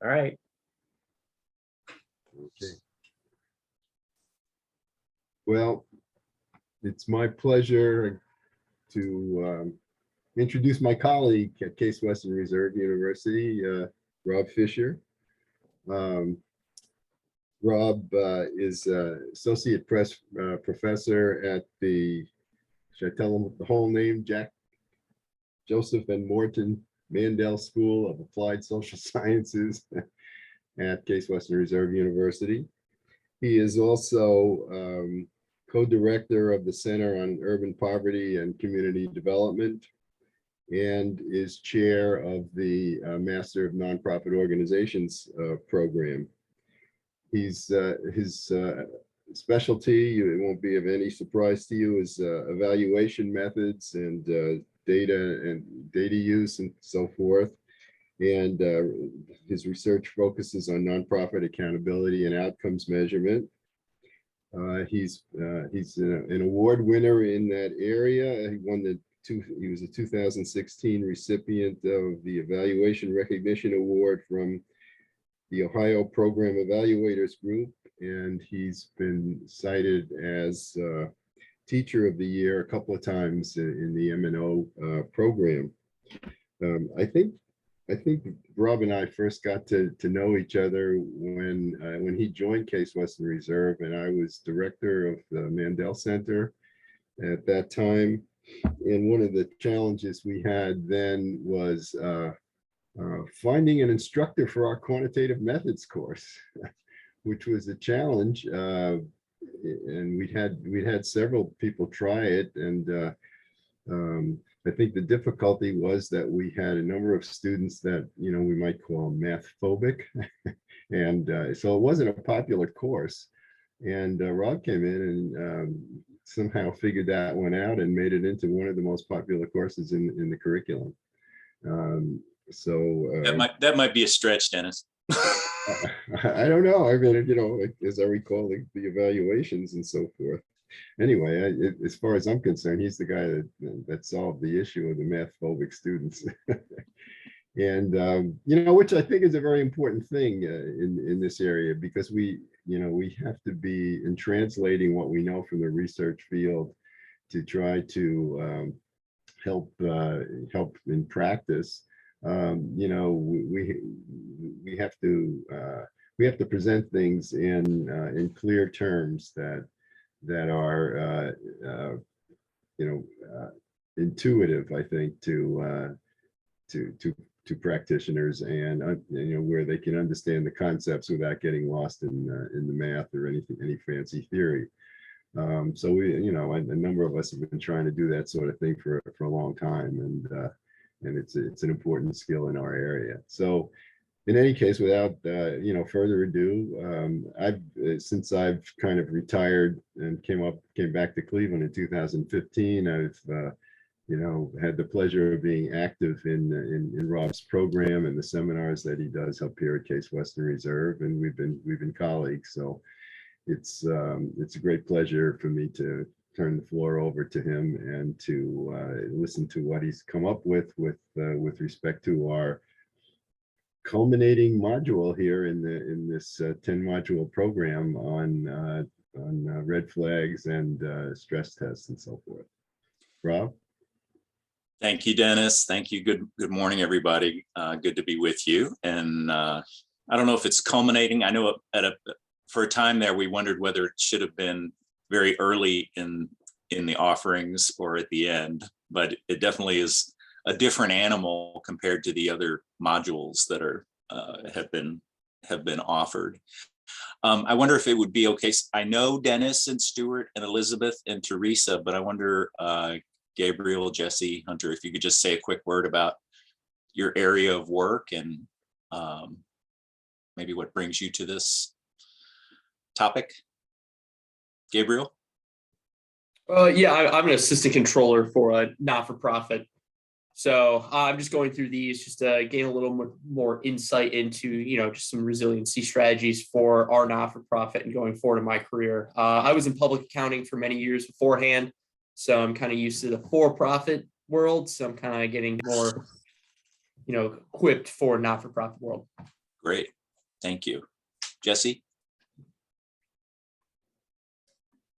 All right. Okay. Well, it's my pleasure to introduce my colleague at Case Western Reserve University, Rob Fisher. Rob is associate professor at the, should I tell him the whole name? Jack Joseph and Morton Mandel School of Applied Social Sciences at Case Western Reserve University. He is also co-director of the Center on Urban Poverty and Community Development and is chair of the Master of Nonprofit Organizations program. His specialty, it won't be of any surprise to you, is evaluation methods and data use and so forth. And his research focuses on nonprofit accountability and outcomes measurement. He's an award winner in that area. He was a 2016 recipient of the Evaluation Recognition Award from the Ohio Program Evaluators Group, and he's been cited as Teacher of the Year a couple of times in the M&O program. I think Rob and I first got to know each other when he joined Case Western Reserve, and I was director of the Mandel Center at that time. And one of the challenges we had then was finding an instructor for our quantitative methods course, which was a challenge. And we'd had several people try it, and I think the difficulty was that we had a number of students that, you know, we might call math phobic. And so it wasn't a popular course. And Rob came in and somehow figured that one out and made it into one of the most popular courses in the curriculum. That might be a stretch, Dennis. I don't know. I mean, you know, as I recall, the evaluations and so forth. Anyway, as far as I'm concerned, he's the guy that solved the issue of the math phobic students. And, you know, which I think is a very important thing in this area, because we have to be in translating what we know from the research field to try to help in practice. You know, we have to present things in clear terms that are you know, intuitive, I think, to practitioners, and you know, where they can understand the concepts without getting lost in the math or any fancy theory. So we, you know, a number of us have been trying to do that sort of thing for a long time, and it's an important skill in our area. So in any case, without you know, further ado, since I've kind of retired and came back to Cleveland in 2015, I've you know, had the pleasure of being active in Rob's program and the seminars that he does up here at Case Western Reserve, and we've been colleagues. So it's a great pleasure for me to turn the floor over to him and to listen to what he's come up with respect to our culminating module here in this 10 module program on red flags and stress tests and so forth. Rob? Thank you, Dennis. Thank you. Good morning, everybody. Good to be with you. And I don't know if it's culminating. I know for a time there, we wondered whether it should have been very early in the offerings or at the end, but it definitely is a different animal compared to the other modules that are have been offered. I wonder if it would be okay. I know Dennis and Stuart and Elizabeth and Teresa, but I wonder, Gabriel, Jesse, Hunter, if you could just say a quick word about your area of work and maybe what brings you to this topic. Gabriel? Yeah, I'm an assistant controller for a not-for-profit. So I'm just going through these just to gain a little more insight into, you know, just some resiliency strategies for our not-for-profit and going forward in my career. I was in public accounting for many years beforehand, so I'm kind of used to the for-profit world. So I'm kind of getting more, you know, equipped for not-for-profit world. Great, thank you. Jesse?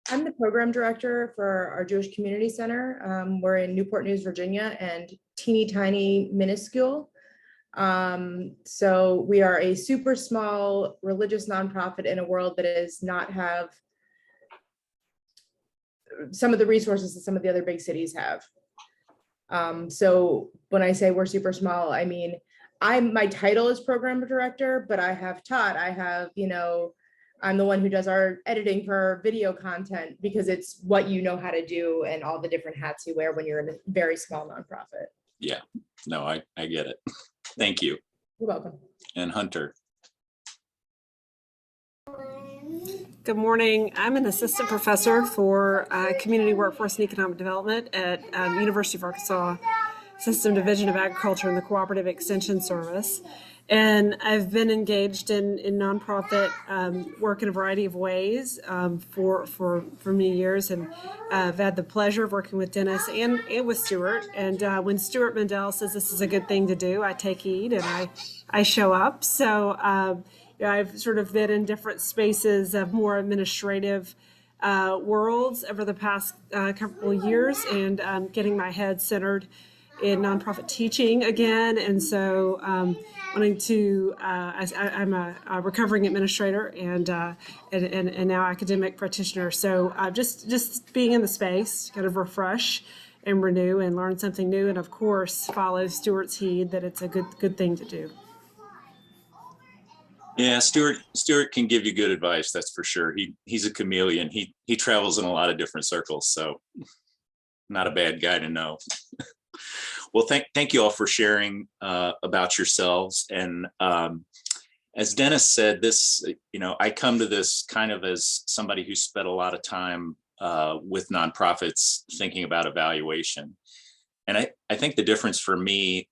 I'm the program director for our Jewish Community Center. We're in Newport News, Virginia, and teeny tiny, minuscule. So we are a super small religious nonprofit in a world that does not have some of the resources that some of the other big cities have. So when I say we're super small, I mean, my title is program director, but I have taught, I'm the one who does our editing for our video content because it's what you know how to do and all the different hats you wear when you're in a very small nonprofit. Yeah, no, I get it. Thank you. You're welcome. And Hunter? Good morning. I'm an assistant professor for community workforce and economic development at University of Arkansas System Division of Agriculture and the Cooperative Extension Service. And I've been engaged in nonprofit work in a variety of ways for many years. And I've had the pleasure of working with Dennis and with Stuart. And when Stuart Mendel says this is a good thing to do, I take heed and I show up. So I've sort of been in different spaces of more administrative worlds over the past couple of years and getting my head centered in nonprofit teaching again. And so wanting to, I'm a recovering administrator and now academic practitioner. So just being in the space, kind of refresh and renew and learn something new. And of course, follow Stuart's heed that it's a good thing to do. Yeah, Stuart can give you good advice, that's for sure. He's a chameleon. He travels in a lot of different circles, so not a bad guy to know. Well, thank you all for sharing about yourselves. And as Dennis said, this, I come to this kind of as somebody who spent a lot of time with nonprofits thinking about evaluation. And I think the difference for me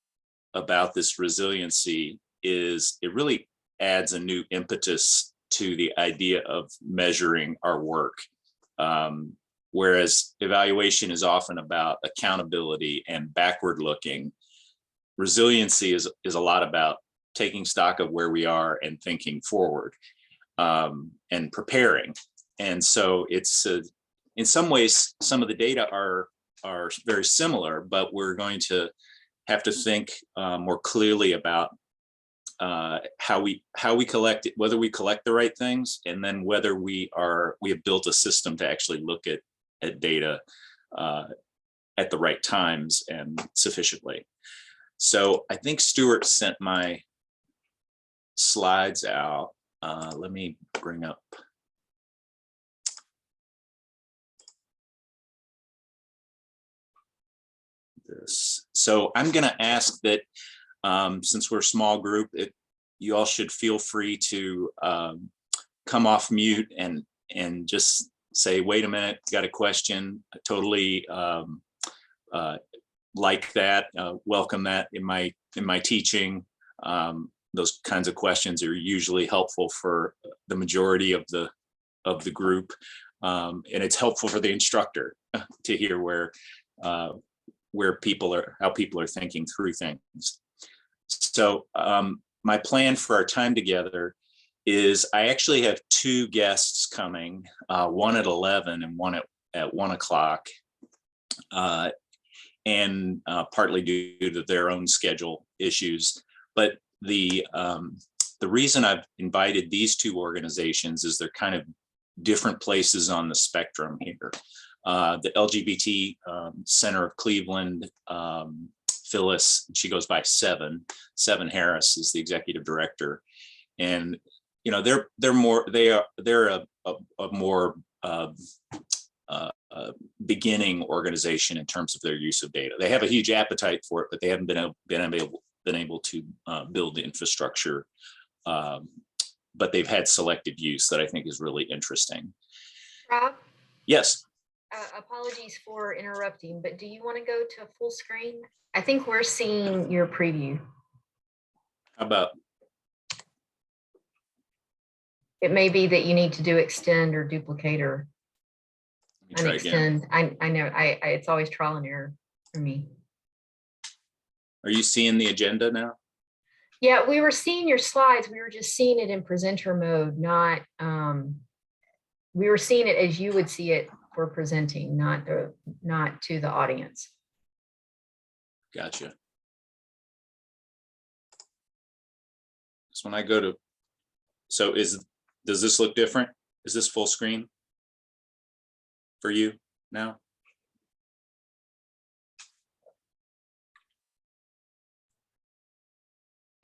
about this resiliency is it really adds a new impetus to the idea of measuring our work. Whereas evaluation is often about accountability and backward looking, resiliency is a lot about taking stock of where we are and thinking forward and preparing. And so it's in some ways, some of the data are very similar, but we're going to have to think more clearly about how we collect it, whether we collect the right things, and then whether we have built a system to actually look at data at the right times and sufficiently. So I think Stuart sent my slides out. Let me bring up this. So I'm going to ask that since we're a small group, you all should feel free to come off mute and just say, wait a minute, got a question. I totally like that, welcome that in my teaching. Those kinds of questions are usually helpful for the majority of the group. And it's helpful for the instructor to hear how people are thinking through things. So my plan for our time together is I actually have two guests coming, one at 11 and one at 1 o'clock, and partly due to their own schedule issues. But the reason I've invited these two organizations is they're kind of different places on the spectrum here. The LGBT Center of Cleveland, Phyllis, she goes by Seven Harris is the executive director, and they're a more beginning organization in terms of their use of data. They have a huge appetite for it, but they haven't been able to build the infrastructure. But they've had selective use that I think is really interesting. Rob? Yes. Apologies for interrupting, but do you want to go to full screen? I think we're seeing your preview. How about? It may be that you need to do extend or duplicate or unextend. I know it's always trial and error for me. Are you seeing the agenda now? Yeah, we were seeing your slides. We were just seeing it in presenter mode, not, we were seeing it as you would see it for presenting, not to the audience. Gotcha. So when I go to, so does this look different? Is this full screen for you now?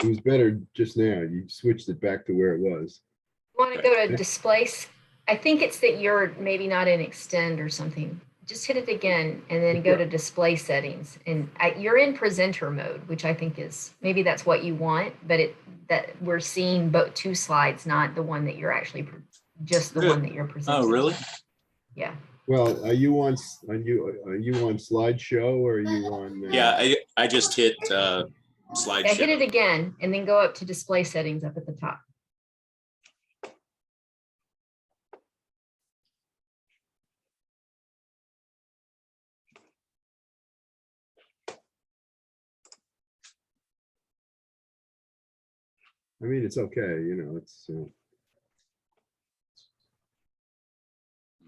It was better just now. You switched it back to where it was. Want to go to displays? I think it's that you're maybe not in extend or something. Just hit it again and then go to display settings. And you're in presenter mode, which I think is, maybe that's what you want, but that we're seeing both 2 slides, not the one that you're actually, just the one that you're presenting. Oh, really? Yeah. Well, are you on slideshow or are you on? Yeah, I just hit Yeah, hit slideshow. it again and then go up to display settings up at the top. I mean, it's okay, you know, it's.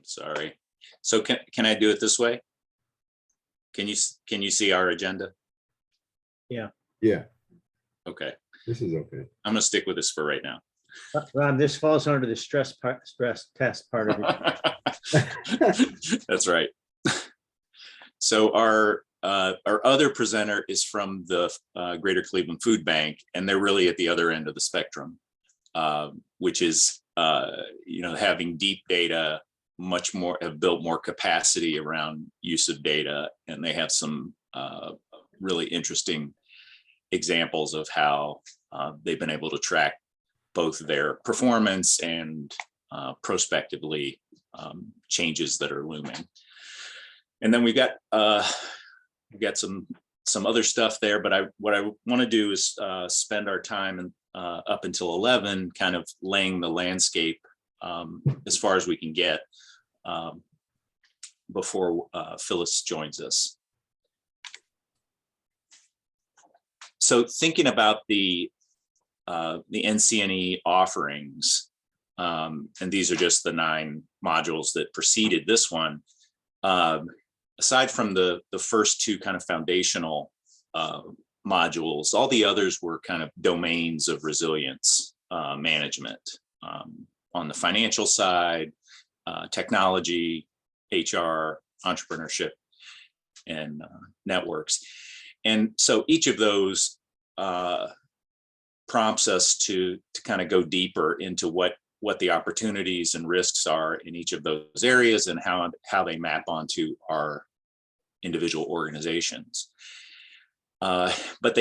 Sorry. So can I do it this way? Can you see our agenda? Yeah, Okay, this is okay. I'm gonna stick with this for right now. Rob, this falls under the stress test part of it. That's right. So our other presenter is from the Greater Cleveland Food Bank, and they're really at the other end of the spectrum, which is having deep data, much more, have built more capacity around use of data, and they have some really interesting examples of how they've been able to track both their performance and prospectively changes that are looming. And then we've got some other stuff there, but what I want to do is spend our time up until 11 kind of laying the landscape as far as we can get before Phyllis joins us. So thinking about the NCNE offerings, and these are just the 9 modules that preceded this one. Aside from the first 2 kind of foundational modules, all the others were kind of domains of resilience management on the financial side, technology, HR, entrepreneurship, and networks. And so each of those prompts us to kind of go deeper into what the opportunities and risks are in each of those areas and how they map onto our individual organizations. But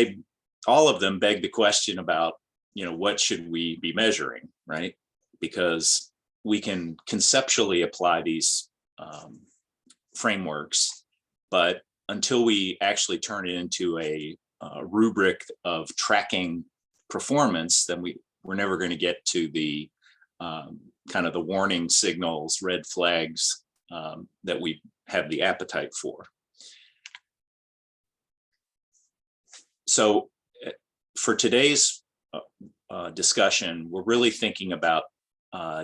all of them beg the question about, what should we be measuring, right? Because we can conceptually apply these frameworks, but until we actually turn it into a rubric of tracking performance, then we're never going to get to the kind of the warning signals, red flags that we have the appetite for. So for today's discussion, we're really thinking about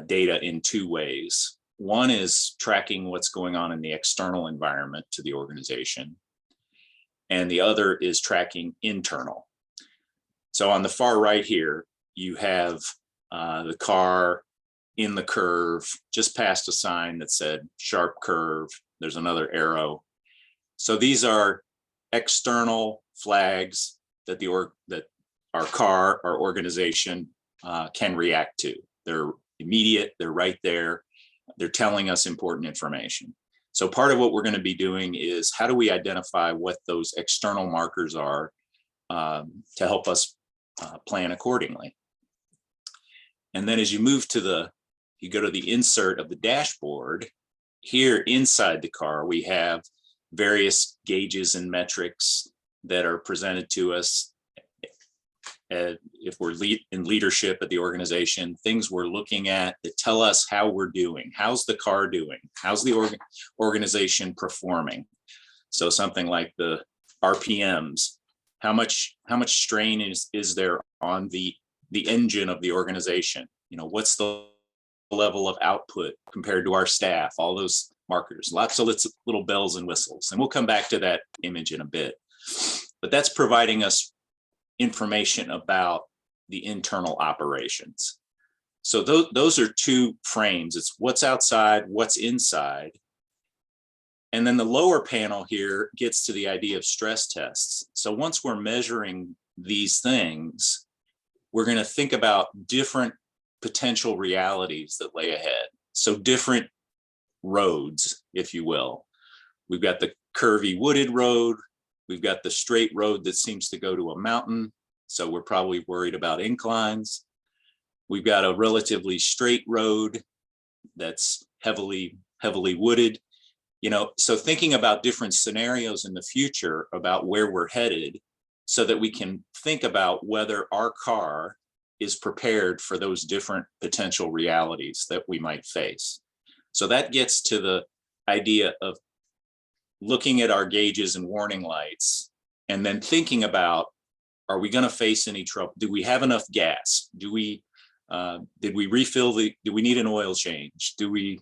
data in 2 ways. One is tracking what's going on in the external environment to the organization, and the other is tracking internal. So on the far right here, you have the car in the curve, just past a sign that said sharp curve. There's another arrow. So these are external flags that our car, our organization can react to. They're immediate, they're right there. They're telling us important information. So part of what we're going to be doing is how do we identify what those external markers are to help us plan accordingly. And then as you move to you go to the insert of the dashboard, here inside the car, we have various gauges and metrics that are presented to us. If we're in leadership at the organization, things we're looking at that tell us how we're doing. How's the car doing? How's the organization performing? So something like the RPMs, How much strain is there on the engine of the organization? You know, what's the level of output compared to our staff? All those markers, lots of little bells and whistles. And we'll come back to that image in a bit. But that's providing us information about the internal operations. So those are two frames. It's what's outside, what's inside. And then the lower panel here gets to the idea of stress tests. So once we're measuring these things, we're going to think about different potential realities that lay ahead. So different roads, if you will. We've got the curvy wooded road. We've got the straight road that seems to go to a mountain. So we're probably worried about inclines. We've got a relatively straight road that's heavily wooded. You know, so thinking about different scenarios in the future about where we're headed so that we can think about whether our car is prepared for those different potential realities that we might face. So that gets to the idea of looking at our gauges and warning lights and then thinking about, are we going to face any trouble? Do we have enough gas? Did we refill do we need an oil change? Do we,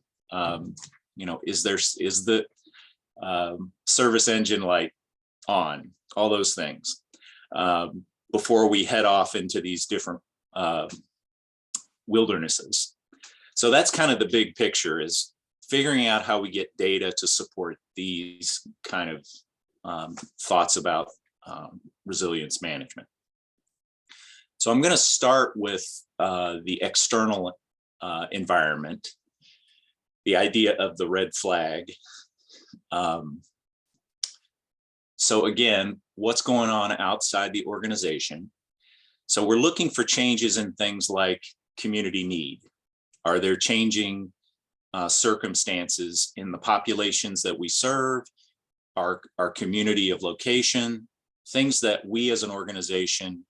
you know, is the service engine light on? All those things before we head off into these different wildernesses. So that's kind of the big picture, is figuring out how we get data to support these kind of thoughts about resilience management. So I'm going to start with the external environment, the idea of the red flag. So again, what's going on outside the organization? So we're looking for changes in things like community need. Are there changing circumstances in the populations that we serve, our community of location, things that we as an organization,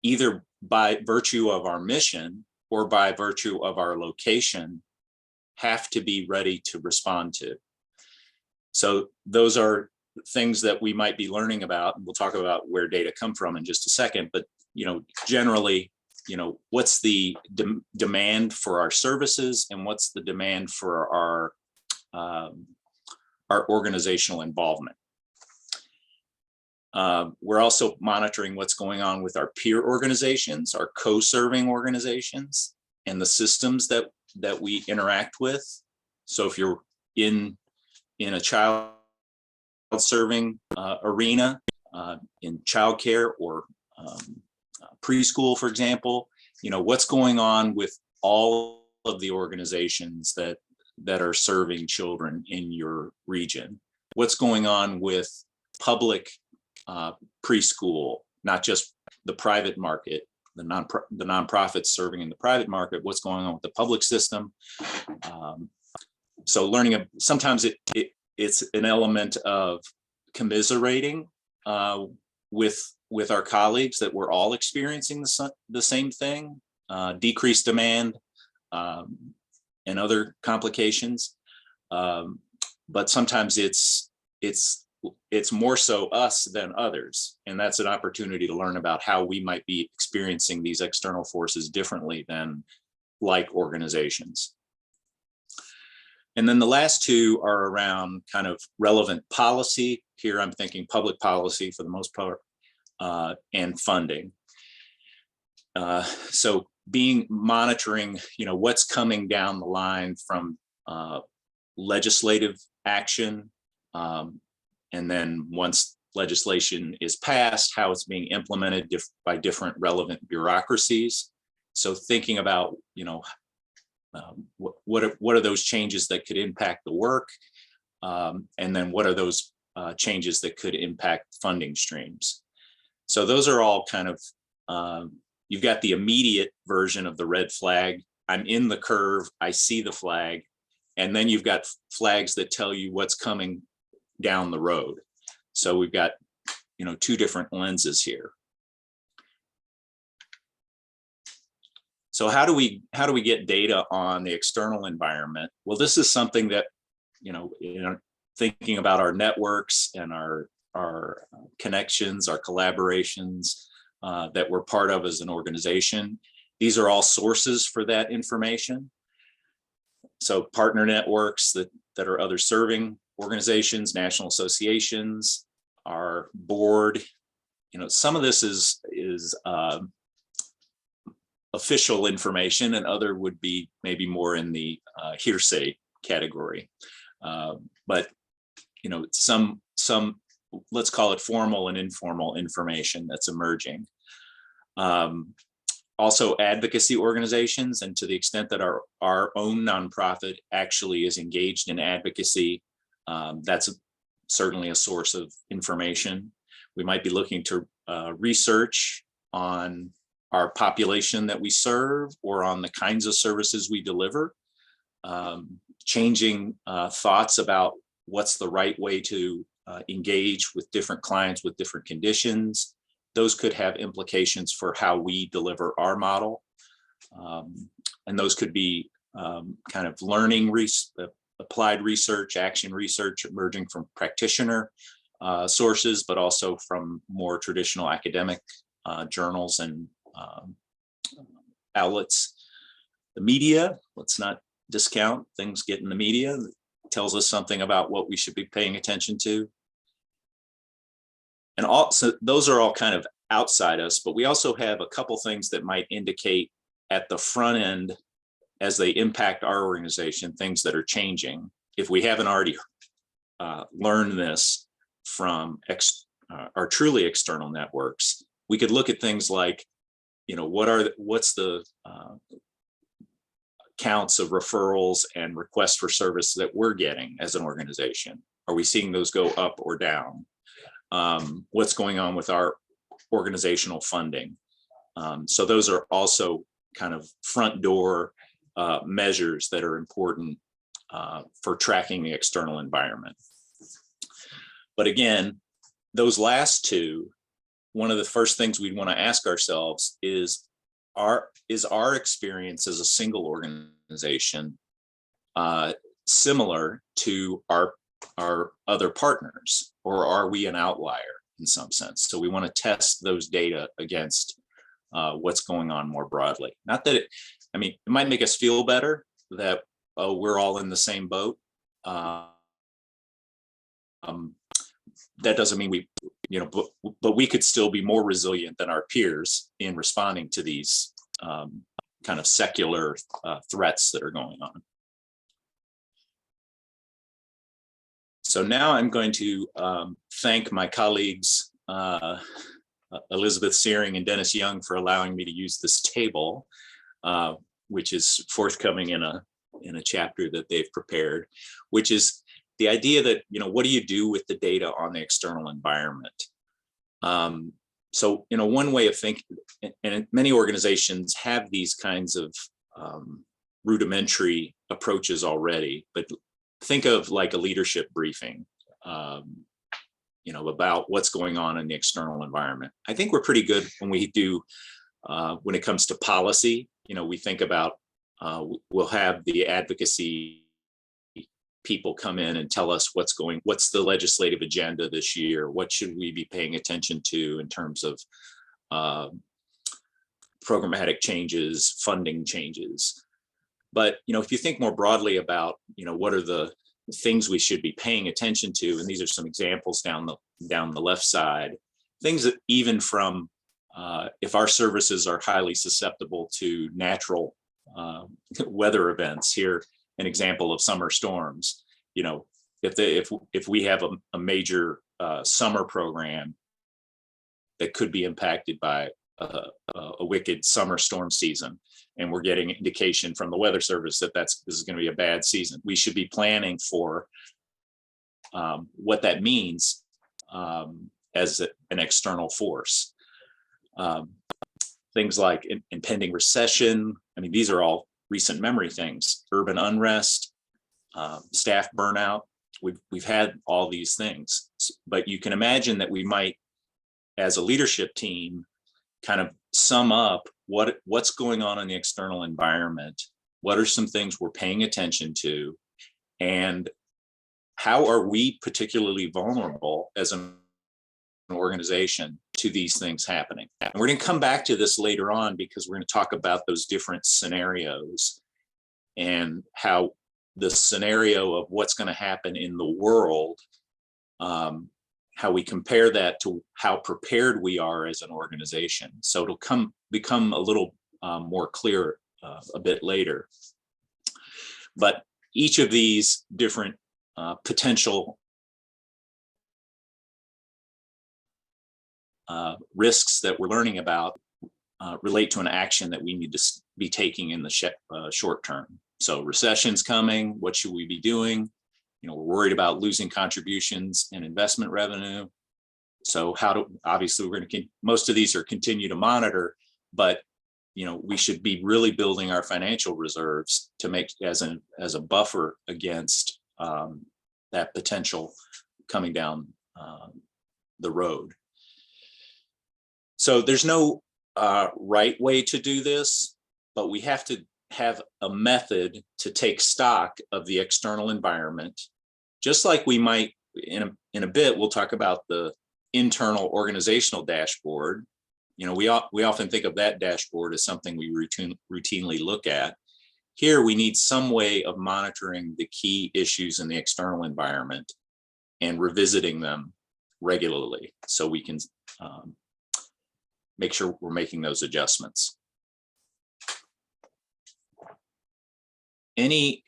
either by virtue of our mission or by virtue of our location, have to be ready to respond to. So those are things that we might be learning about, and we'll talk about where data come from in just a second. But you know, generally, you know, what's the demand for our services and what's the demand for our organizational involvement. We're also monitoring what's going on with our peer organizations, our co-serving organizations, and the systems that we interact with. So if you're in a child serving arena, in childcare or preschool, for example, you know, what's going on with all of the organizations that are serving children in your region? What's going on with public preschool, not just the private market, the nonprofits serving in the private market? What's going on with the public system? So learning, sometimes it's an element of commiserating with our colleagues that we're all experiencing the same thing, decreased demand and other complications. But sometimes it's more so us than others. And that's an opportunity to learn about how we might be experiencing these external forces differently than like organizations. And then the last two are around kind of relevant policy. Here I'm thinking public policy for the most part, and funding. So monitoring, you know, what's coming down the line from legislative action, and then once legislation is passed, how it's being implemented by different relevant bureaucracies. So thinking about, you know, what are those changes that could impact the work, and then what are those changes that could impact funding streams. So those are all kind of, you've got the immediate version of the red flag. I'm in the curve, I see the flag, and then you've got flags that tell you what's coming down the road. So we've got, you know, two different lenses here. So how do we get data on the external environment? Well, this is something that, you know, thinking about our networks and our our connections, our collaborations that we're part of as an organization. These are all sources for that information. So partner networks that are other serving organizations, national associations, our board. Some of this is official information, and other would be maybe more in the hearsay category. But some let's call it formal and informal information that's emerging. Also advocacy organizations, and to the extent that our own nonprofit actually is engaged in advocacy, that's certainly a source of information. We might be looking to research on our population that we serve or on the kinds of services we deliver, changing thoughts about what's the right way to engage with different clients with different conditions. Those could have implications for how we deliver our model. And those could be kind of learning, applied research, action research emerging from practitioner sources, but also from more traditional academic journals and outlets. The media, let's not discount things get in the media. That tells us something about what we should be paying attention to. And also, those are all kind of outside us, but we also have a couple things that might indicate at the front end as they impact our organization, things that are changing. If we haven't already learned this from our truly external networks, we could look at things like, what's the counts of referrals and requests for service that we're getting as an organization? Are we seeing those go up or down? What's going on with our organizational funding? So those are also kind of front door measures that are important for tracking the external environment. But again, those last two, one of the first things we'd want to ask ourselves is our experience as a single organization similar to our other partners, or are we an outlier in some sense? So we want to test those data against what's going on more broadly. Not that it might make us feel better that we're all in the same boat. That doesn't mean but we could still be more resilient than our peers in responding to these kind of secular threats that are going on. So now I'm going to thank my colleagues, Elizabeth Searing and Dennis Young, for allowing me to use this table, which is forthcoming in a chapter that they've prepared, which is the idea that, what do you do with the data on the external environment? So, one way of thinking, and many organizations have these kinds of rudimentary approaches already, but think of like a leadership briefing, about what's going on in the external environment. I think we're pretty good when we do, when it comes to policy. We think about, we'll have the advocacy people come in and tell us what's the legislative agenda this year? What should we be paying attention to in terms of programmatic changes, funding changes? But, if you think more broadly about, what are the things we should be paying attention to, and these are some examples down the left side, things that even from, if our services are highly susceptible to natural weather events, here, an example of summer storms, if we have a major summer program that could be impacted by a wicked summer storm season, and we're getting indication from the Weather Service that this is going to be a bad season, we should be planning for what that means as an external force. Things like impending recession. These are all recent memory things. Urban unrest, staff burnout. We've had all these things, but you can imagine that we might, as a leadership team, kind of sum up what's going on in the external environment. What are some things we're paying attention to, and how are we particularly vulnerable as an organization to these things happening. And we're going to come back to this later on because we're going to talk about those different scenarios and how the scenario of what's going to happen in the world, how we compare that to how prepared we are as an organization. So it'll become a little more clear a bit later. But each of these different potential risks that we're learning about relate to an action that we need to be taking in the short term. So recession's coming, what should we be doing? We're worried about losing contributions and investment revenue. So obviously we're going to, most of these are continue to monitor, but we should be really building our financial reserves to make as a buffer against that potential coming down the road. So there's no right way to do this, but we have to have a method to take stock of the external environment, just like we might in a bit. We'll talk about the internal organizational dashboard. We often think of that dashboard as something we routinely look at. Here, we need some way of monitoring the key issues in the external environment and revisiting them regularly so we can make sure we're making those adjustments. Any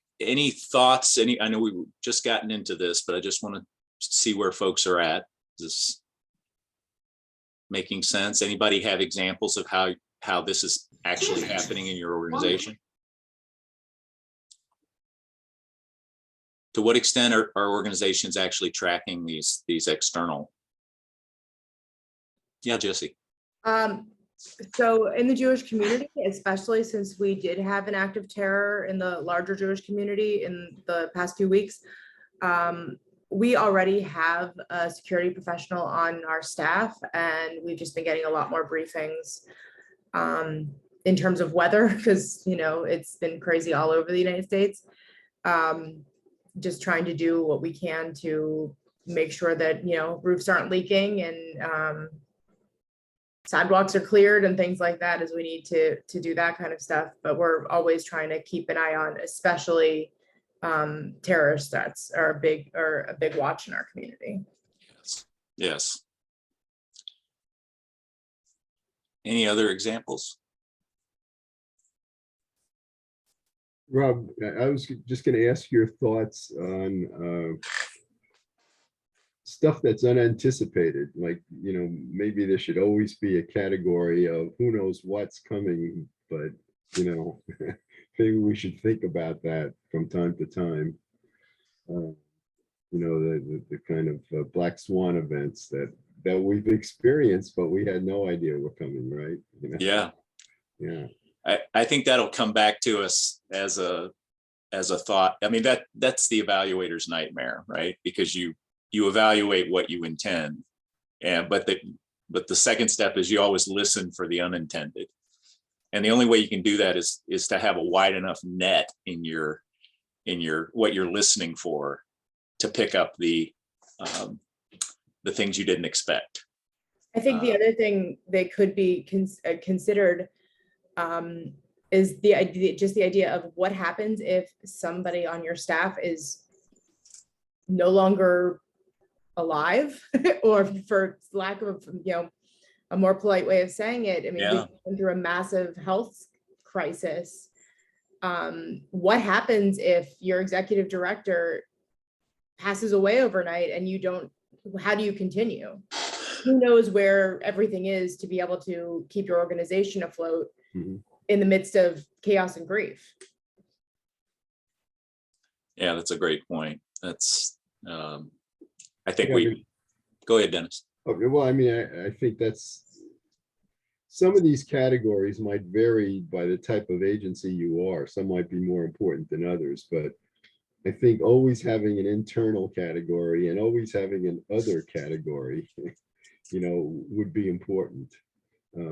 thoughts? I know we've just gotten into this, but I just want to see where folks are at. Is this making sense? Anybody have examples of how this is actually happening in your organization? To what extent are organizations actually tracking these external? Yeah, Jesse. So in the Jewish community, especially since we did have an act of terror in the larger Jewish community in the past few weeks, we already have a security professional on our staff, and we've just been getting a lot more briefings in terms of weather, because it's been crazy all over the United States. Just trying to do what we can to make sure that roofs aren't leaking and sidewalks are cleared and things like that, as we need to do that kind of stuff. But we're always trying to keep an eye on, especially terrorist threats are a big watch in our community. Yes. Any other examples? Rob, I was just going to ask your thoughts on stuff that's unanticipated. Like, maybe there should always be a category of who knows what's coming, but, maybe we should think about that from time to time. The kind of black swan events that we've experienced, but we had no idea were coming, right? Yeah. Yeah. I think that'll come back to us as a thought. I mean, that's the evaluator's nightmare, right? Because you evaluate what you intend, but the second step is you always listen for the unintended. And the only way you can do that is to have a wide enough net in your what you're listening for to pick up the things you didn't expect. I think the other thing that could be considered is the idea of what happens if somebody on your staff is no longer alive, or for lack of a more polite way of saying it. I mean, Yeah. we've been through a massive health crisis. What happens if your executive director passes away overnight and how do you continue? Who knows where everything is to be able to keep your organization afloat in the midst of chaos and grief? Yeah, that's a great point. That's I think Yeah, go ahead, Dennis. Okay, well, I mean, I think that's, some of these categories might vary by the type of agency you are. Some might be more important than others, but I think always having an internal category and always having an other category, would be important,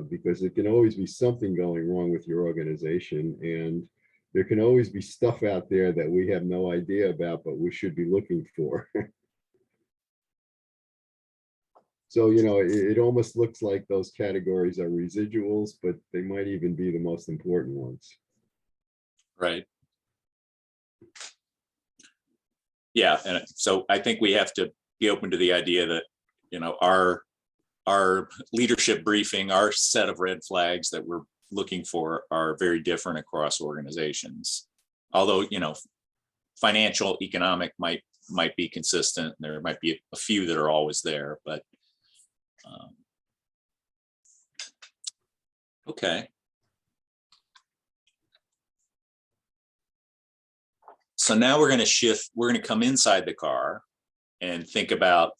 because there can always be something going wrong with your organization, and there can always be stuff out there that we have no idea about, but we should be looking for. So, it almost looks like those categories are residuals, but they might even be the most important ones. Right. Yeah, and so I think we have to be open to the idea that, our leadership briefing, our set of red flags that we're looking for are very different across organizations. Although, financial, economic might be consistent. There might be a few that are always there, but okay. So now we're going to shift, we're going to come inside the car and think about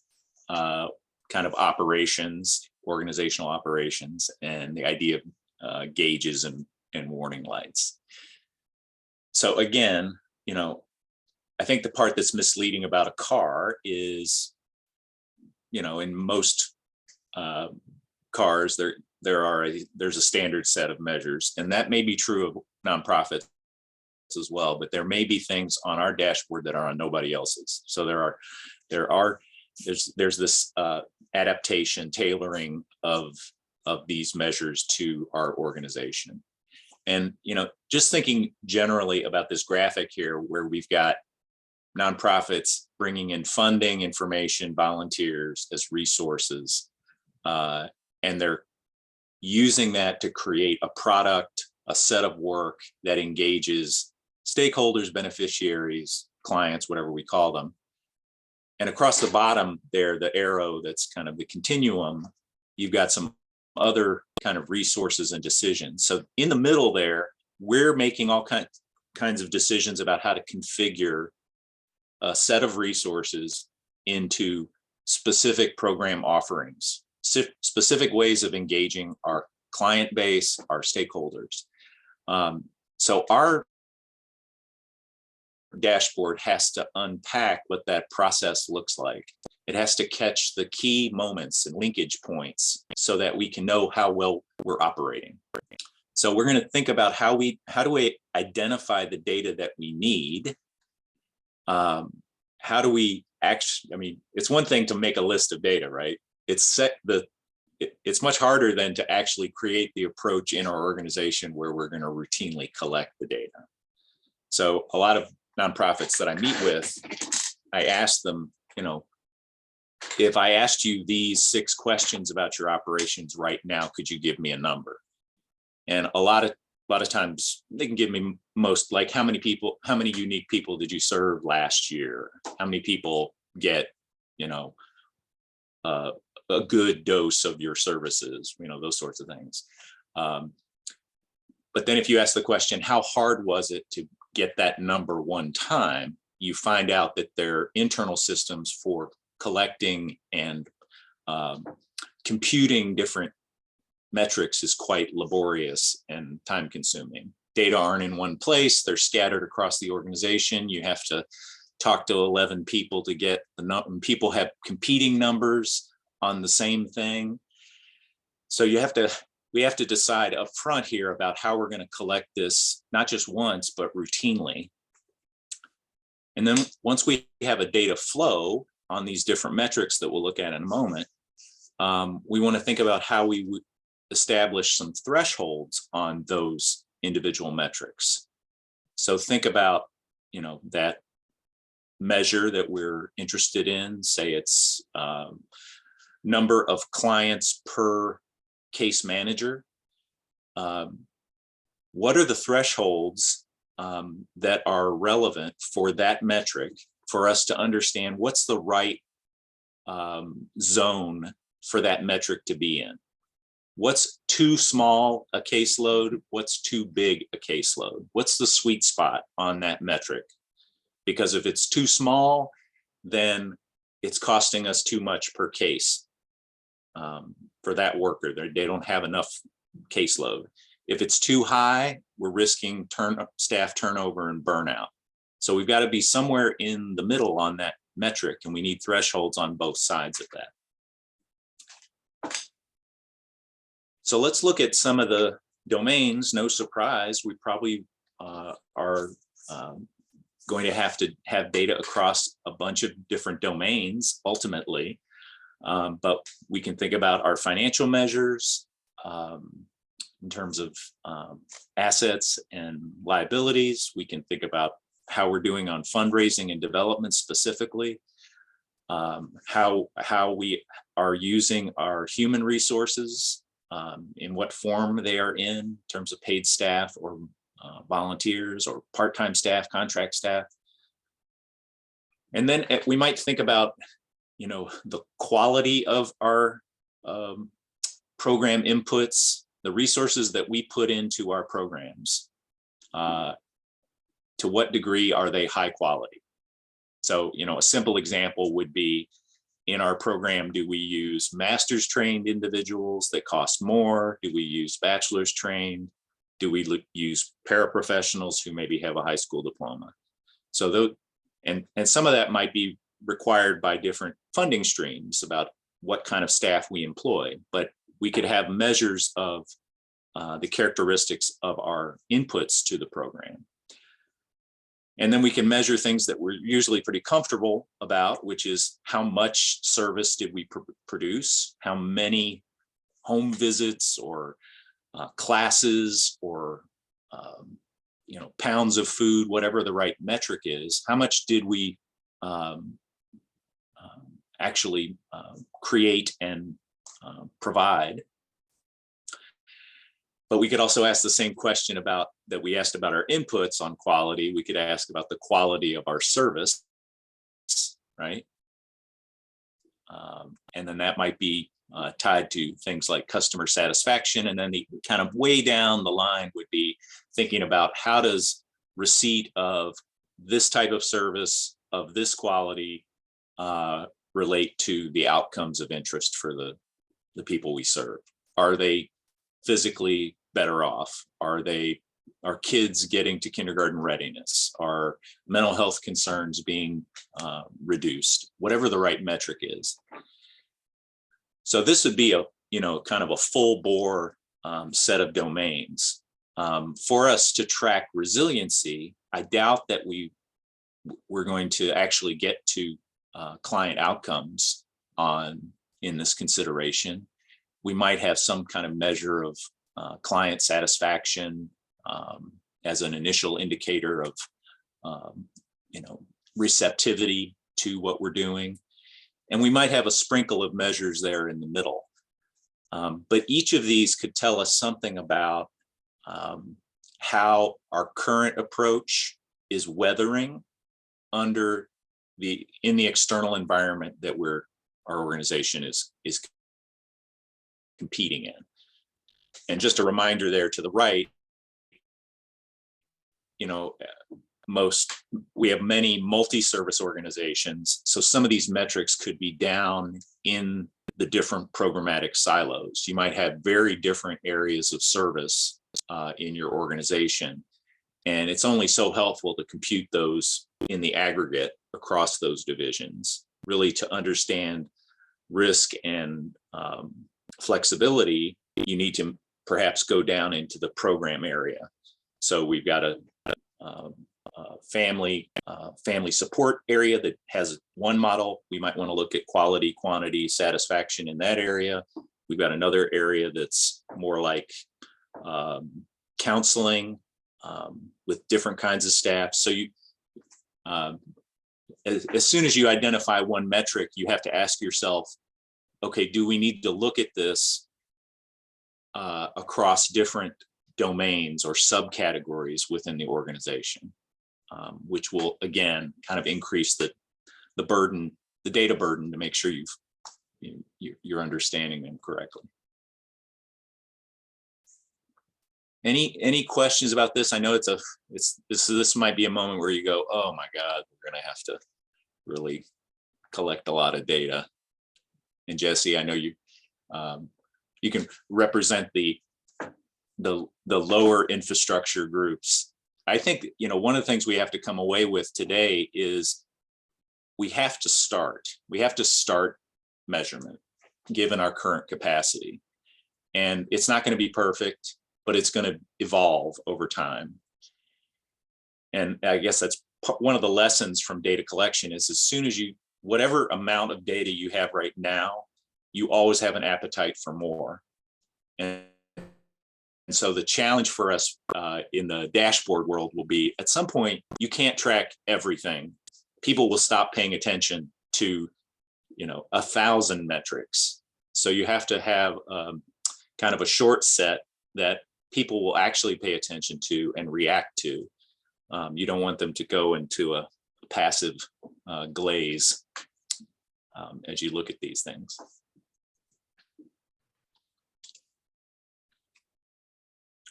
kind of operations, organizational operations, and the idea of gauges and warning lights. So again, I think the part that's misleading about a car is, in most cars, there's a standard set of measures, and that may be true of nonprofits as well, but there may be things on our dashboard that are on nobody else's. So there's this adaptation, tailoring of these measures to our organization. And just thinking generally about this graphic here, where we've got nonprofits bringing in funding, information, volunteers as resources, and they're using that to create a product, a set of work that engages stakeholders, beneficiaries, clients, whatever we call them. And across the bottom there, the arrow that's kind of the continuum, you've got some other kind of resources and decisions. So in the middle there, we're making all kinds of decisions about how to configure a set of resources into specific program offerings, specific ways of engaging our client base, our stakeholders. So our dashboard has to unpack what that process looks like. It has to catch the key moments and linkage points so that we can know how well we're operating. So we're going to think about how do we identify the data that we need? How do we actually, it's one thing to make a list of data, right? It's much harder than to actually create the approach in our organization where we're going to routinely collect the data. So a lot of nonprofits that I meet with, I ask them, if I asked you these 6 questions about your operations right now, could you give me a number? And a lot of times they can give me most, like how many unique people did you serve last year? How many people get, a good dose of your services, those sorts of things. But then if you ask the question, how hard was it to get that number one time, you find out that their internal systems for collecting and computing different metrics is quite laborious and time consuming. Data aren't in one place, they're scattered across the organization. You have to talk to 11 people to get the number. People have competing numbers on the same thing. So we have to decide up front here about how we're going to collect this, not just once, but routinely. And then once we have a data flow on these different metrics that we'll look at in a moment, we want to think about how we would establish some thresholds on those individual metrics. So think about, that measure that we're interested in, say it's number of clients per case manager. What are the thresholds that are relevant for that metric for us to understand what's the right zone for that metric to be in? What's too small a caseload? What's too big a caseload? What's the sweet spot on that metric? Because if it's too small, then it's costing us too much per case for that worker. They don't have enough caseload. If it's too high, we're risking staff turnover and burnout. So we've got to be somewhere in the middle on that metric, and we need thresholds on both sides of that. So let's look at some of the domains. No surprise, we probably are going to have data across a bunch of different domains ultimately. But we can think about our financial measures in terms of assets and liabilities. We can think about how we're doing on fundraising and development specifically, how we are using our human resources, in what form they are in terms of paid staff or volunteers or part-time staff, contract staff. And then we might think about, the quality of our program inputs, the resources that we put into our programs. To what degree are they high quality? So, a simple example would be, in our program, do we use master's trained individuals that cost more? Do we use bachelor's trained? Do we use paraprofessionals who maybe have a high school diploma? So those, and some of that might be required by different funding streams about what kind of staff we employ, but we could have measures of the characteristics of our inputs to the program. And then we can measure things that we're usually pretty comfortable about, which is how much service did we produce, how many home visits or classes or pounds of food, whatever the right metric is, how much did we actually create and provide. But we could also ask the same question that we asked about our inputs on quality. We could ask about the quality of our service, right? And then that might be tied to things like customer satisfaction. And then the kind of way down the line would be thinking about, how does receipt of this type of service of this quality relate to the outcomes of interest for the people we serve? Are they physically better off? Are kids getting to kindergarten readiness? Are mental health concerns being reduced? Whatever the right metric is. So this would be a kind of a full bore set of domains. For us to track resiliency, I doubt that we're going to actually get to client outcomes in this consideration. We might have some kind of measure of client satisfaction as an initial indicator of receptivity to what we're doing. And we might have a sprinkle of measures there in the middle. But each of these could tell us something about how our current approach is weathering in the external environment that our organization is competing in. And just a reminder there to the right, we have many multi-service organizations. So some of these metrics could be down in the different programmatic silos. You might have very different areas of service in your organization. And it's only so helpful to compute those in the aggregate across those divisions, really to understand risk and flexibility. You need to perhaps go down into the program area. So we've got a family support area that has one model. We might want to look at quality, quantity, satisfaction in that area. We've got another area that's more like counseling with different kinds of staff. So as soon as you identify one metric, you have to ask yourself, okay, do we need to look at this across different domains or subcategories within the organization, which will again kind of increase the burden, the data burden, to make sure you're understanding them correctly. Any questions about this? I know this might be a moment where you go, oh my God, we're gonna have to really collect a lot of data. And Jesse, I know you can represent the lower infrastructure groups. I think one of the things we have to come away with today is we have to start measurement given our current capacity. And it's not going to be perfect, but it's going to evolve over time. And I guess that's one of the lessons from data collection is, as soon as whatever amount of data you have right now, you always have an appetite for more. And so the challenge for us in the dashboard world will be, at some point, you can't track everything. People will stop paying attention to, 1,000 metrics. So you have to have kind of a short set that people will actually pay attention to and react to. You don't want them to go into a passive glaze as you look at these things.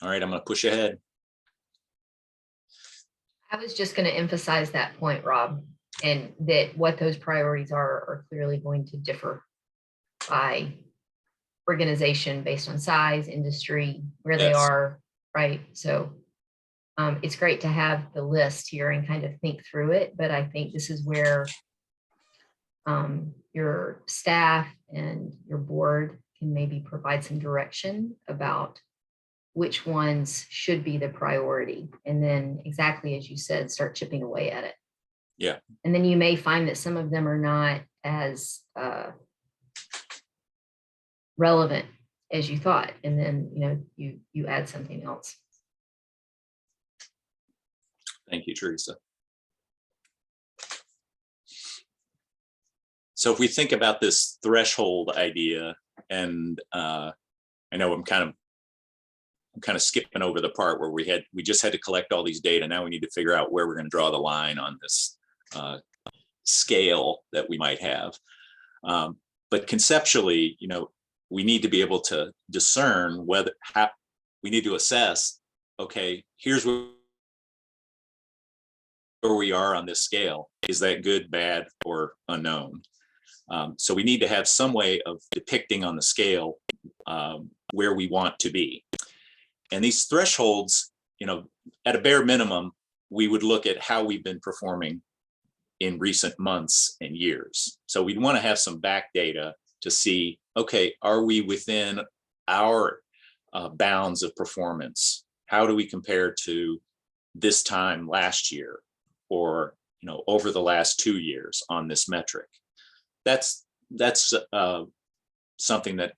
All right, I'm going to push ahead. I was just going to emphasize that point, Rob, and that what those priorities are clearly going to differ by organization based on size, industry, where they Yes. are, right? So it's great to have the list here and kind of think through it, but I think this is where your staff and your board can maybe provide some direction about which ones should be the priority. And then exactly as you said, start chipping away at it. Yeah. And then you may find that some of them are not as relevant as you thought. And then, you add something else. Thank you, Teresa. So if we think about this threshold idea, and I know I'm kind of skipping over the part where we just had to collect all these data. Now we need to figure out where we're going to draw the line on this scale that we might have. But conceptually, we need to be able to discern we need to assess, okay, here's where we are on this scale. Is that good, bad, or unknown? So we need to have some way of depicting on the scale where we want to be. And these thresholds, at a bare minimum, we would look at how we've been performing in recent months and years. So we'd want to have some back data to see, okay, are we within our bounds of performance? How do we compare to this time last year, or over the last 2 years on this metric? That's something that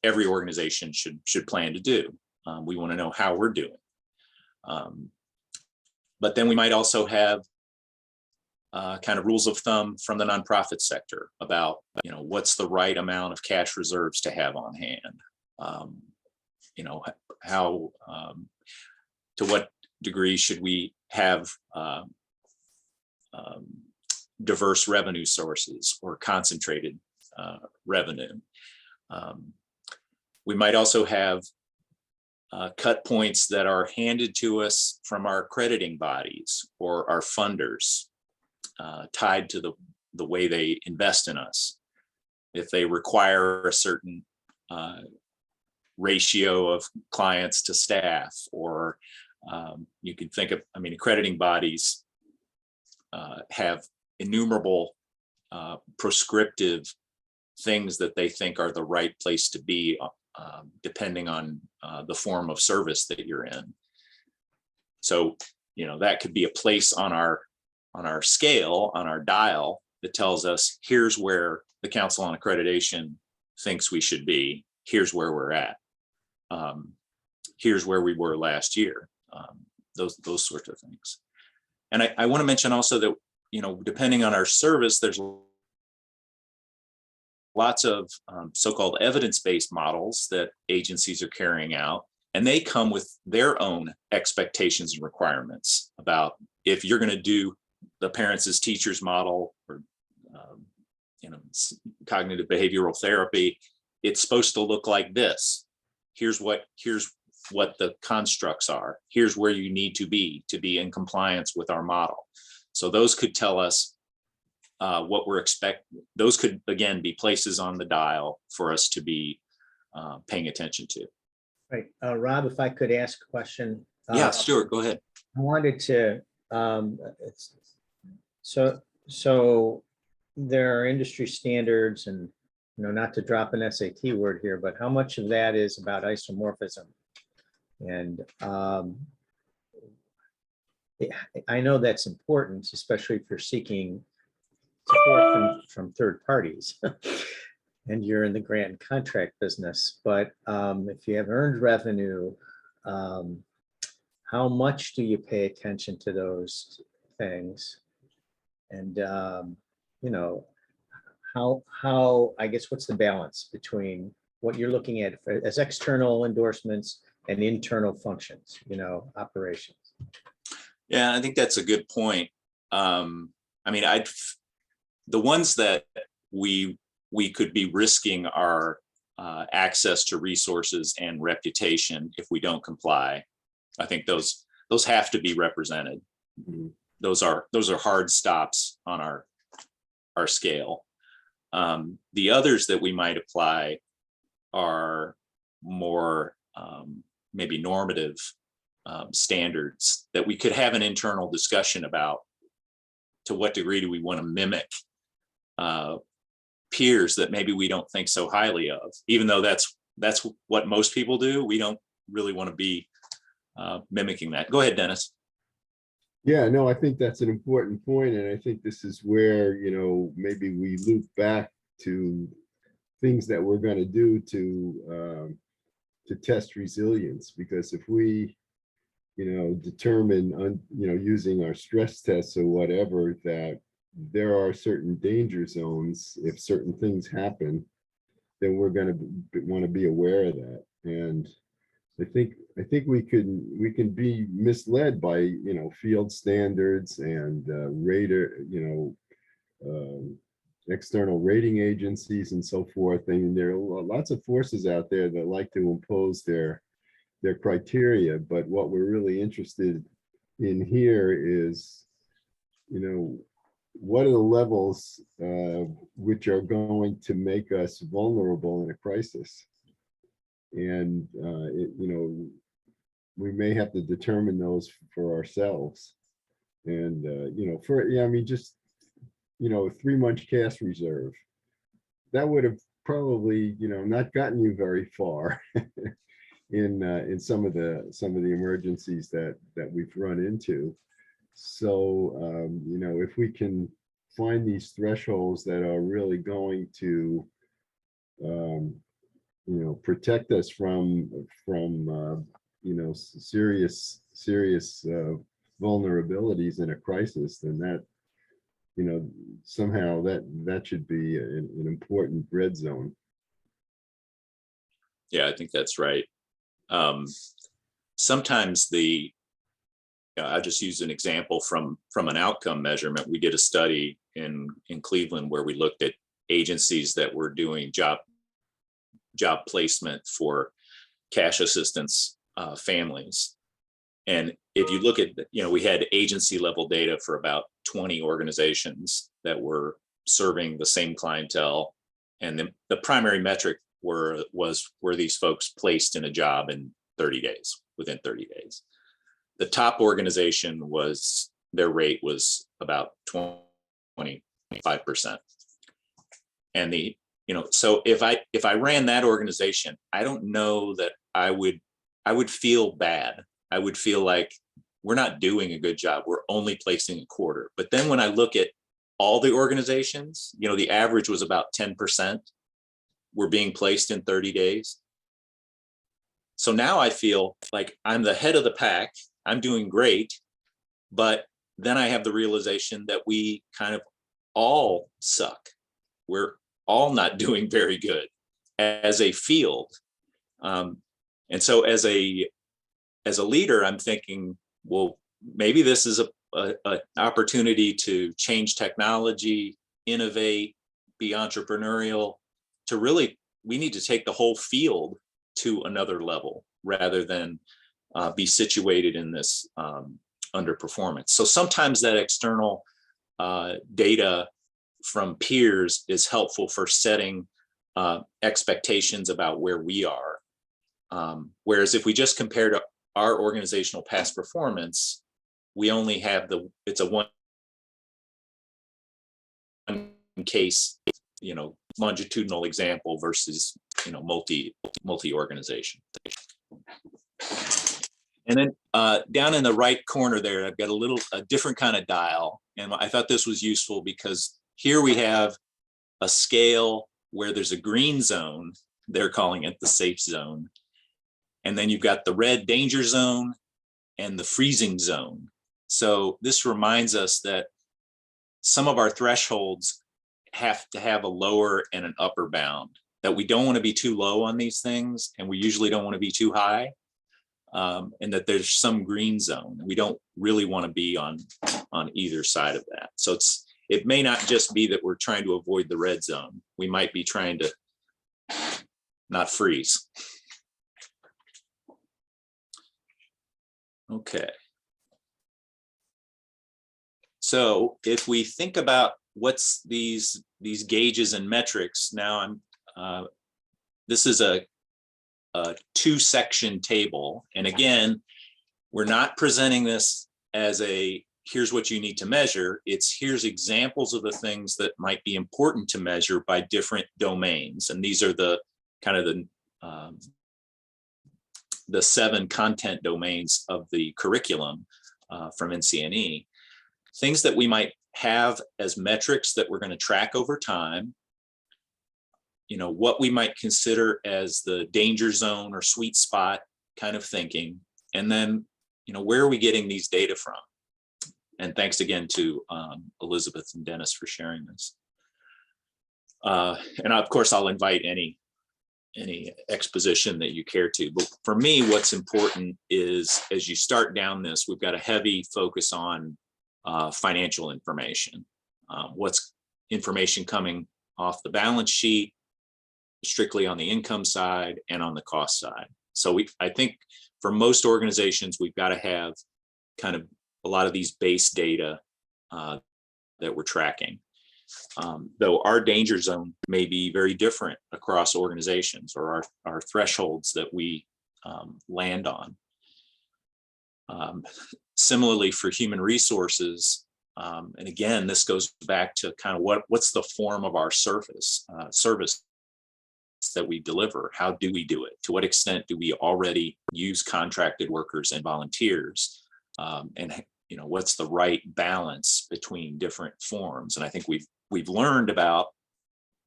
every organization should plan to do. We want to know how we're doing. But then we might also have kind of rules of thumb from the nonprofit sector about, what's the right amount of cash reserves to have on hand? How, to what degree should we have diverse revenue sources or concentrated revenue? We might also have cut points that are handed to us from our accrediting bodies or our funders, tied to the way they invest in us. If they require a certain ratio of clients to staff, or you can think of, accrediting bodies have innumerable prescriptive things that they think are the right place to be, depending on the form of service that you're in. So, that could be a place on our scale, on our dial, that tells us, here's where the Council on Accreditation thinks we should be. Here's where we're at. Here's where we were last year. Those sorts of things. And I want to mention also that, depending on our service, there's lots of so-called evidence-based models that agencies are carrying out, and they come with their own expectations and requirements about, if you're going to do the parents as teachers model, or cognitive behavioral therapy, it's supposed to look like this. Here's what the constructs are. Here's where you need to be in compliance with our model. So those could tell us what we're expecting. Those could, again, be places on the dial for us to be paying attention to. Right. Rob, if I could ask a question. Yeah, Stuart, go ahead. I wanted to, so there are industry standards, and, not to drop an SAT word here, but how much of that is about isomorphism? And I know that's important, especially if you're seeking support from third parties. and you're in the grant and contract business, but if you have earned revenue, how much do you pay attention to those things? And, you know, I guess, what's the balance between what you're looking at as external endorsements and internal functions, operations? Yeah, I think that's a good point. I mean, the ones that we could be risking our access to resources and reputation if we don't comply. I think those have to be represented. Mhm. Those are hard stops on our scale. The others that we might apply are more maybe normative standards that we could have an internal discussion about. To what degree do we want to mimic peers that maybe we don't think so highly of? Even though that's what most people do, we don't really want to be mimicking that. Go ahead, Dennis. Yeah, no, I think that's an important point, and I think this is where, maybe we loop back to things that we're going to do to test resilience, because if we, determine, using our stress tests or whatever, that there are certain danger zones, if certain things happen, then we're going to want to be aware of that. And I think we can be misled by, field standards and external rating agencies and so forth. And there are lots of forces out there that like to impose their criteria. But what we're really interested in here is, what are the levels which are going to make us vulnerable in a crisis? And we may have to determine those for ourselves. And just a 3-month cash reserve, that would have probably not gotten you very far in some of the emergencies that we've run into. So if we can find these thresholds that are really going to protect us from serious vulnerabilities in a crisis, then that somehow that should be an important red zone. Yeah, I think that's right. Sometimes I just use an example from an outcome measurement. We did a study in Cleveland where we looked at agencies that were doing job placement for cash assistance families. And if you look at, we had agency level data for about 20 organizations that were serving the same clientele. And the primary metric were these folks placed in a job in 30 days, within 30 days. The top organization their rate was about 25%. And so if I ran that organization, I don't know that I would feel bad. I would feel like we're not doing a good job. We're only placing a quarter. But then when I look at all the organizations, the average was about 10% were being placed in 30 days. So now I feel like I'm the head of the pack. I'm doing great. But then I have the realization that we kind of all suck. We're all not doing very good as a field. And so as a leader, I'm thinking, well, maybe this is an opportunity to change technology, innovate, be entrepreneurial. We need to take the whole field to another level rather than be situated in this underperformance. So sometimes that external data from peers is helpful for setting expectations about where we are. Whereas if we just compare to our organizational past performance, we only have it's a one case, longitudinal example versus, multi-organization. And then down in the right corner there, I've got a different kind of dial. And I thought this was useful because here we have a scale where there's a green zone, they're calling it the safe zone. And then you've got the red danger zone and the freezing zone. So this reminds us that some of our thresholds have to have a lower and an upper bound, that we don't want to be too low on these things, and we usually don't want to be too high, and that there's some green zone. We don't really want to be on either side of that. So it may not just be that we're trying to avoid the red zone. We might be trying to not freeze. Okay. So if we think about what's these gauges and metrics, now this is a 2-section table. And again, we're not presenting this as here's what you need to measure. It's here's examples of the things that might be important to measure by different domains. And these are the kind of the 7 content domains of the curriculum from NCNE. Things that we might have as metrics that we're going to track over time. What we might consider as the danger zone or sweet spot kind of thinking. And then, where are we getting these data from? And thanks again to Elizabeth and Dennis for sharing this. And of course, I'll invite any exposition that you care to. But for me, what's important is as you start down this, we've got a heavy focus on financial information. What's information coming off the balance sheet, strictly on the income side and on the cost side. So I think for most organizations, we've got to have kind of a lot of these base data that we're tracking. Though our danger zone may be very different across organizations, or our thresholds that we land on. Similarly for human resources, and again, this goes back to kind of what's the form of our service that we deliver. How do we do it? To what extent do we already use contracted workers and volunteers? And what's the right balance between different forms? And I think we've learned about,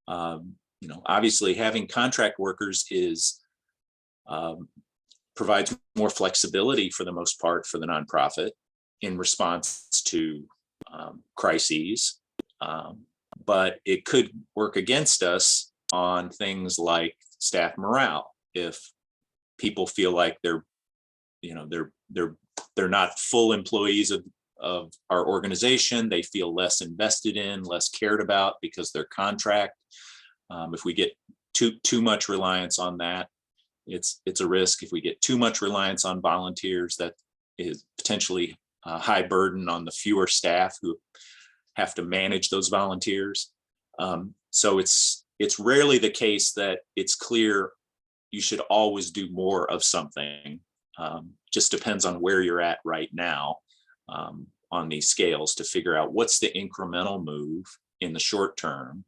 obviously having contract workers provides more flexibility for the most part for the nonprofit in response to crises, but it could work against us on things like staff morale. If people feel like they're not full employees of our organization, they feel less invested in, less cared about because they're contract. If we get too much reliance on that, it's a risk. If we get too much reliance on volunteers, that is potentially a high burden on the fewer staff who have to manage those volunteers. So it's rarely the case that it's clear you should always do more of something. Just depends on where you're at right now on these scales to figure out what's the incremental move in the short term,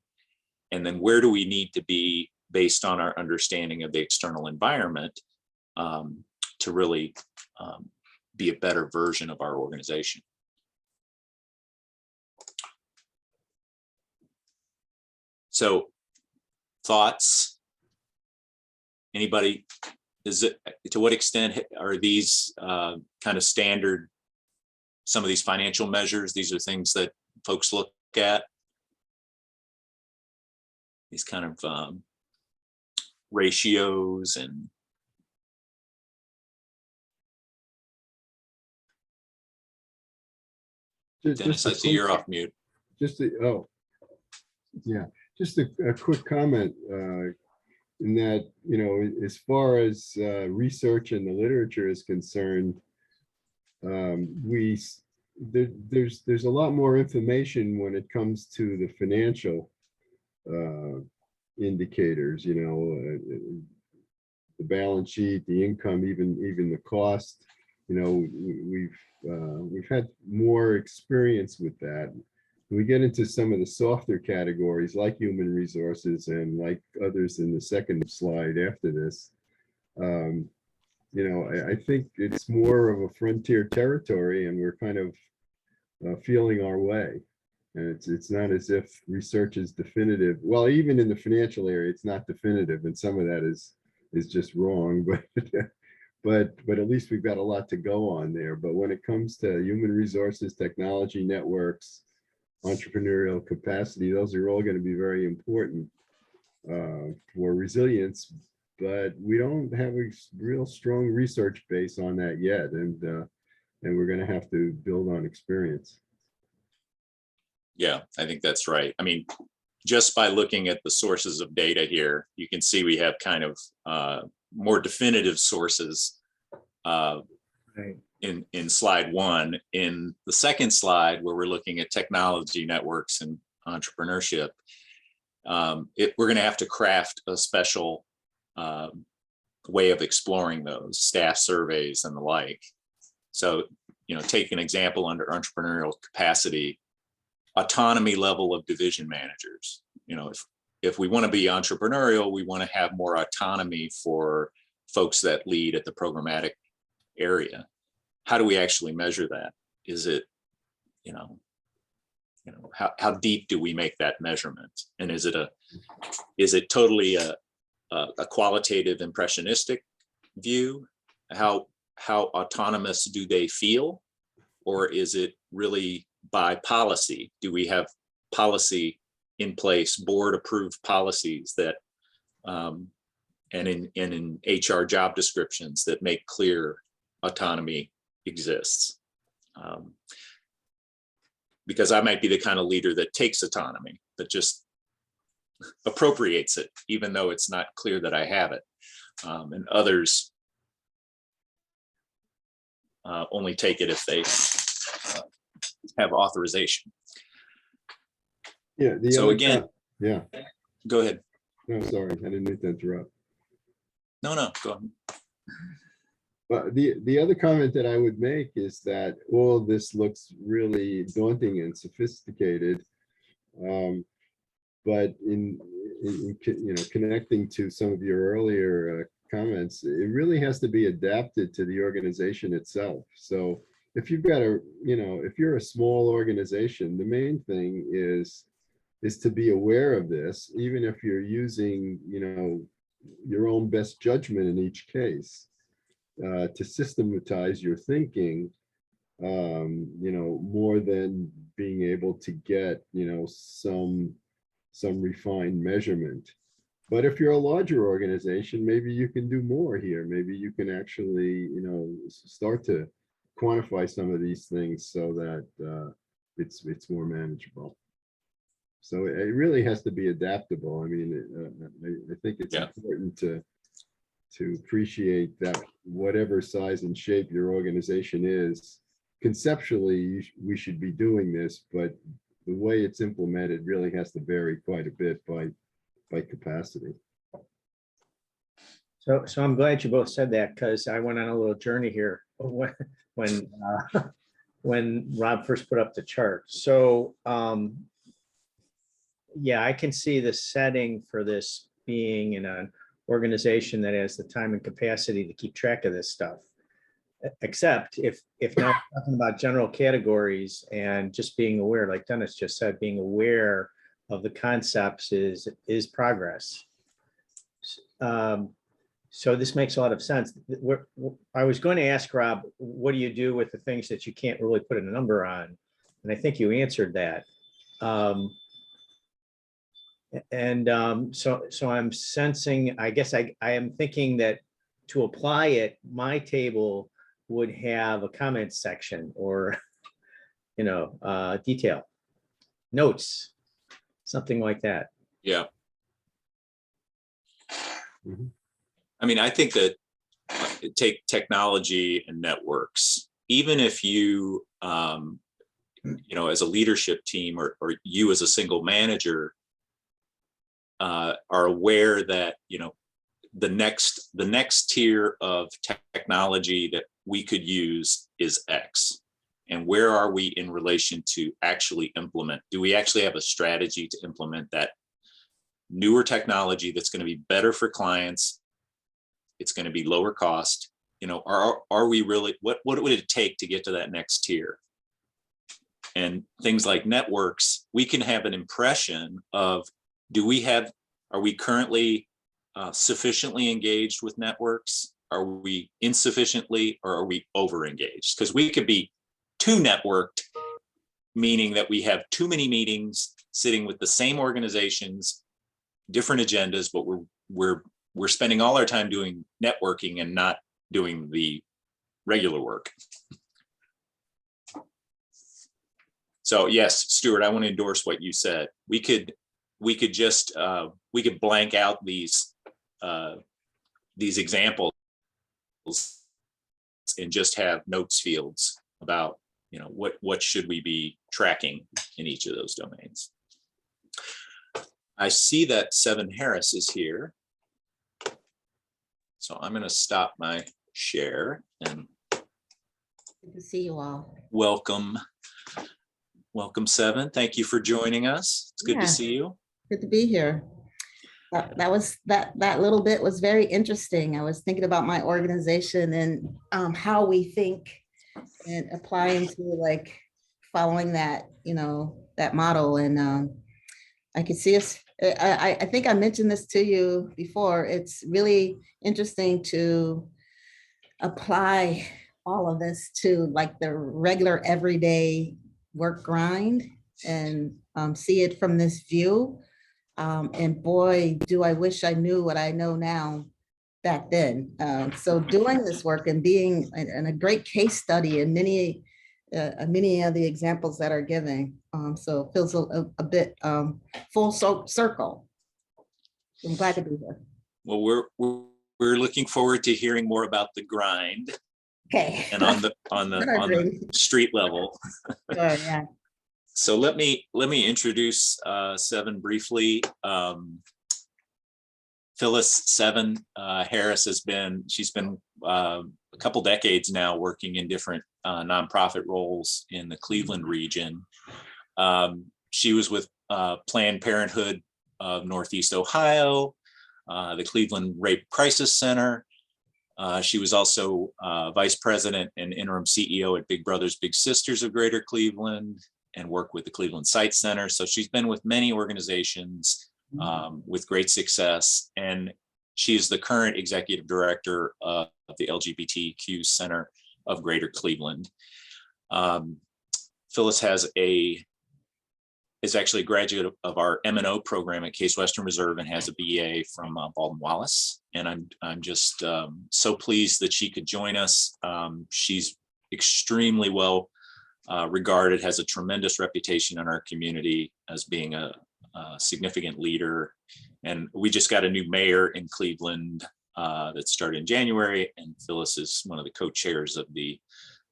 and then where do we need to be based on our understanding of the external environment to really be a better version of our organization. So thoughts? Anybody? To what extent are these kind of standard, some of these financial measures? These are things that folks look at. These kind of ratios and Dennis, I see you're off mute. Just a quick comment in that, as far as research and the literature is concerned, there's a lot more information when it comes to the financial indicators, the balance sheet, the income, even the cost. We've had more experience with that. We get into some of the softer categories like human resources and like others in the second slide after this. I think it's more of a frontier territory, and we're kind of feeling our way. And it's not as if research is definitive. Well, even in the financial area, it's not definitive, and some of that is just wrong, but but at least we've got a lot to go on there. But when it comes to human resources, technology, networks, entrepreneurial capacity, those are all going to be very important for resilience. But we don't have a real strong research base on that yet, and we're going to have to build on experience. Yeah, I think that's right. I mean, just by looking at the sources of data here, you can see we have kind of more definitive sources Right. in slide 1. In the second slide, where we're looking at technology, networks, and entrepreneurship, we're going to have to craft a special way of exploring those staff surveys and the like. So, take an example under entrepreneurial capacity, autonomy level of division managers. If we want to be entrepreneurial, we want to have more autonomy for folks that lead at the programmatic area. How do we actually measure that? Is it, how deep do we make that measurement? And is it totally a qualitative impressionistic view? How autonomous do they feel? Or is it really by policy? Do we have policy in place, board approved policies that and in HR job descriptions that make clear autonomy exists? Because I might be the kind of leader that takes autonomy, that just appropriates it, even though it's not clear that I have it. And others only take it if they have authorization. Yeah. So again, yeah. Go ahead. No, sorry, I didn't mean to interrupt. No, go ahead. But the other comment that I would make is that all of this looks really daunting and sophisticated. But in connecting to some of your earlier comments, it really has to be adapted to the organization itself. So if you've got if you're a small organization, the main thing is to be aware of this, even if you're using your own best judgment in each case. To systematize your thinking, more than being able to get, some refined measurement. But if you're a larger organization, maybe you can do more here. Maybe you can actually, start to quantify some of these things so that it's more manageable. So it really has to be adaptable. I mean, I think it's important to appreciate that whatever size and shape your organization is, conceptually, we should be doing this, but the way it's implemented really has to vary quite a bit by capacity. So I'm glad you both said that, because I went on a little journey here when Rob first put up the chart. So yeah, I can see the setting for this being in an organization that has the time and capacity to keep track of this stuff. Except if now we're talking about general categories and just being aware, like Dennis just said, being aware of the concepts is progress. So this makes a lot of sense. I was going to ask Rob, what do you do with the things that you can't really put a number on? And I think you answered that. So I'm sensing, I guess I am thinking that to apply it, my table would have a comment section or, detail, notes, something like that. Yeah. Mm-hmm. I mean, I think that take technology and networks, even if you, as a leadership team or you as a single manager are aware that, the next tier of technology that we could use is X. And where are we in relation to actually implement? Do we actually have a strategy to implement that newer technology that's going to be better for clients? It's going to be lower cost. Are we really, what would it take to get to that next tier? and things like networks, we can have an impression of, are we currently sufficiently engaged with networks? Are we insufficiently, or are we over engaged? Because we could be too networked, meaning that we have too many meetings sitting with the same organizations, different agendas, but we're spending all our time doing networking and not doing the regular work. So yes, Stuart, I want to endorse what you said. We could blank out these examples and just have notes fields about, what should we be tracking in each of those domains. I see that 7 Harris is here. So I'm going to stop my share and Good to see you all. welcome 7. Thank you for joining us. It's good Yeah. to see you. Good to be here. That little bit was very interesting. I was thinking about my organization and how we think and applying to like following that, that model. And I could see us, I think I mentioned this to you before. It's really interesting to apply all of this to like the regular everyday work grind and see it from this view. And boy, do I wish I knew what I know now back then. So doing this work and being in a great case study in many of the examples that are given. So it feels a bit full circle. I'm glad to be here. Well, we're looking forward to hearing more about the grind Okay. and on the street level. Sure, yeah. So let me introduce 7 briefly. Phyllis 7 Harris she's been a couple decades now working in different nonprofit roles in the Cleveland region. She was with Planned Parenthood of Northeast Ohio, the Cleveland Rape Crisis Center. She was also vice president and interim CEO at Big Brothers Big Sisters of Greater Cleveland, and worked with the Cleveland Site Center. So she's been with many organizations with great success. And she's the current executive director of the LGBTQ Center of Greater Cleveland. Phyllis is actually a graduate of our M&O program at Case Western Reserve and has a BA from Baldwin Wallace. And I'm just so pleased that she could join us. She's extremely well regarded, has a tremendous reputation in our community as being a significant leader. And we just got a new mayor in Cleveland that started in January, and Phyllis is one of the co-chairs of the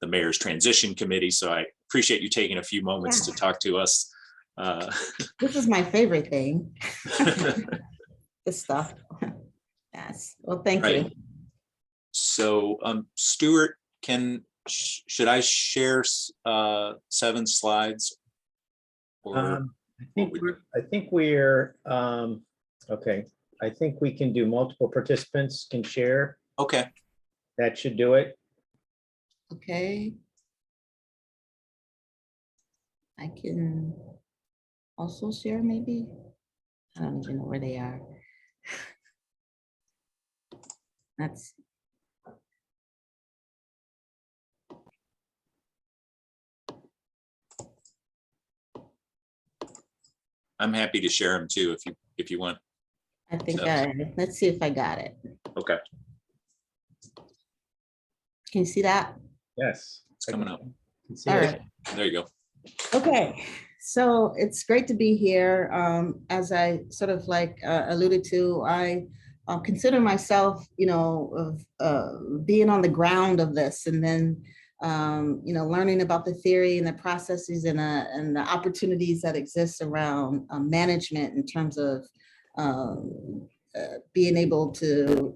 mayor's transition committee. So I appreciate you taking a few moments to talk to us. This is my favorite thing. This stuff. Yes. Well, thank you. So Stuart, should I share 7 slides? Or I think we're okay. I think we can do multiple participants can share. okay. That should do it. Okay. I can also share maybe. I don't even know where they are. That's I'm happy to share them too if you want. I think So- let's see if I got it. Okay, Can you see that? Yes. it's coming up. Can see All it. right. There you go. Okay, so it's great to be here. As I sort of like alluded to, I consider myself, of being on the ground of this, and then learning about the theory and the processes and the opportunities that exist around management in terms of being able to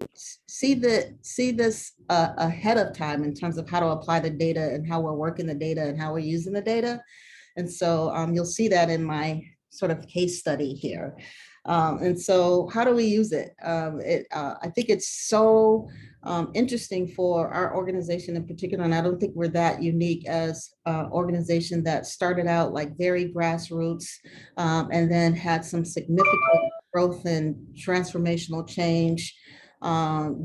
see this ahead of time in terms of how to apply the data and how we're working the data and how we're using the data. And so you'll see that in my sort of case study here. And so how do we use it? I think it's so interesting for our organization in particular, and I don't think we're that unique as an organization that started out like very grassroots and then had some significant growth and transformational change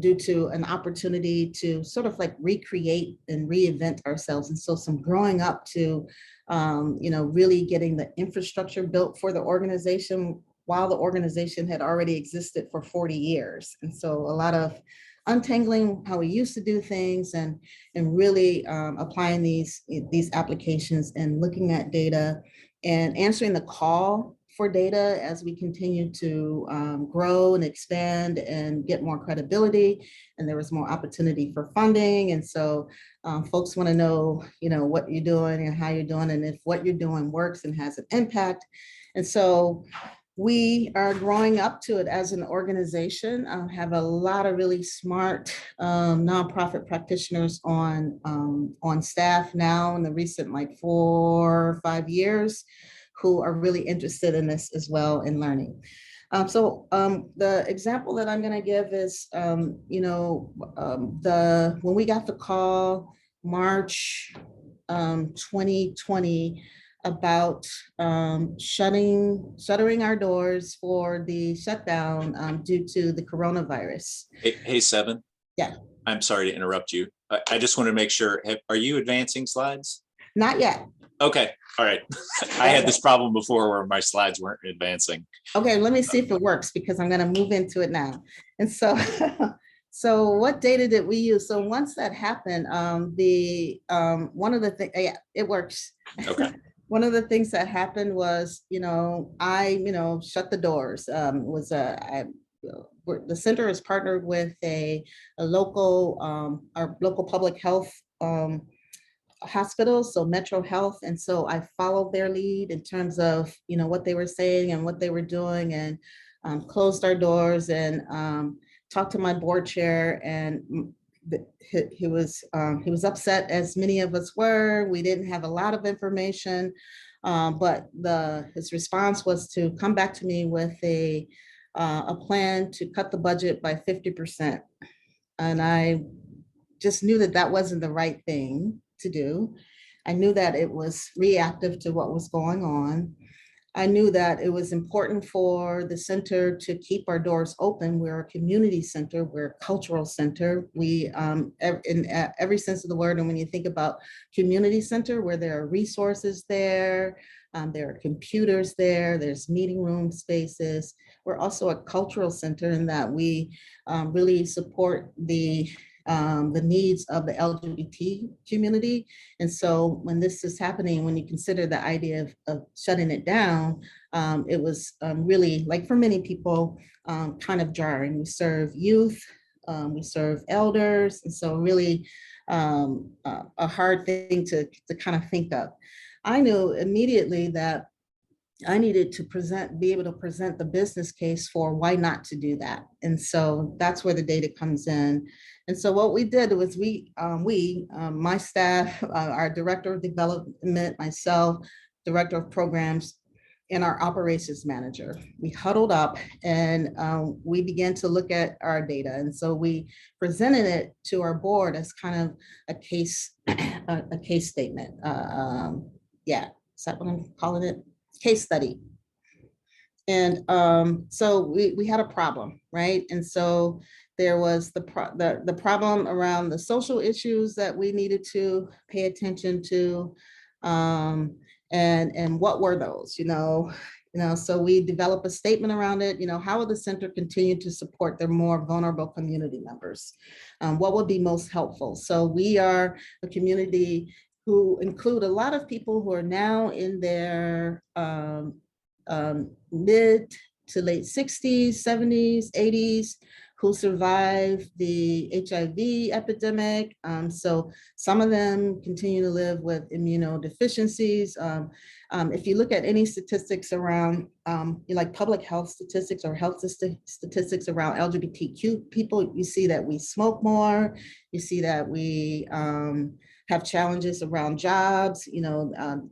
due to an opportunity to sort of like recreate and reinvent ourselves. And so some growing up to, really getting the infrastructure built for the organization while the organization had already existed for 40 years. And so a lot of untangling how we used to do things and really applying these applications and looking at data and answering the call for data as we continue to grow and expand and get more credibility. And there was more opportunity for funding. And so folks want to know, what you're doing and how you're doing, and if what you're doing works and has an impact. And so we are growing up to it as an organization, have a lot of really smart nonprofit practitioners on staff now in the recent like 4 or 5 years who are really interested in this as well in learning. The example that I'm going to give is, when we got the call March 2020 about shuttering our doors for the shutdown due to the coronavirus. Hey, Seven. Yeah. I'm sorry to interrupt you. I just want to make sure, are you advancing slides? Not yet. Okay, all right. I had this problem before where my slides weren't advancing. Okay, let me see if it works because I'm going to move into it now. And so, so what data did we use? So once that happened, one of the things, yeah, it works. Okay. One of the things that happened was, I, shut the doors. The center is partnered with a local, our local public health hospitals, so Metro Health. And so I followed their lead in terms of, what they were saying and what they were doing, and closed our doors and talked to my board chair, and he was upset, as many of us were. We didn't have a lot of information, but his response was to come back to me with a plan to cut the budget by 50%. And I just knew that that wasn't the right thing to do. I knew that it was reactive to what was going on. I knew that it was important for the center to keep our doors open. We're a community center, we're a cultural center. We, in every sense of the word, and when you think about community center, where there are resources there are computers there, there's meeting room spaces. We're also a cultural center in that we really support the needs of the LGBT community. And so when this is happening, when you consider the idea of shutting it down, it was really, like for many people, kind of jarring. We serve youth, we serve elders, and so really a hard thing to kind of think of. I knew immediately that I needed to be able to present the business case for why not to do that. And so that's where the data comes in. And so what we did was my staff, our director of development, myself, director of programs, and our operations manager, we huddled up and we began to look at our data. And so we presented it to our board as kind of a case statement. Yeah, is that what I'm calling it? Case study. And so we had a problem, right? And so there was the problem around the social issues that we needed to pay attention to, and what were those, so we developed a statement around it. How will the center continue to support their more vulnerable community members? What would be most helpful? So we are a community who include a lot of people who are now in their mid to late 60s, 70s, 80s, who survived the HIV epidemic. So some of them continue to live with immunodeficiencies. If you look at any statistics around like public health statistics or health statistics around LGBTQ people, you see that we smoke more, you see that we have challenges around jobs,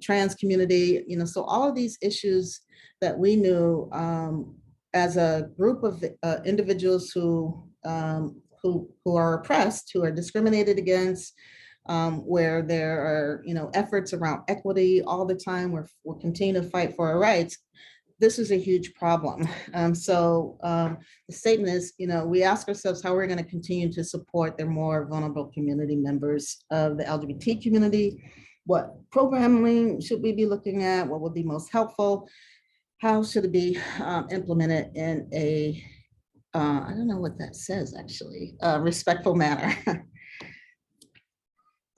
trans community, so all of these issues that we knew as a group of individuals who who are oppressed, who are discriminated against, where there are, efforts around equity all the time. We're continuing to fight for our rights. This is a huge problem. The statement is, we ask ourselves how we're going to continue to support the more vulnerable community members of the LGBT community. What programming should we be looking at? What would be most helpful? How should it be implemented in a, I don't know what that says actually, respectful manner?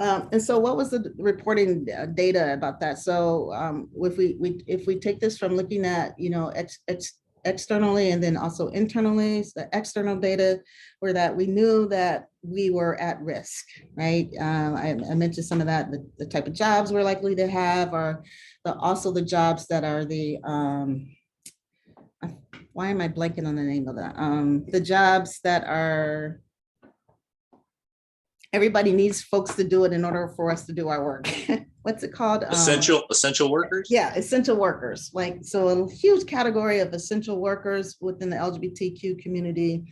And so what was the reporting data about that? So if we take this from looking at, externally and then also internally, so the external data were that we knew that we were at risk, right? I mentioned some of that, the type of jobs we're likely to have, or also the jobs that are the, why am I blanking on the name of that? The jobs that are, everybody needs folks to do it in order for us to do our work. What's it called? Essential workers? Yeah, essential workers. Like, so a huge category of essential workers within the LGBTQ community.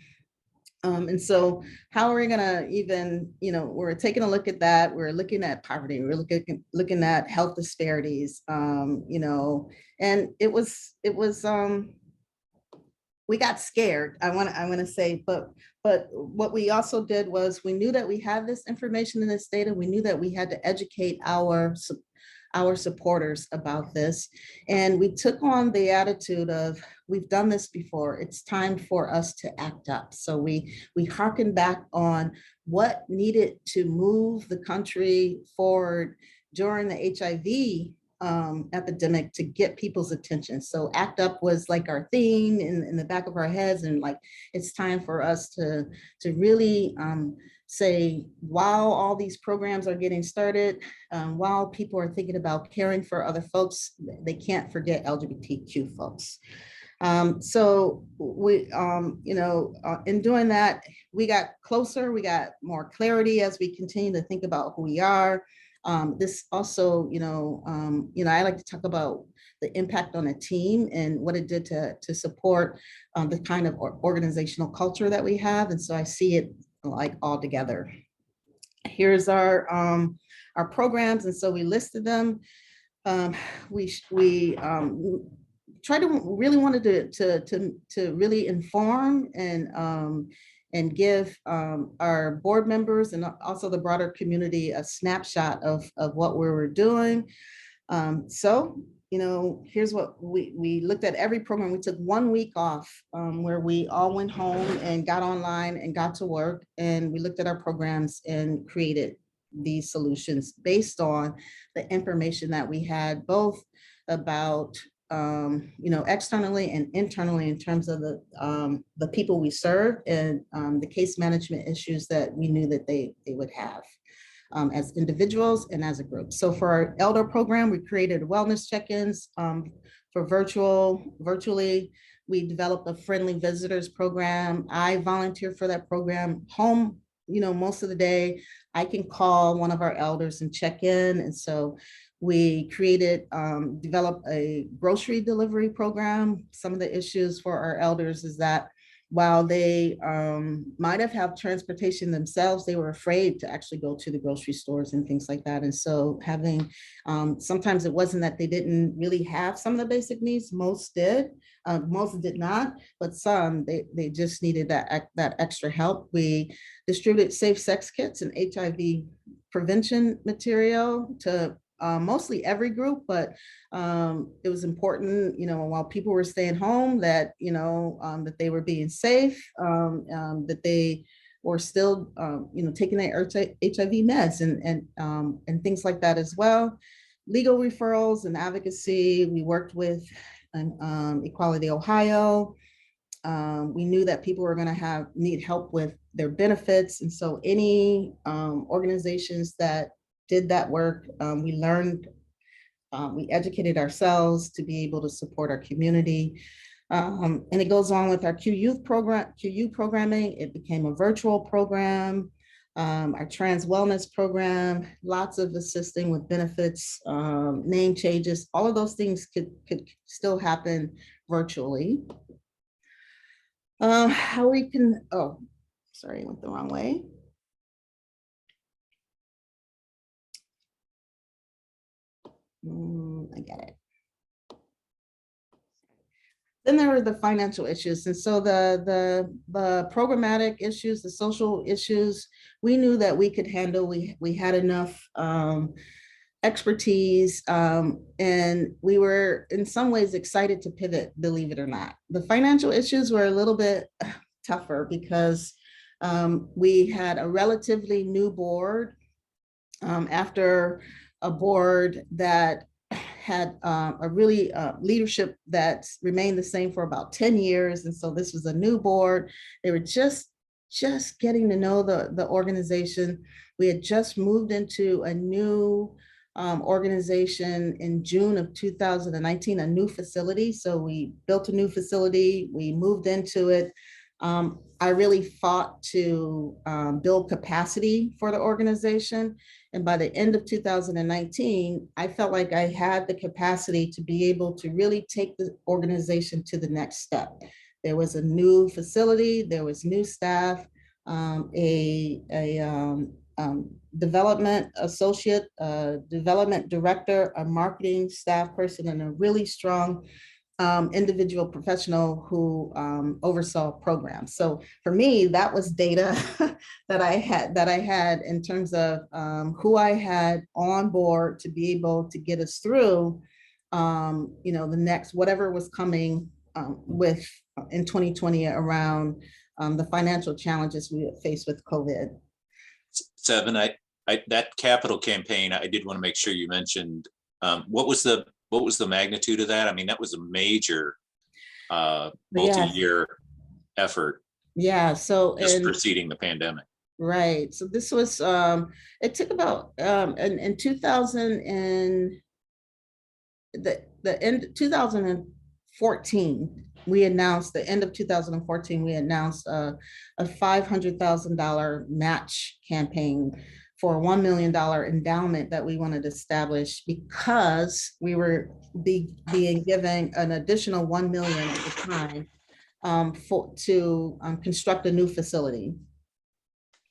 And so how are we gonna even, we're taking a look at that. We're looking at poverty. We're looking at health disparities, and it was, we got scared, I want to say, but what we also did was we knew that we had this information in this data. We knew that we had to educate our supporters about this. And we took on the attitude of, we've done this before, it's time for us to act up. So we hearkened back on what needed to move the country forward during the HIV epidemic to get people's attention. So ACT UP was like our theme in the back of our heads, and like, it's time for us to really say, while all these programs are getting started, while people are thinking about caring for other folks, they can't forget LGBTQ folks. So we, in doing that, we got closer, we got more clarity as we continue to think about who we are. This also, I like to talk about the impact on a team and what it did to support the kind of organizational culture that we have. And so I see it like all together. Here's our programs. And so we listed them. We tried to really wanted to really inform and give our board members and also the broader community a snapshot of what we were doing. So, here's what we looked at every program. We took 1 week off where we all went home and got online and got to work. And we looked at our programs and created these solutions based on the information that we had, both about externally and internally in terms of the people we serve and the case management issues that we knew that they would have as individuals and as a group. So for our elder program, we created wellness check-ins for virtually. We developed a friendly visitors program. I volunteered for that program. Home, most of the day, I can call one of our elders and check in. And so we developed a grocery delivery program. Some of the issues for our elders is that while they might have transportation themselves, they were afraid to actually go to the grocery stores and things like that. And so having, sometimes it wasn't that they didn't really have some of the basic needs, most did not, but some, they just needed that extra help. We distributed safe sex kits and HIV prevention material to mostly every group, but it was important, while people were staying home, that, that they were being safe, that they were still, taking their HIV meds and things like that as well. Legal referrals and advocacy, we worked with Equality Ohio. We knew that people were going to need help with their benefits. And so any organizations that did that work, we learned, we educated ourselves to be able to support our community. And it goes on with our QU programming. It became a virtual program. Our trans wellness program, lots of assisting with benefits, name changes, all of those things could still happen virtually. Sorry, I went the wrong way. I get it. Then there were the financial issues. And so the programmatic issues, the social issues, we knew that we could handle. We had enough expertise, and we were in some ways excited to pivot, believe it or not. The financial issues were a little bit tougher because we had a relatively new board after a board that had a really leadership that's remained the same for about 10 years. And so this was a new board. They were just getting to know the organization. We had just moved into a new organization in June of 2019, a new facility. So we built a new facility, we moved into it. I really fought to build capacity for the organization. And by the end of 2019, I felt like I had the capacity to be able to really take the organization to the next step. There was a new facility, there was new staff, development associate, development director, a marketing staff person, and a really strong individual professional who oversaw programs. So for me, that was data that I had in terms of who I had on board to be able to get us through, the next whatever was coming with in 2020 around the financial challenges we would face with COVID. Seven, that capital campaign, I did want to make sure you mentioned what was the magnitude of that? I mean, that was a major multi-year effort. Yeah. So just preceding the pandemic. Right. So this was it took about in 2000 and the end 2014. We announced the end of 2014. We announced a $500,000 match campaign for a $1 million endowment that we wanted to establish because we were being given an additional $1 million at the time to construct a new facility.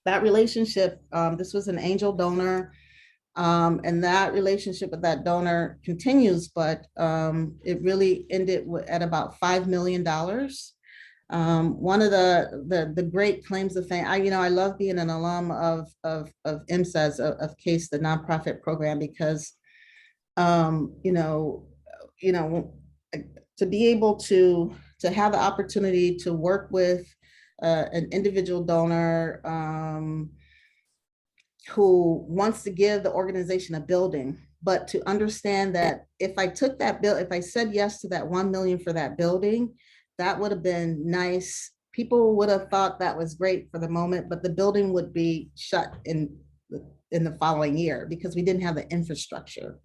That relationship, this was an angel donor, and that relationship with that donor continues, but it really ended at about $5 million. One of the great claims of fame, I love being an alum of MSAS, of CASE, the nonprofit program, because to be able to have the opportunity to work with an individual donor who wants to give the organization a building, but to understand that if I took that bill, if I said yes to that $1 million for that building, that would have been nice. People would have thought that was great for the moment, but the building would be shut in the following year because we didn't have the infrastructure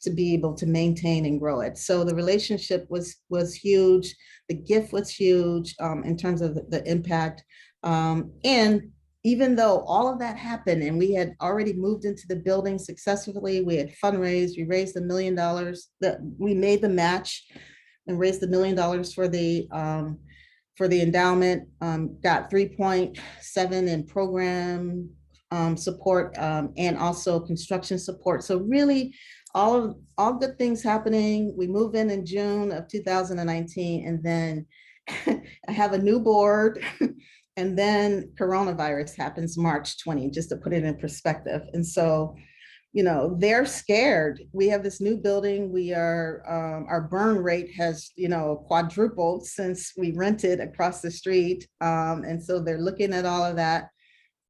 to be able to maintain and grow it. So the relationship was huge. The gift was huge in terms of the impact. And even though all of that happened and we had already moved into the building successfully, we had fundraised, we raised $1 million, that we made the match and raised $1 million for the endowment, got 3.7 in program support and also construction support. So really all good things happening. We move in June of 2019, and then I have a new board. And then coronavirus happens March 20, just to put it in perspective. And so, they're scared. We have this new building. We are, our burn rate has, quadrupled since we rented across the street. And so they're looking at all of that.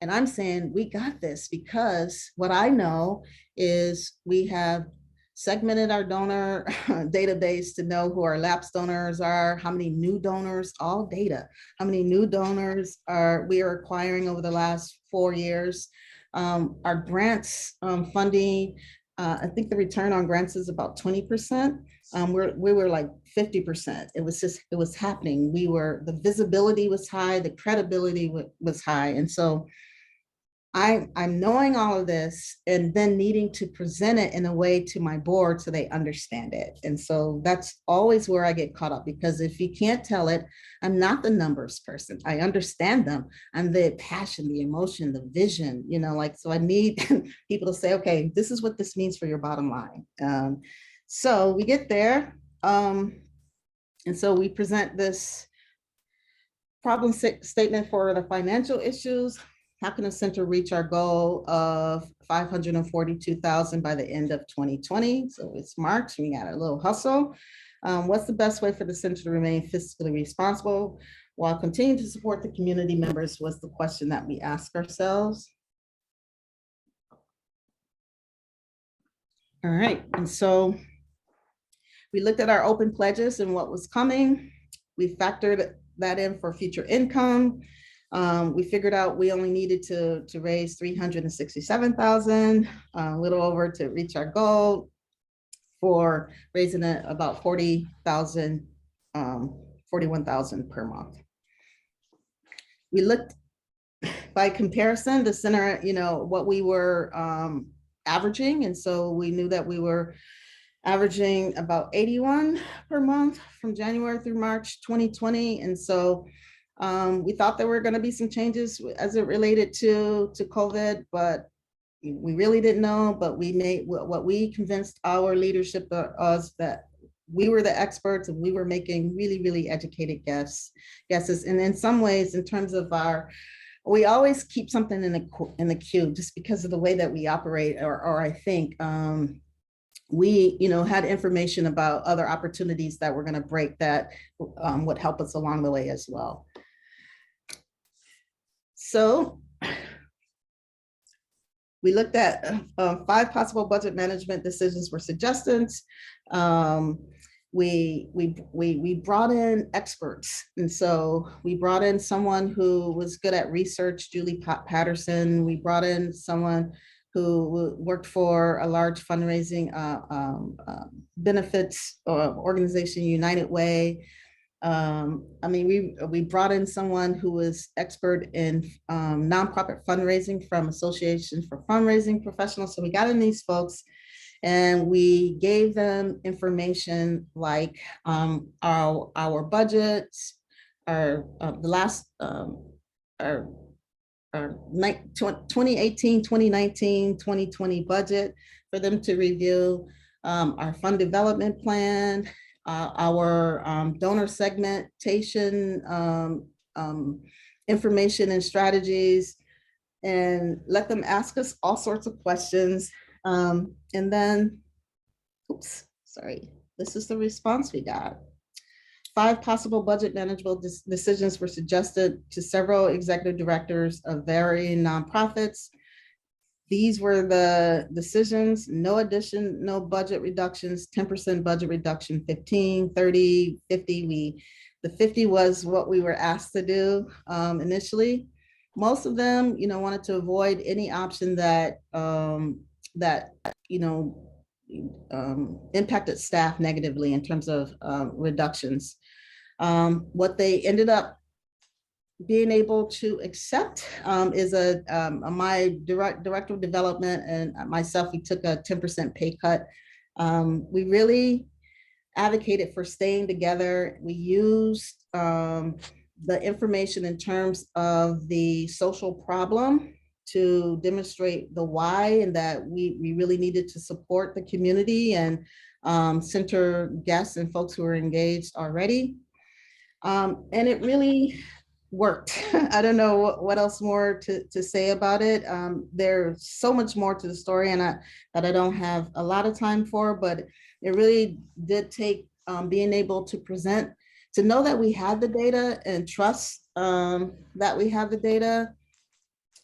And I'm saying, we got this, because what I know is we have segmented our donor database to know who our lapsed donors are, how many new donors, all data, how many new donors we are acquiring over the last 4 years. Our grants funding, I think the return on grants is about 20%. We were like 50%. It was happening. The visibility was high, the credibility was high. And so I'm knowing all of this and then needing to present it in a way to my board so they understand it. And so that's always where I get caught up, because if you can't tell it, I'm not the numbers person. I understand them. I'm the passion, the emotion, the vision, like, so I need people to say, okay, this is what this means for your bottom line. So we get there. And so we present this problem statement for the financial issues. How can the center reach our goal of 542,000 by the end of 2020? So it's March, we got a little hustle. What's the best way for the center to remain fiscally responsible while continuing to support the community members was the question that we ask ourselves. All right, and so we looked at our open pledges and what was coming. We factored that in for future income. We figured out we only needed to raise 367,000, a little over to reach our goal for raising it about 40,000, 41,000 per month. We looked by comparison, the center, what we were averaging. And so we knew that we were averaging about 81 per month from January through March 2020. And so we thought there were going to be some changes as it related to COVID, but we really didn't know. But we made what we convinced our leadership us that we were the experts and we were making really, really educated guesses. And in some ways, in terms of we always keep something in the queue just because of the way that we operate, or I think we had information about other opportunities that were going to break that would help us along the way as well. So we looked at 5 possible budget management decisions were suggested. We brought in experts. And so we brought in someone who was good at research, Julie Patterson. We brought in someone who worked for a large fundraising benefits organization, United Way. We brought in someone who was expert in nonprofit fundraising from Association for Fundraising Professionals. So we got in these folks and we gave them information like our budgets, our 2018, 2019, 2020 budget for them to review, our fund development plan, our donor segmentation information and strategies, and let them ask us all sorts of questions. And then, this is the response we got. 5 possible budget management decisions were suggested to several executive directors of varying nonprofits. These were the decisions: no addition, no budget reductions, 10% budget reduction, 15, 30, 50. The 50 was what we were asked to do initially. Most of them, wanted to avoid any option that impacted staff negatively in terms of reductions. What they ended up being able to accept is my director of development and myself, we took a 10% pay cut. We really advocated for staying together. We used the information in terms of the social problem to demonstrate the why, and that we really needed to support the community and center guests and folks who are engaged already. And it really worked. I don't know what else more to say about it. There's so much more to the story and that I don't have a lot of time for, but it really did take being able to present, to know that we had the data and trust that we have the data.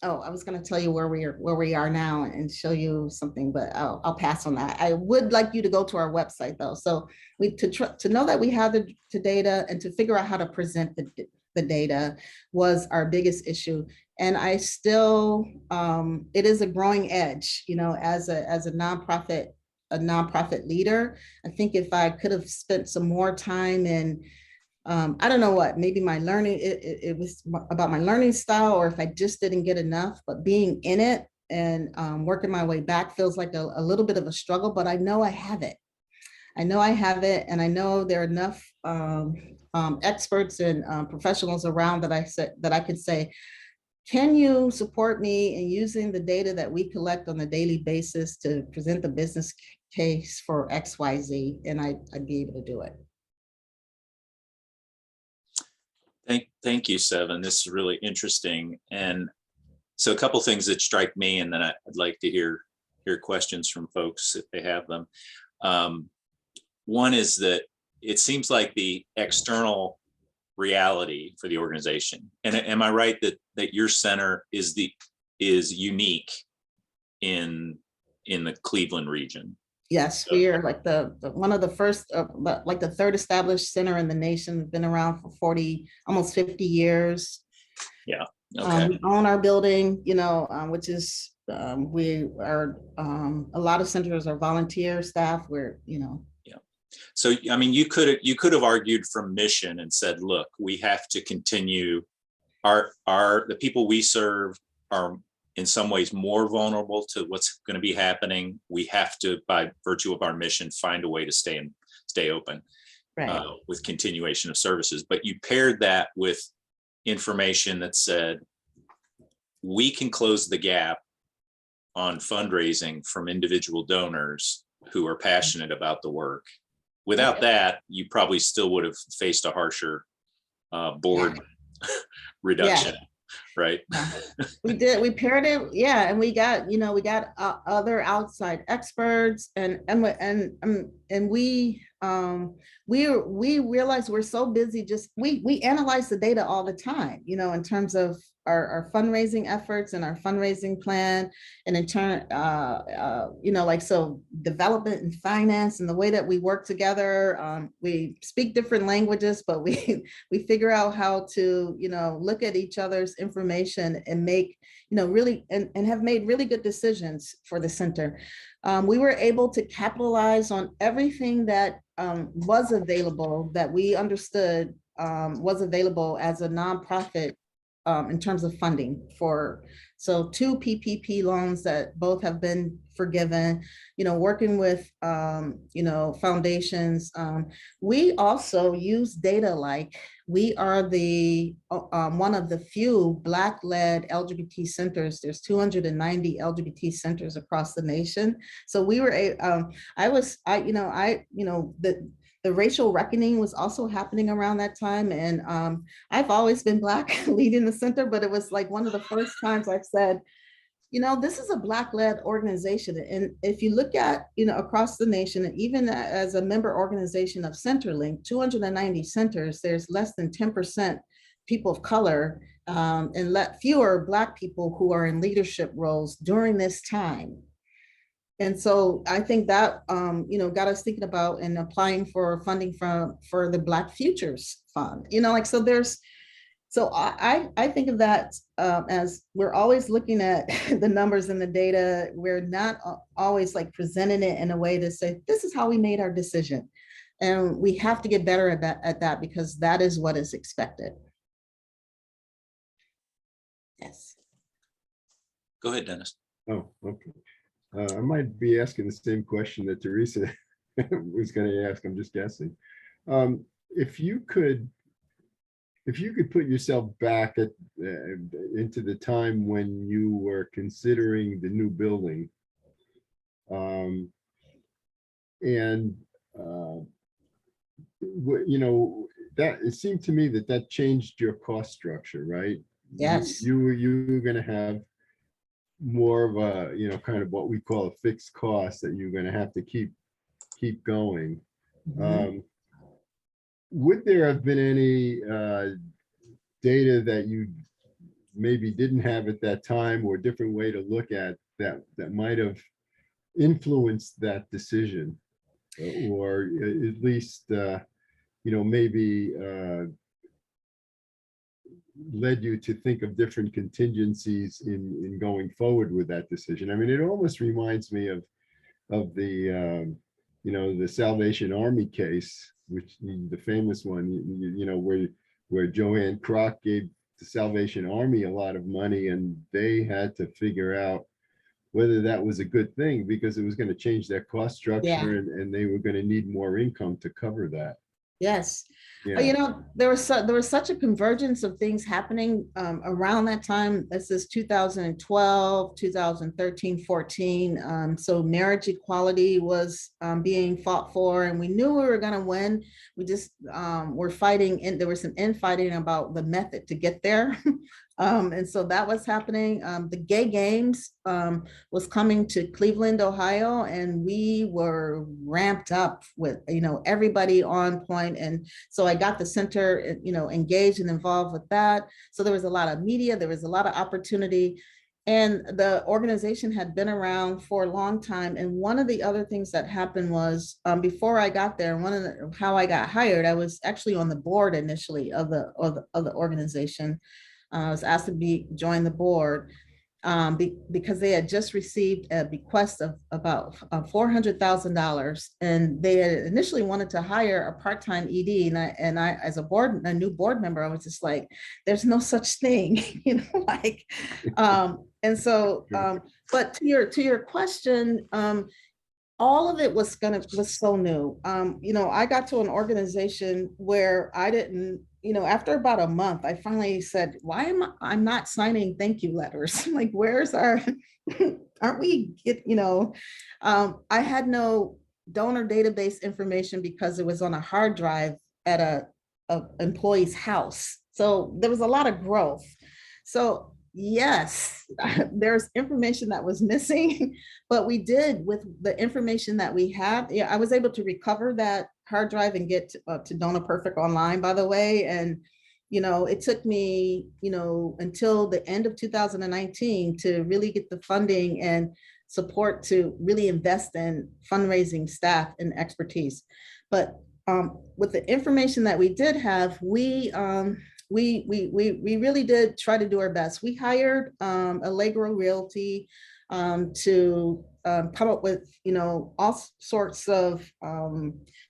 Oh, I was going to tell you where we are now and show you something, but I'll pass on that. I would like you to go to our website though. So to know that we have the data and to figure out how to present the data was our biggest issue. And I still, it is a growing edge, as a nonprofit leader. I think if I could have spent some more time in I don't know what, maybe my learning, it was about my learning style, or if I just didn't get enough, but being in it and working my way back feels like a little bit of a struggle, but I know I have it. I know I have it, and I know there are enough experts and professionals around that I could say, can you support me in using the data that we collect on a daily basis to present the business case for XYZ? And I'd be able to do it. Thank you, Seven. This is really interesting. And so a couple things that strike me, and then I'd like to hear questions from folks if they have them. One is that it seems like the external reality for the organization, and am I right that your center is unique in the Cleveland region? Yes, we are like the one of the first, like the third established center in the nation. We've been around for 40, almost 50 years. Yeah. Okay. We own our building, you know, which is we are a lot of centers are volunteer staff. We're, you know. Yeah. So I mean, you could have argued from mission and said, look, we have to continue. The people we serve are in some ways more vulnerable to what's going to be happening. We have to, by virtue of our mission, find a way to stay open, Right. With continuation of services. But you paired that with information that said we can close the gap on fundraising from individual donors who are passionate about the work. Without that, you probably still would have faced a harsher board reduction. Yeah. Right. We did. We paired it. Yeah. And we got, you know, we got other outside experts and we realized we're so busy. Just we analyze the data all the time, you know, in terms of our fundraising efforts and our fundraising plan, and in turn, you know, like, so development and finance and the way that we work together, we speak different languages, but we figure out how to, you know, look at each other's information and make, you know, really, and have made really good decisions for the center. We were able to capitalize on everything that was available, that we understood was available as a nonprofit in terms of funding for, so 2 PPP loans that both have been forgiven, you know, working with, you know, foundations. We also use data like we are the one of the few Black-led LGBT centers. There's 290 LGBT centers across the nation. So we were, the racial reckoning was also happening around that time. And I've always been Black leading the center, but it was like one of the first times I've said, you know, this is a Black-led organization. And if you look at, you know, across the nation, and even as a member organization of Centerlink, 290 centers, there's less than 10% people of color and fewer Black people who are in leadership roles during this time. And so I think that, you know, got us thinking about and applying for funding for the Black Futures Fund, you know, like, so there's, so I think of that as we're always looking at the numbers and the data. We're not always like presenting it in a way to say, this is how we made our decision. And we have to get better at that because that is what is expected. Yes. Go ahead, Dennis. Oh, okay. I might be asking the same question that Teresa was going to ask. I'm just guessing. If you could put yourself back into the time when you were considering the new building, you know, that it seemed to me that changed your cost structure, right? Yes. You were going to have more of a, you know, kind of what we call a fixed cost that you're going to have to keep going. Mm-hmm. Would there have been any data that you maybe didn't have at that time, or a different way to look at that might have influenced that decision, or at least you know, maybe led you to think of different contingencies in going forward with that decision? I mean, it almost reminds me of the you know, the Salvation Army case, which the famous one, you know, where Joanne Kroc gave the Salvation Army a lot of money, and they had to figure out whether that was a good thing because it was going to change their cost structure, and they were going to need more income to cover that. Yes. Yeah. You know, there was such a convergence of things happening around that time. This is 2012, 2013, 14. So marriage equality was being fought for, and we knew we were going to win. We just were fighting, and there was some infighting about the method to get there. And so that was happening. The gay games was coming to Cleveland, Ohio, and we were ramped up with, you know, everybody on point. And so I got the center, you know, engaged and involved with that. So there was a lot of media, there was a lot of opportunity. And the organization had been around for a long time. And one of the other things that happened was before I got there, how I got hired, I was actually on the board initially of the organization. I was asked to join the board because they had just received a bequest of about $400,000, and they had initially wanted to hire a part-time ED. And I, as a new board member, I was just like, "There's no such thing," you know, like. And so, but to your question. All of it was so new. You know, I got to an organization where I didn't, you know, after about a month, I finally said, why am I'm not signing thank you letters? Like, where's our, aren't we, you know, I had no donor database information because it was on a hard drive at a employee's house. So there was a lot of growth. So yes, there's information that was missing, but we did with the information that we have. Yeah, I was able to recover that hard drive and get to Donor Perfect online, by the way. And, you know, it took me, you know, until the end of 2019 to really get the funding and support to really invest in fundraising staff and expertise. But with the information that we did have, we really did try to do our best. We hired Allegro Realty to come up with, you know, all sorts of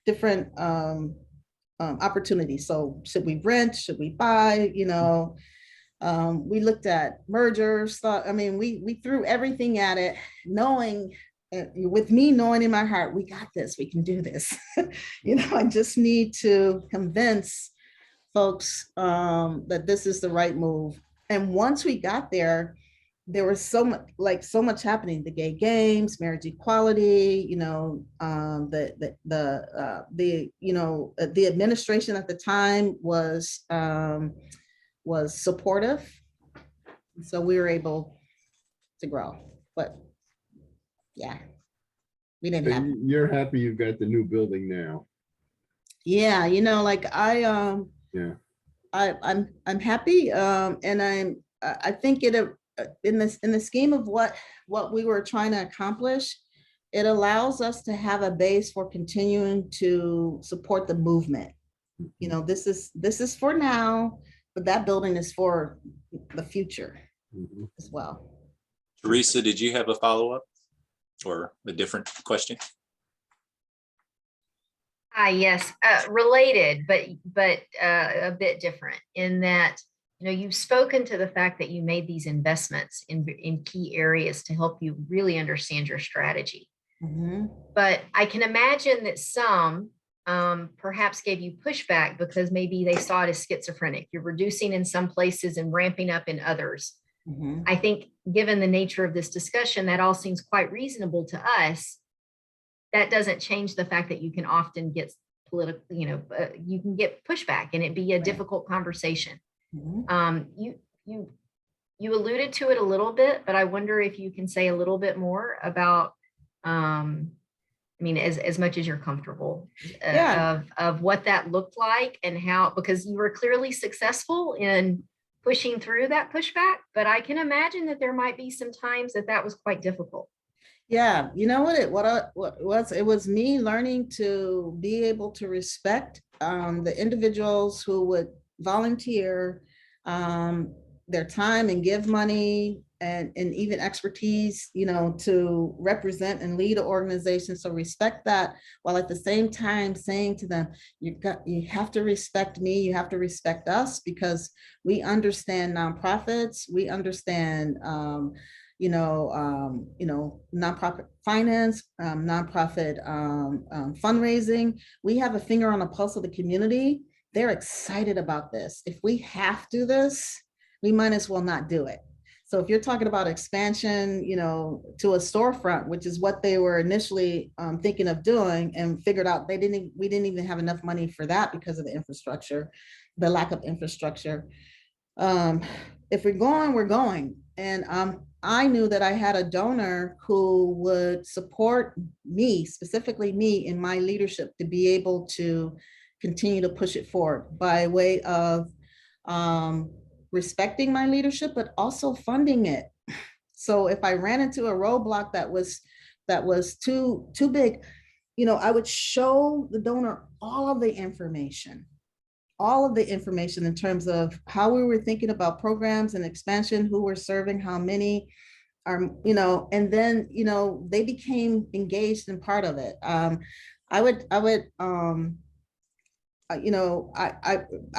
different opportunities. So should we rent? Should we buy? You know, we looked at mergers. I mean, we threw everything at it, knowing, with me knowing in my heart, we got this, we can do this. You know, I just need to convince folks that this is the right move. And once we got there, there was so much happening: the gay games, marriage equality, you know, the administration at the time was supportive, so we were able to grow. But yeah, we didn't have. You're happy you've got the new building now. Yeah, you know, like Yeah. I'm happy, and I think it in the scheme of what we were trying to accomplish, it allows us to have a base for continuing to support the movement. You know, this is for now, but that building is for the future as well. Teresa, did you have a follow-up or a different question? Yes, related, but a bit different in that, you know, you've spoken to the fact that you made these investments in key areas to help you really understand your strategy. But I can imagine that some perhaps gave you pushback because maybe they saw it as schizophrenic. You're reducing in some places and ramping up in others. I think given the nature of this discussion, that all seems quite reasonable to us. That doesn't change the fact that you can often get political, you know, you can get pushback and it be a difficult conversation. You alluded to it a little bit, but I wonder if you can say a little bit more about, I mean, as much as you're comfortable, of what that looked like and how, because you were clearly successful in pushing through that pushback, but I can imagine that there might be some times that was quite difficult. Yeah, you know what it was me learning to be able to respect the individuals who would volunteer, their time and give money and even expertise, to represent and lead an organization. So respect that, while at the same time saying to them, you have to respect me, you have to respect us, because we understand nonprofits, we understand nonprofit finance, nonprofit fundraising. We have a finger on the pulse of the community. They're excited about this. If we have to do this, we might as well not do it. So if you're talking about expansion, to a storefront, which is what they were initially thinking of doing, and figured out we didn't even have enough money for that because of the infrastructure, the lack of infrastructure. If we're going, we're going. And I knew that I had a donor who would support me, specifically me, in my leadership to be able to continue to push it forward by way of respecting my leadership, but also funding it. So if I ran into a roadblock that was too big, I would show the donor all of the information in terms of how we were thinking about programs and expansion, who we're serving, how many are, and then, they became engaged and part of it. I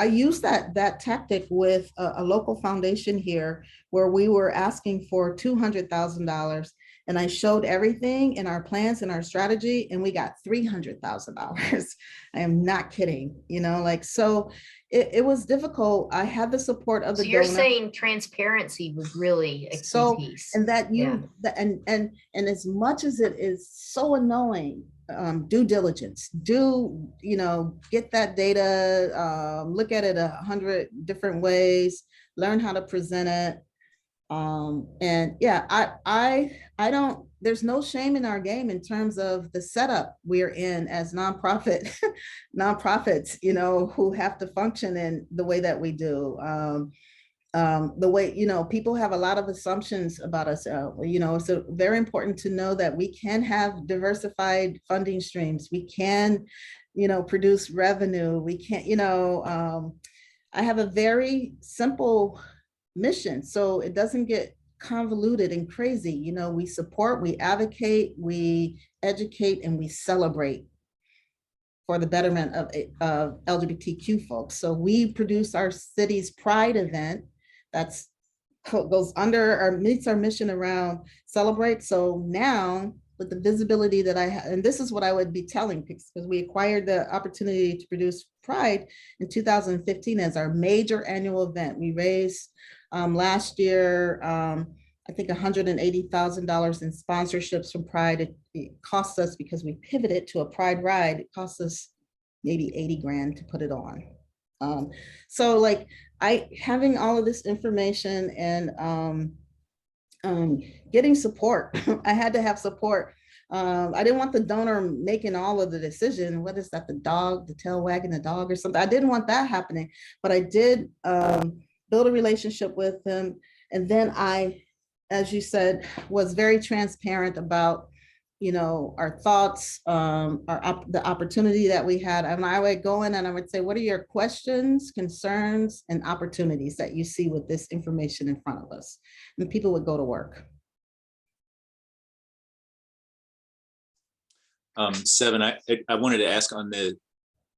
used that tactic with a local foundation here, where we were asking for $200,000, and I showed everything in our plans and our strategy, and we got $300,000. I am not kidding. So it was difficult. I had the support of the So you're donor. saying transparency was really a key piece. And that and as much as it is so annoying, due diligence, get that data, look at it 100 different ways, learn how to present it. And yeah, I don't, there's no shame in our game in terms of the setup we're in as nonprofits, who have to function in the way that we do. The way, people have a lot of assumptions about us. So very important to know that we can have diversified funding streams. We can, produce revenue. We can, I have a very simple mission, so it doesn't get convoluted and crazy. We support, we advocate, we educate, and we celebrate for the betterment of LGBTQ folks. So we produce our city's Pride event that's goes under or meets our mission around celebrate. So now, with the visibility that I have, and this is what I would be telling, because we acquired the opportunity to produce Pride in 2015 as our major annual event. We raised last year, I think $180,000 in sponsorships from Pride. It cost us, because we pivoted to a Pride ride, it cost us maybe 80 grand to put it on. So like having all of this information and getting support, I had to have support. I didn't want the donor making all of the decision. What is that, the tail wagging the dog or something? I didn't want that happening, but I did build a relationship with them. And then I, as you said, was very transparent about, our thoughts, the opportunity that we had. And I would go in and I would say, what are your questions, concerns, and opportunities that you see with this information in front of us? And people would go to work. Seven, I wanted to ask on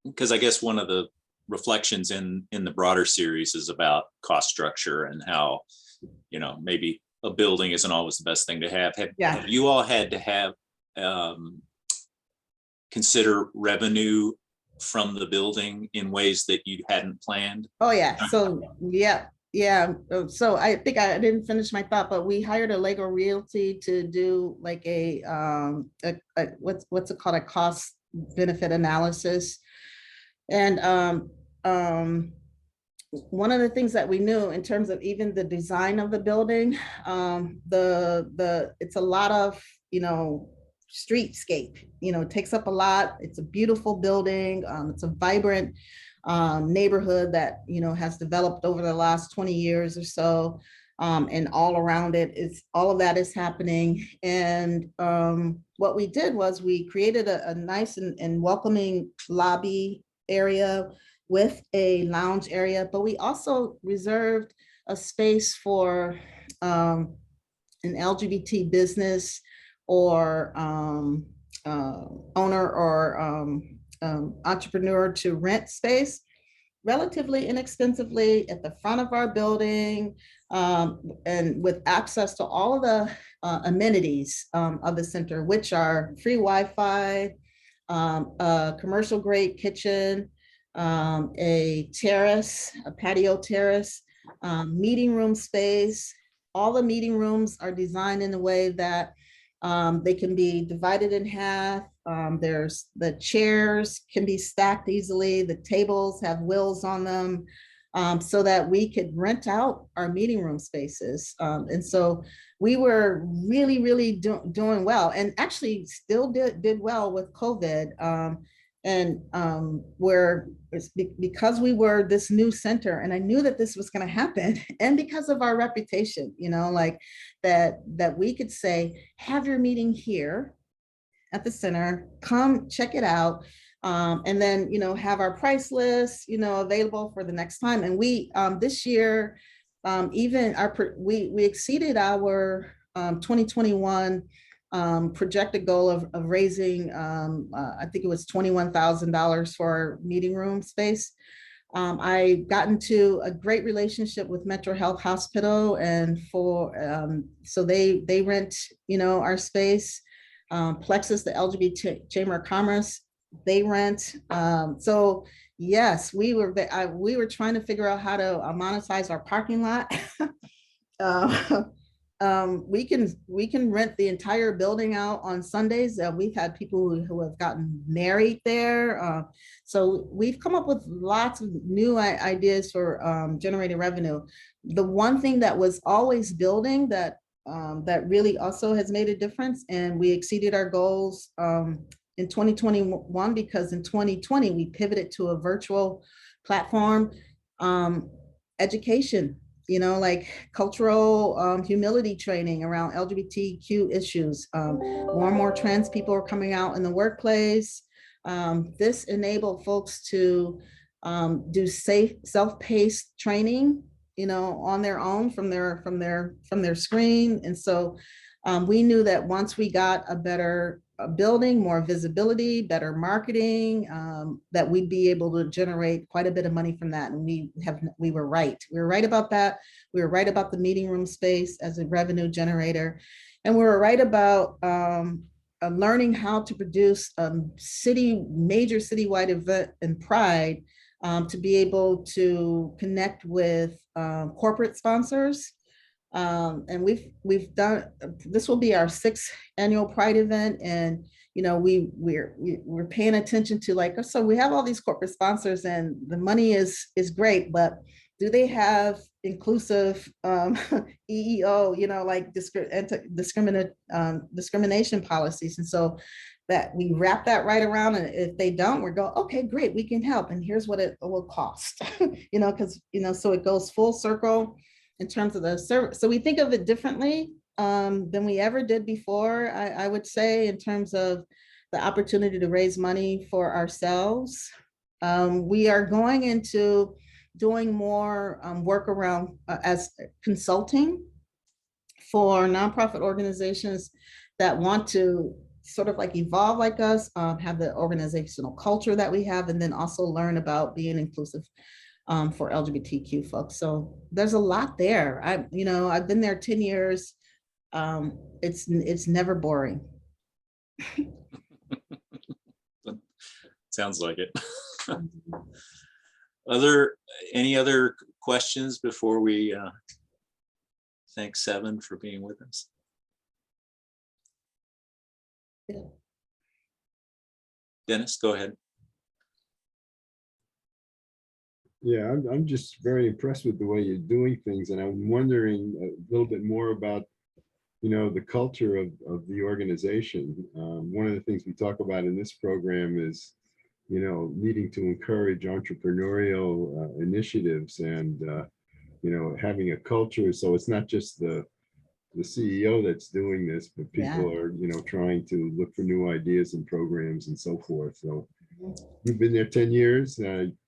because I guess one of the reflections in the broader series is about cost structure and how, maybe a building isn't always the best thing to have. Have you all had to have consider revenue from the building in ways that you hadn't planned? Oh yeah, so yeah. So I think I didn't finish my thought, but we hired a Lego Realty to do like a what's it called, a cost benefit analysis. And one of the things that we knew in terms of even the design of the building, it's a lot of, streetscape, it takes up a lot. It's a beautiful building. It's a vibrant neighborhood that, has developed over the last 20 years or so. And all around it is, all of that is happening. And what we did was we created a nice and welcoming lobby area with a lounge area, but we also reserved a space for an LGBT business or owner or entrepreneur to rent space relatively inexpensively at the front of our building, and with access to all of the amenities of the center, which are free Wi-Fi, a commercial grade kitchen, a terrace, a patio terrace, meeting room space. All the meeting rooms are designed in a way that they can be divided in half. There's the chairs can be stacked easily. The tables have wheels on them, so that we could rent out our meeting room spaces. And so we were really doing well, and actually still did well with COVID. Where because we were this new center, and I knew that this was going to happen, and because of our reputation, like that we could say, have your meeting here at the center, come check it out, and then have our price list available for the next time. And we this year even we exceeded our 2021 projected goal of raising, I think it was $21,000 for our meeting room space. I got into a great relationship with Metro Health Hospital, and so they rent our space. Plexus, the LGBT Chamber of Commerce, they rent. So yes, we were trying to figure out how to monetize our parking lot. We can rent the entire building out on Sundays. We've had people who have gotten married there. So we've come up with lots of new ideas for generating revenue. The one thing that was always building that really also has made a difference, and we exceeded our goals in 2021, because in 2020 we pivoted to a virtual platform. Education, like cultural humility training around LGBTQ issues. More and more trans people are coming out in the workplace. This enabled folks to do safe, self-paced training, on their own from their screen. And so we knew that once we got a better building, more visibility, better marketing, that we'd be able to generate quite a bit of money from that. And we were right. We were right about that. We were right about the meeting room space as a revenue generator. And we were right about learning how to produce major citywide event and Pride, to be able to connect with corporate sponsors. And we've done, this will be our 6th annual Pride event. And, we're paying attention to so we have all these corporate sponsors, and the money is great, but do they have inclusive EEO, discrimination policies? And so that we wrap that right around, and if they don't, we go, okay, great, we can help, and here's what it will cost. Because so it goes full circle in terms of the service. So we think of it differently than we ever did before, I would say, in terms of the opportunity to raise money for ourselves. We are going into doing more work around as consulting for nonprofit organizations that want to sort of evolve like us, have the organizational culture that we have, and then also learn about being inclusive for LGBTQ folks. So there's a lot there. I've been there 10 years. It's never boring. Sounds like it. Any other questions before we thank Seven for being with us? Yeah. Dennis, go ahead. Yeah, I'm just very impressed with the way you're doing things, and I'm wondering a little bit more about, the culture of the organization. One of the things we talk about in this program is, needing to encourage entrepreneurial initiatives, and having a culture. So it's not just the CEO that's doing this, but people are, trying to look for new ideas and programs and so forth. So you've been there 10 years.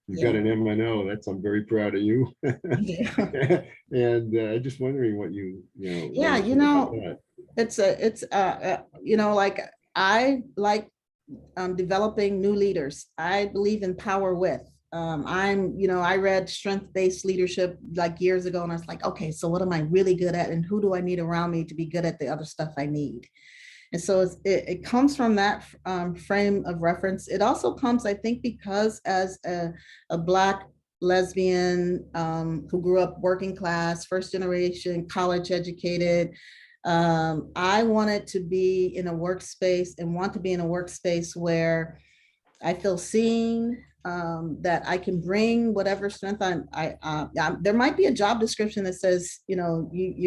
You got an MNO. I'm very proud of you. Yeah. And just wondering what Yeah, what you think about that. like I like developing new leaders. I believe in power with. I read strength-based leadership like years ago, and I was like, okay, so what am I really good at, and who do I need around me to be good at the other stuff I need? And so it comes from that frame of reference. It also comes, I think, because as a Black lesbian who grew up working class, first generation, college educated, I wanted to be in a workspace and want to be in a workspace where I feel seen, that I can bring whatever strength there might be a job description that says, you're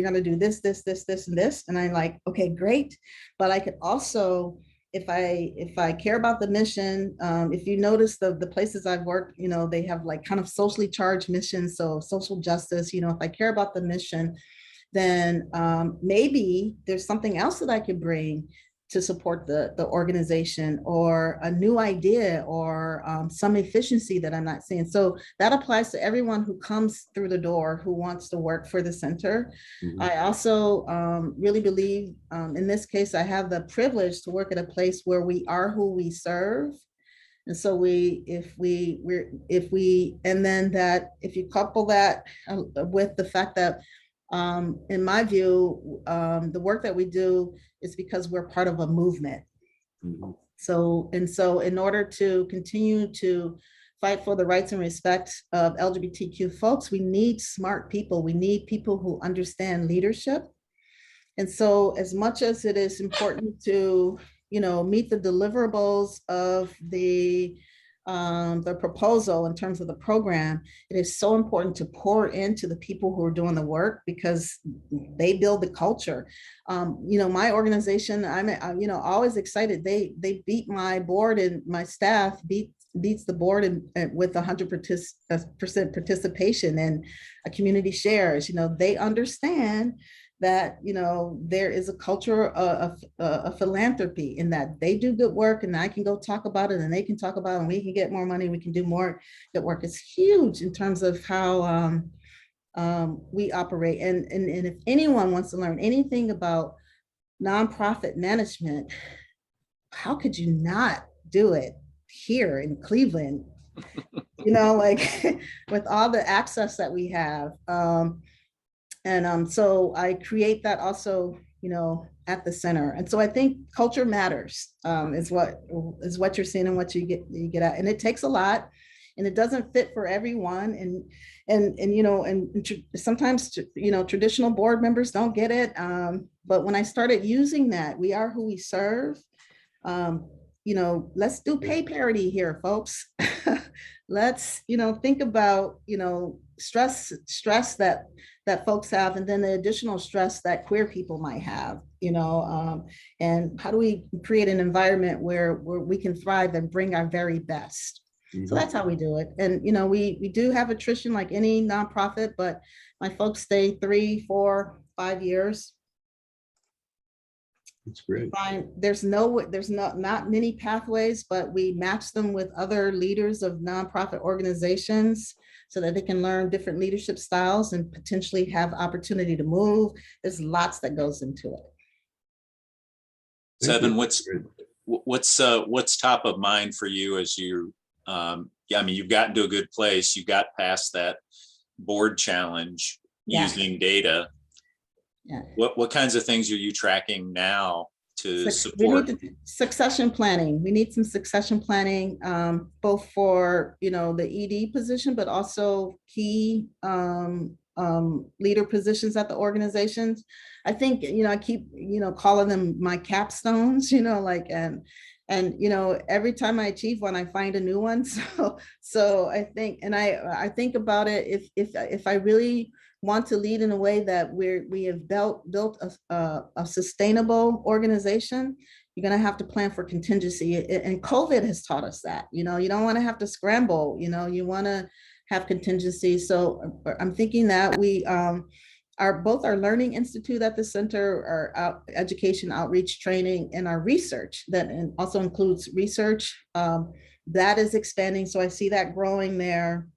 going to do this, this, this, this, and this. And I'm like, okay, great. But I could also, if I care about the mission, if you notice the places I've worked, they have like kind of socially charged missions. So social justice, if I care about the mission, then maybe there's something else that I could bring to support the organization, or a new idea, or some efficiency that I'm not seeing. So that applies to everyone who comes through the door who wants to work for the center. Mhm. I also really believe, in this case, I have the privilege to work at a place where we are who we serve. And so if you couple that with the fact that, in my view, the work that we do is because we're part of a movement. Mhm. So in order to continue to fight for the rights and respect of LGBTQ folks, we need smart people. We need people who understand leadership. And so as much as it is important to, meet the deliverables of the proposal in terms of the program, it is so important to pour into the people who are doing the work, because they build the culture. My organization, I'm always excited. They beat my board, and my staff beats the board with 100% participation and a community shares. They understand that there is a culture of philanthropy, in that they do good work, and I can go talk about it, and they can talk about it, and we can get more money, we can do more good work. It's huge in terms of how we operate. And if anyone wants to learn anything about nonprofit management, how could you not do it here in Cleveland? Like with all the access that we have. So I create that also, at the center. And so I think culture matters, is what you're seeing and what you get at. And it takes a lot, and it doesn't fit for everyone. And sometimes, traditional board members don't get it. But when I started using that, we are who we serve. Let's do pay parity here, folks. Let's, think about, stress that folks have, and then the additional stress that queer people might have, and how do we create an environment where we can thrive and bring our very best. So that's how we do it. And, we do have attrition like any nonprofit, but my folks stay 3, 4, 5 years. That's great. There's not many pathways, but we match them with other leaders of nonprofit organizations so that they can learn different leadership styles and potentially have opportunity to move. There's lots that goes into it. Seven, what's top of mind for you as you, you've gotten to a good place. You got past that board challenge using data. Yeah. What kinds of things are you tracking now to support? We need succession planning. We need some succession planning, both for the ED position, but also key leader positions at the organizations. I think I keep calling them my capstones. And every time I achieve one, I find a new one. So I think, and I think about it, if I really want to lead in a way that we have built a sustainable organization, you're going to have to plan for contingency. And COVID has taught us that. You don't want to have to scramble. You want to have contingency. So I'm thinking that we both our learning institute at the center, our education, outreach, training, and our research that also includes research that is expanding. So I see that growing there.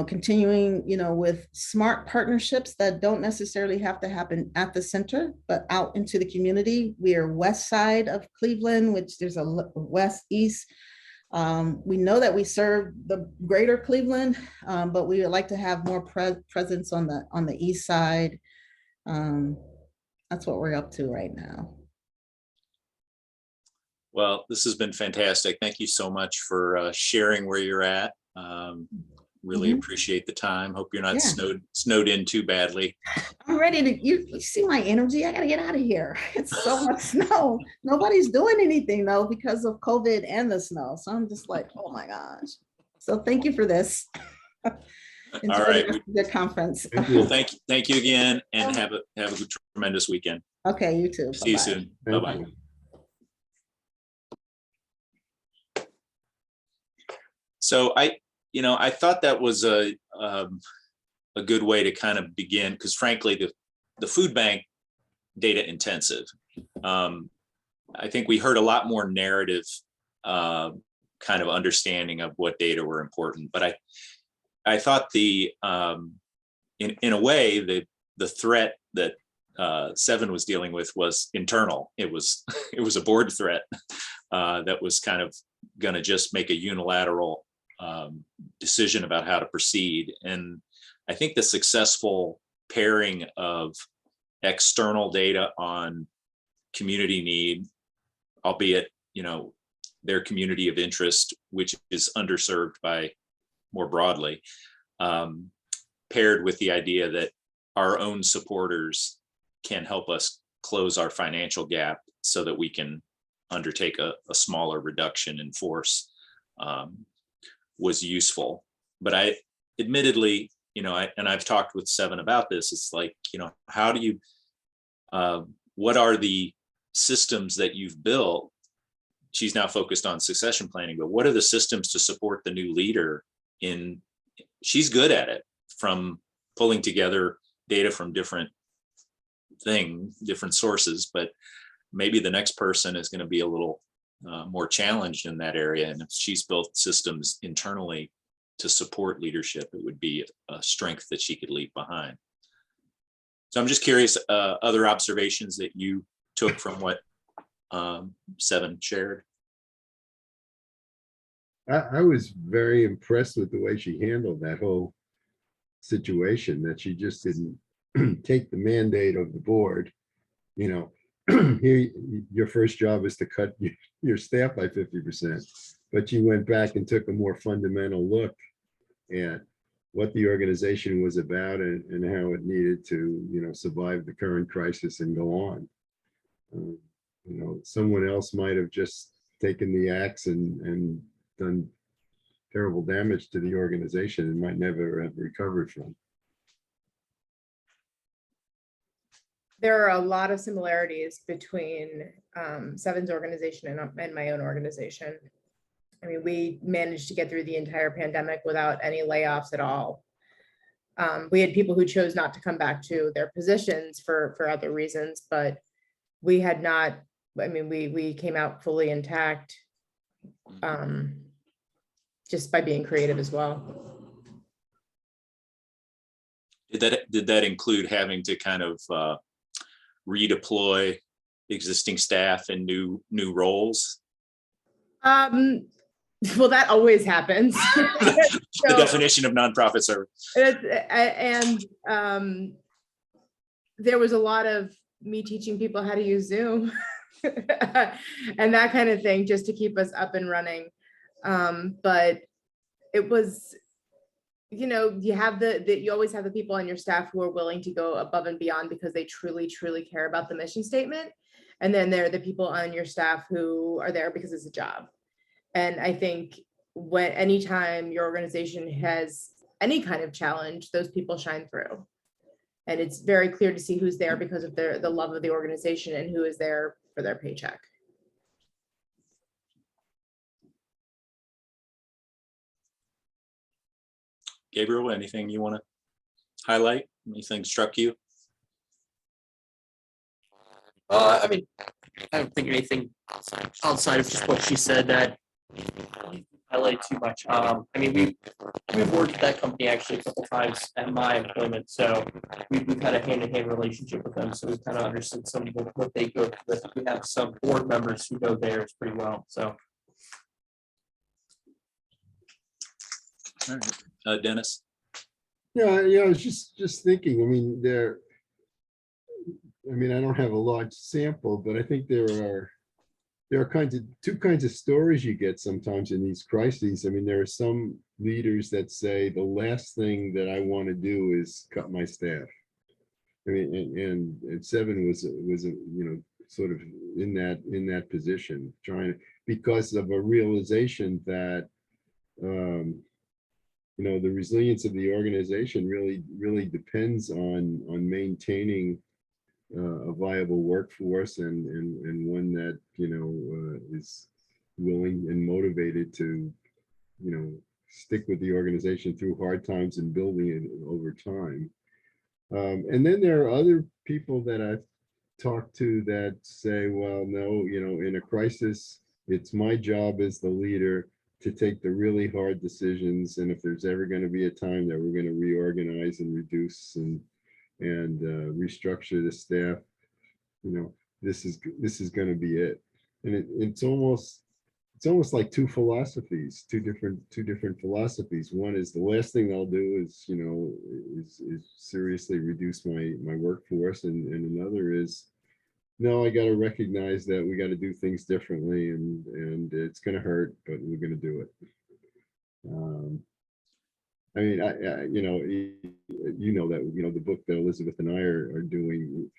Continuing, with smart partnerships that don't necessarily have to happen at the center, but out into the community. We are west side of Cleveland, which there's a west east. We know that we serve the greater Cleveland, but we would like to have more presence on the east side. That's what we're up to right now. Well, this has been fantastic. Thank you so much for sharing where you're at. Really appreciate the time. Hope you're not snowed in too badly. I'm ready to, you see my energy? I gotta get out of here. It's so much snow. Nobody's doing anything though because of COVID and the snow. So I'm just like, oh my gosh. So thank you for this. Enjoy All right. the conference. Well, thank you again, and have a tremendous weekend. Okay, you too. See you Bye-bye. soon. Thank Bye-bye. you. So I thought that was a good way to kind of begin, because frankly, the food bank data intensive. I think we heard a lot more narrative kind of understanding of what data were important, but I thought in a way the threat that Seven was dealing with was internal. It was a board threat that was kind of going to just make a unilateral decision about how to proceed. And I think the successful pairing of external data on community need, albeit, their community of interest, which is underserved by more broadly, paired with the idea that our own supporters can help us close our financial gap so that we can undertake a smaller reduction in force, was useful. But I admittedly, and I've talked with Seven about this, it's like, how do you, what are the systems that you've built? She's now focused on succession planning, but what are the systems to support the new leader she's good at it, from pulling together data from different sources, but maybe the next person is going to be a little more challenged in that area. And if she's built systems internally to support leadership, it would be a strength that she could leave behind. So I'm just curious, other observations that you took from what Seven shared. I was very impressed with the way she handled that whole situation, that she just didn't take the mandate of the board. Here, your first job is to cut your staff by 50%, but you went back and took a more fundamental look at what the organization was about and how it needed to, survive the current crisis and go on. Someone else might have just taken the axe and done terrible damage to the organization and might never have recovered from. There are a lot of similarities between Seven's organization and my own organization. I mean, we managed to get through the entire pandemic without any layoffs at all. We had people who chose not to come back to their positions for other reasons, but we had not, we came out fully intact, just by being creative as well. Did that include having to kind of redeploy existing staff in new roles? Well, that always happens. The definition of nonprofit service. And there was a lot of me teaching people how to use Zoom and that kind of thing, just to keep us up and running. But it was, you always have the people on your staff who are willing to go above and beyond because they truly, truly care about the mission statement. And then there are the people on your staff who are there because it's a job. And I think anytime your organization has any kind of challenge, those people shine through. And it's very clear to see who's there because of the love of the organization and who is there for their paycheck. Gabriel, anything you want to highlight? Anything struck you? I don't think anything outside of just what she said that highlight too much. I mean, we've worked with that company actually a couple times at my employment, so we've had a hand-in-hand relationship with them, so we've kind of understood some of what they go through. We have some board members who know theirs pretty well, so. All right. Dennis? Yeah, I was just thinking, I mean, I don't have a large sample, but I think there are two kinds of stories you get sometimes in these crises. I mean, there are some leaders that say the last thing that I want to do is cut my staff. I mean, and Seven was sort of in that position, because of a realization that the resilience of the organization really depends on maintaining a viable workforce and one that is willing and motivated to stick with the organization through hard times and building it over time. And then there are other people that I've talked to that say, well, no, in a crisis, it's my job as the leader to take the really hard decisions. And if there's ever going to be a time that we're going to reorganize and reduce and restructure the staff, this is going to be it. And it's almost like two different philosophies. One is the last thing I'll do is seriously reduce my workforce, and another is, no, I got to recognize that we got to do things differently, and it's going to hurt, but we're going to do it. I mean, that the book that Elizabeth and I are doing,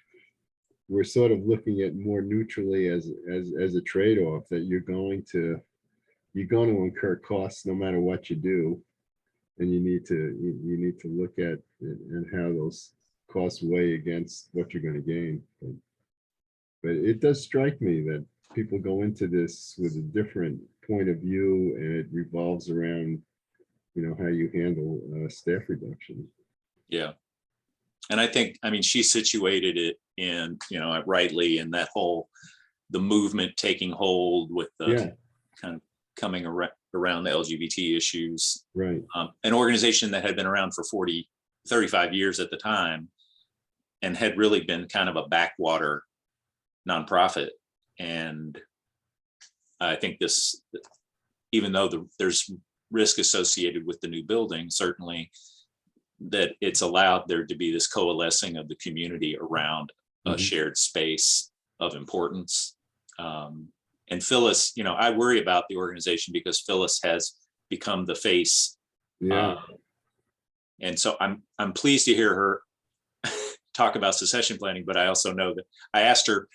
we're sort of looking at more neutrally as a trade-off, that you're going to incur costs no matter what you do, and you need to look at it and how those costs weigh against what you're going to gain. But it does strike me that people go into this with a different point of view, and it revolves around how you handle staff reduction. Yeah. And I think, she situated it in, rightly in that the movement taking hold with the kind of coming around the LGBT issues. Right. An organization that had been around for 35 years at the time, and had really been kind of a backwater nonprofit. And I think this, even though there's risk associated with the new building, certainly, that it's allowed there to be this coalescing of the community around a shared space of importance. And Phyllis, I worry about the organization because Phyllis has become the face. Yeah. And so I'm pleased to hear her talk about succession planning, but I also know that I asked her,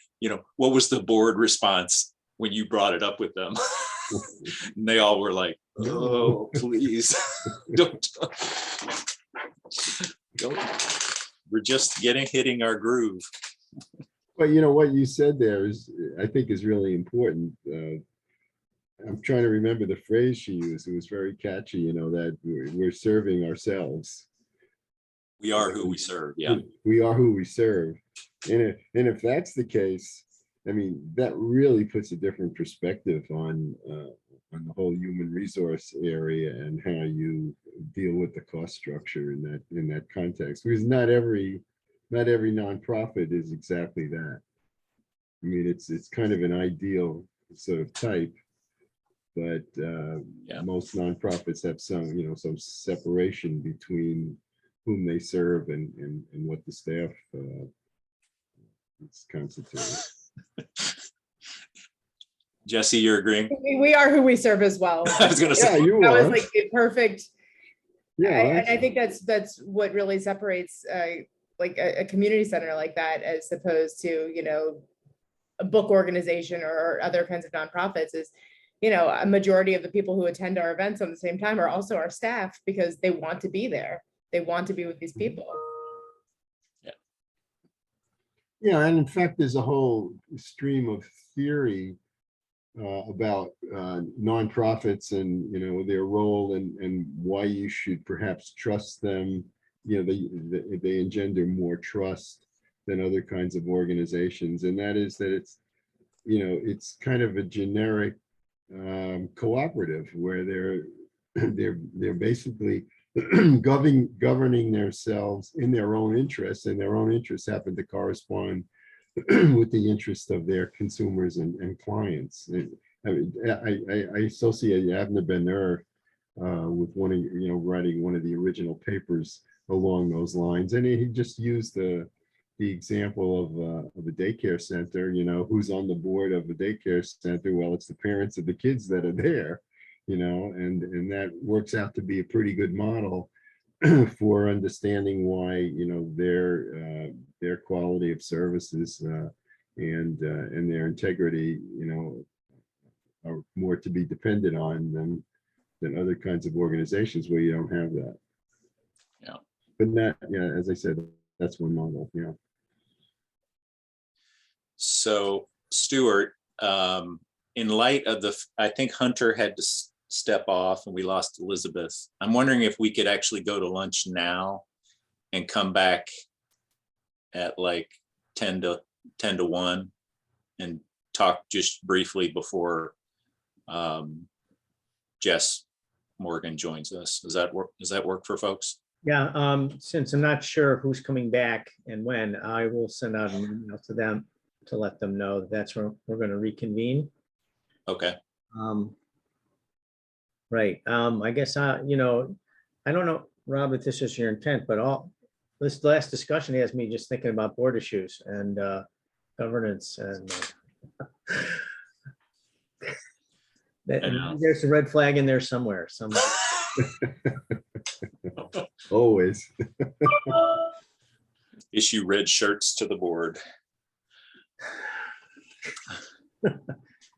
what was the board response when you brought it up with them? And they all were like, oh, please don't. We're just hitting our groove. But what you said there I think is really important. I'm trying to remember the phrase she used. It was very catchy, that we're serving ourselves. We are who we serve. Yeah. We are who we serve. And if that's the case, that really puts a different perspective on the whole human resource area and how you deal with the cost structure in that context. Because not every nonprofit is exactly that. It's kind of an ideal sort of type, but most nonprofits have some separation between whom they serve and what the staff is constituted. Jesse, you're agreeing? We are who we serve as well. I was going to say, you That are. was like the perfect. Yeah, I think that's what really separates like a community center like that, as opposed to, a book organization or other kinds of nonprofits, is, a majority of the people who attend our events on the same time are also our staff, because they want to be there. They want to be with these people. Yeah, and in fact, there's a whole stream of theory about nonprofits and their role and why you should perhaps trust them. They engender more trust than other kinds of organizations, and that is that it's kind of a generic cooperative where they're basically governing themselves in their own interests, and their own interests happen to correspond with the interest of their consumers and clients. I associate Avner Ben-Hur with one of, writing one of the original papers along those lines. And he just used the example of a daycare center, who's on the board of a daycare center. Well, it's the parents of the kids that are there, and that works out to be a pretty good model for understanding why, their quality of services and their integrity, are more to be depended on than other kinds of organizations where you don't have that. Yeah. But that, as I said, that's one model. Yeah. So Stuart, in light of I think Hunter had to step off and we lost Elizabeth. I'm wondering if we could actually go to lunch now and come back at like 10 to 1 and talk just briefly before Jess Morgan joins us. Does that work for folks? Yeah, since I'm not sure who's coming back and when, I will send out an email to them to let them know that's where we're going to reconvene. Okay. Right. I guess, I don't know, Rob, if this is your intent, but this last discussion has me just thinking about board issues and governance and there's a red flag in there somewhere. Always. Issue red shirts to the board.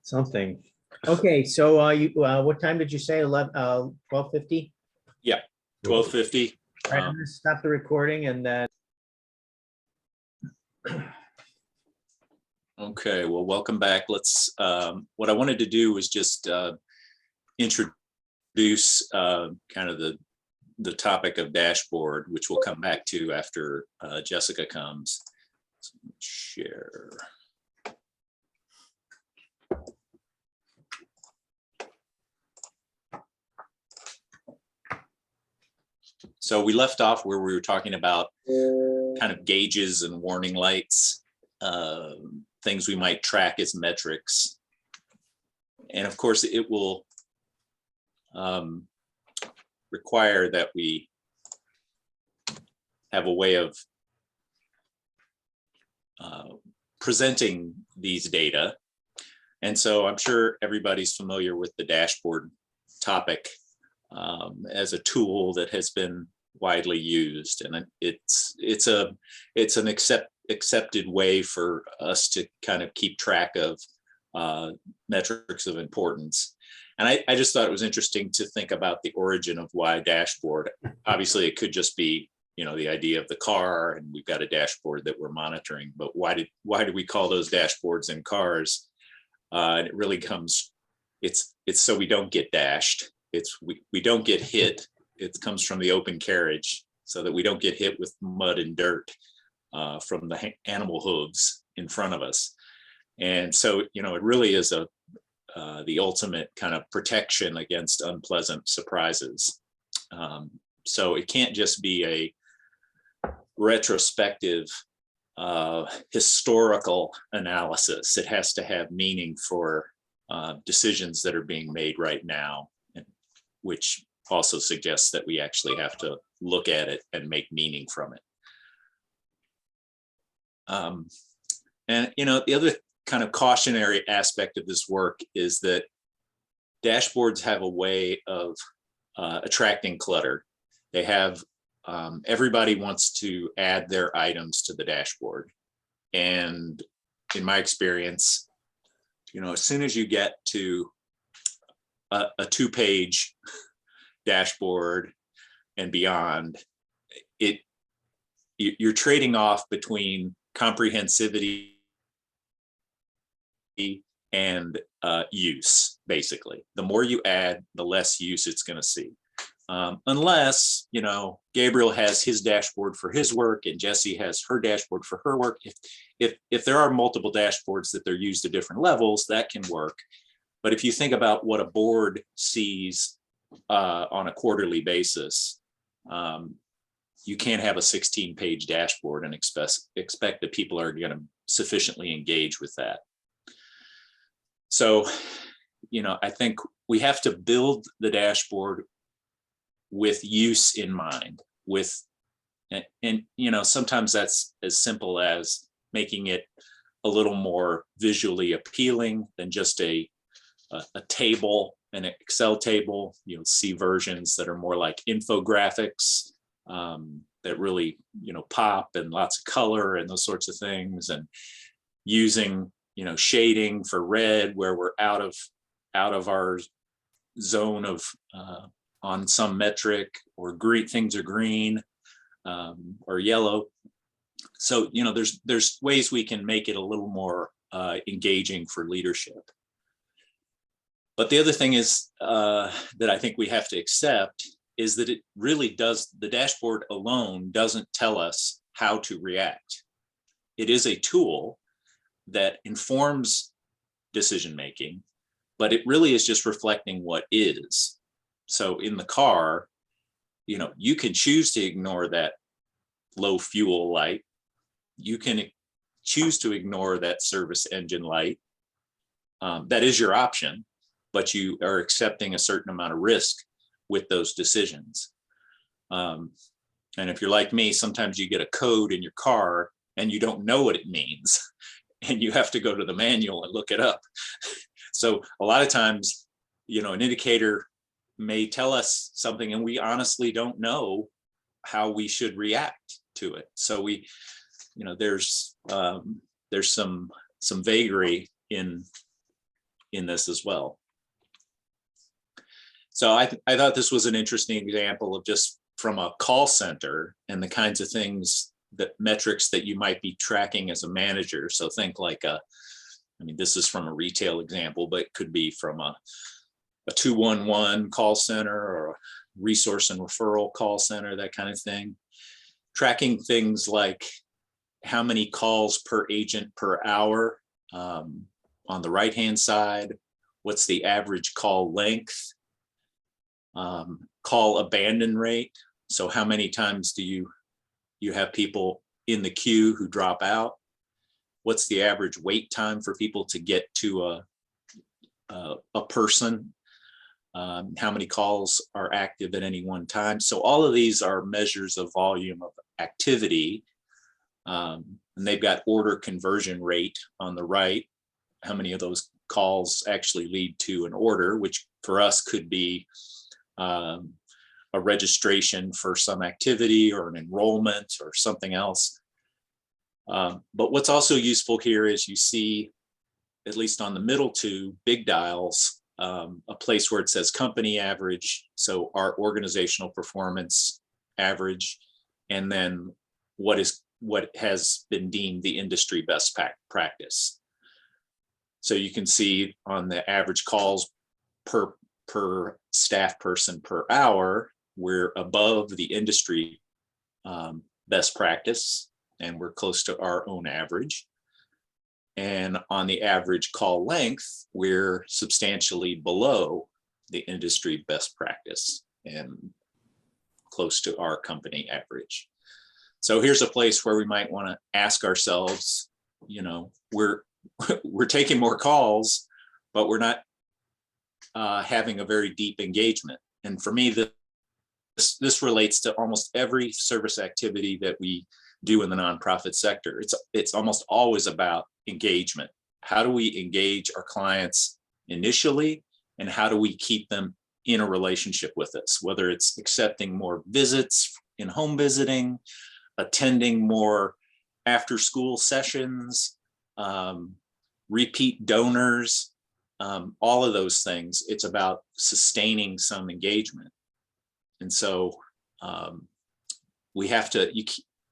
Something. Okay, so what time did you say? 12:50? Yeah, 12:50. All right, I'm gonna stop the recording and then. Okay, well, welcome back. Let's, what I wanted to do was just introduce kind of the topic of dashboard, which we'll come back to after Jessica comes. So share. So we left off where we were talking about kind of gauges and warning lights, things we might track as metrics. And of course, it will require that we have a way of presenting these data. And so I'm sure everybody's familiar with the dashboard topic as a tool that has been widely used, and it's an accepted way for us to kind of keep track of metrics of importance. And I just thought it was interesting to think about the origin of why dashboard. Obviously, it could just be the idea of the car, and we've got a dashboard that we're monitoring. But why do we call those dashboards in cars? And it really comes. It's so we don't get dashed. We don't get hit. It comes from the open carriage, so that we don't get hit with mud and dirt from the animal hooves in front of us. And so, it really is the ultimate kind of protection against unpleasant surprises. So it can't just be a retrospective historical analysis. It has to have meaning for decisions that are being made right now, which also suggests that we actually have to look at it and make meaning from it. And the other kind of cautionary aspect of this work is that dashboards have a way of attracting clutter. They have, everybody wants to add their items to the dashboard. And in my experience, as soon as you get to a 2-page dashboard and beyond, you're trading off between comprehensivity and use. Basically, the more you add, the less use it's going to see. Unless, Gabriel has his dashboard for his work and Jesse has her dashboard for her work. If there are multiple dashboards that they're used at different levels, that can work. But if you think about what a board sees on a quarterly basis, you can't have a 16-page dashboard and expect that people are going to sufficiently engage with that. So, I think we have to build the dashboard with use in mind, and sometimes that's as simple as making it a little more visually appealing than just a table, an Excel table. You'll see versions that are more like infographics that really, pop, and lots of color and those sorts of things, and using, shading for red where we're out of our zone of on some metric, or green, things are green or yellow. So, there's ways we can make it a little more engaging for leadership. But the other thing is that I think we have to accept is that it really does, the dashboard alone doesn't tell us how to react. It is a tool that informs decision-making, but it really is just reflecting what is. So in the car, you can choose to ignore that low fuel light. You can choose to ignore that service engine light. That is your option, but you are accepting a certain amount of risk with those decisions. And if you're like me, sometimes you get a code in your car and you don't know what it means, and you have to go to the manual and look it up. So a lot of times, an indicator may tell us something and we honestly don't know how we should react to it. So there's some vagary in this as well. So I thought this was an interesting example of just from a call center and the kinds of things, that metrics that you might be tracking as a manager. So think like this is from a retail example, but it could be from a 211 call center or a resource and referral call center, that kind of thing. Tracking things like how many calls per agent per hour on the right-hand side, what's the average call length, call abandon rate. So how many times do you have people in the queue who drop out? What's the average wait time for people to get to a person? How many calls are active at any one time? So all of these are measures of volume of activity. And they've got order conversion rate on the right. How many of those calls actually lead to an order, which for us could be a registration for some activity or an enrollment or something else. But what's also useful here is you see, at least on the middle two big dials, a place where it says company average, so our organizational performance average, and then what has been deemed the industry best practice. So you can see on the average calls per staff person per hour, we're above the industry best practice, and we're close to our own average. And on the average call length, we're substantially below the industry best practice and close to our company average. So here's a place where we might want to ask ourselves, we're taking more calls, but we're not having a very deep engagement. And for me, this relates to almost every service activity that we do in the nonprofit sector. It's almost always about engagement. How do we engage our clients initially, and how do we keep them in a relationship with us, whether it's accepting more visits in home visiting, attending more after school sessions, repeat donors, all of those things. It's about sustaining some engagement. And so we have to,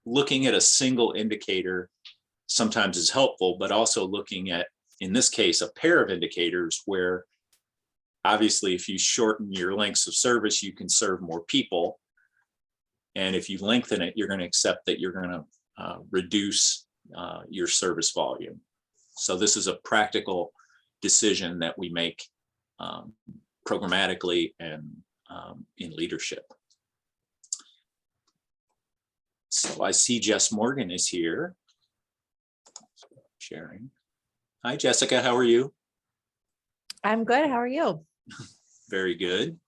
looking at a single indicator sometimes is helpful, but also looking at, in this case, a pair of indicators where obviously, if you shorten your lengths of service, you can serve more people. And if you lengthen it, you're going to accept that you're going to reduce your service volume. So this is a practical decision that we make programmatically and in leadership. So I see Jess Morgan is here. Sharing. Hi, Jessica. How are you? I'm good. How are you? Very good.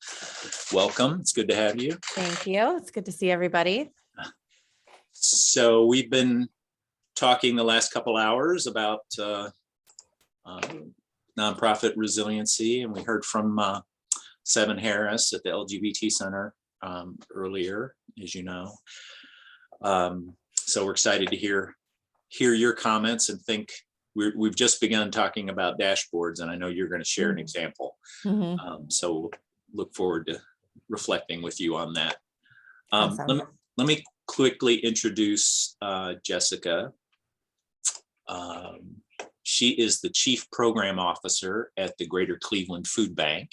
Welcome. It's good to have you. Thank you. It's good to see everybody. So we've been talking the last couple hours about nonprofit resiliency, and we heard from Seven Harris at the LGBT Center earlier, as you know. So we're excited to hear your comments and think. We've just begun talking about dashboards, and I know you're going to share an example. So look forward to reflecting with you on that. Awesome. Let me quickly introduce Jessica. She is the Chief Program Officer at the Greater Cleveland Food Bank,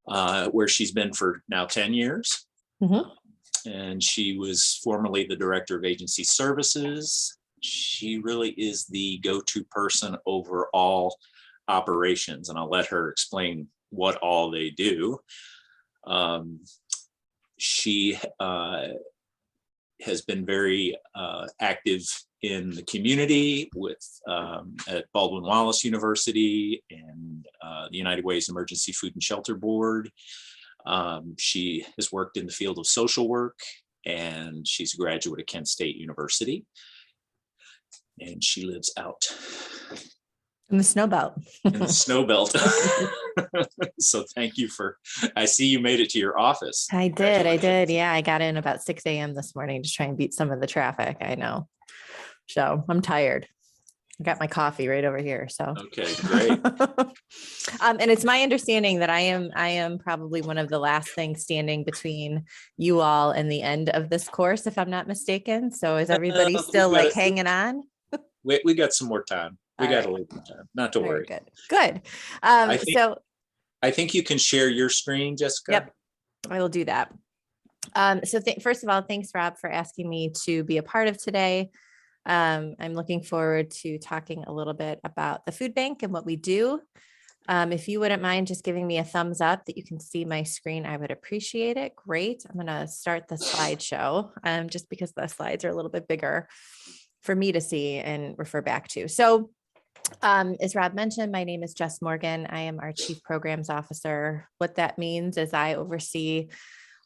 where she's been for now 10 years. And she was formerly the Director of Agency Services. She really is the go-to person over all operations, and I'll let her explain what all they do. She has been very active in the community with at Baldwin Wallace University and the United Way's Emergency Food and Shelter Board. She has worked in the field of social work, and she's a graduate of Kent State University. And she lives out In the snow belt. in the snow belt. So thank you I see you made it to your office. I did. Yeah, I got in about 6 a.m. this morning to try and beat some of the traffic. I know. So I'm tired. I got my coffee right over here. So Okay, great. And it's my understanding that I am probably one of the last things standing between you all and the end of this course, if I'm not mistaken. So is everybody still like hanging on? We got some more time. We All got right. a little more time. Not to Very worry. Good. I think you can share your screen, Jessica. Yep, I will do that. So first of all, thanks, Rob, for asking me to be a part of today. I'm looking forward to talking a little bit about the food bank and what we do. If you wouldn't mind just giving me a thumbs up that you can see my screen, I would appreciate it. Great. I'm going to start the slideshow just because the slides are a little bit bigger for me to see and refer back to. So as Rob mentioned, my name is Jess Morgan. I am our Chief Programs Officer. What that means is I oversee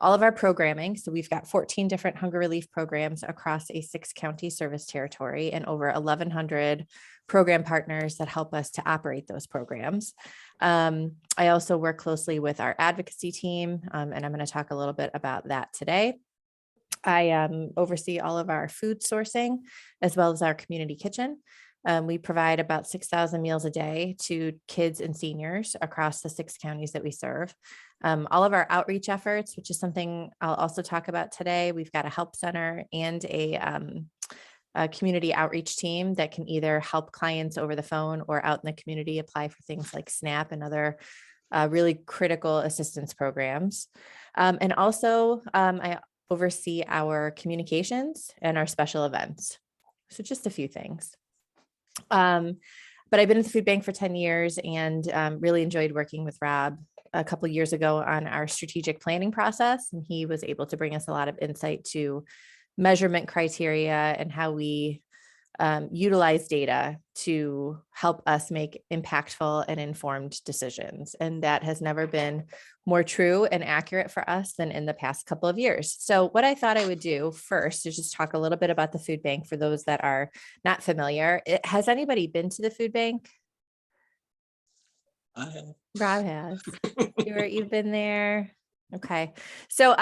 all of our programming. So we've got 14 different hunger relief programs across a 6-county service territory and over 1,100 program partners that help us to operate those programs. I also work closely with our advocacy team, and I'm going to talk a little bit about that today. I oversee all of our food sourcing as well as our community kitchen. We provide about 6,000 meals a day to kids and seniors across the 6 counties that we serve. All of our outreach efforts, which is something I'll also talk about today, we've got a help center and a community outreach team that can either help clients over the phone or out in the community apply for things like SNAP and other really critical assistance programs. And also I oversee our communications and our special events. So just a few things. But I've been at the food bank for 10 years and really enjoyed working with Rob a couple of years ago on our strategic planning process. And he was able to bring us a lot of insight to measurement criteria and how we utilize data to help us make impactful and informed decisions. And that has never been more true and accurate for us than in the past couple of years. So what I thought I would do first is just talk a little bit about the food bank for those that are not familiar. Has anybody been to the food bank? Rob has. You've been there. Okay. So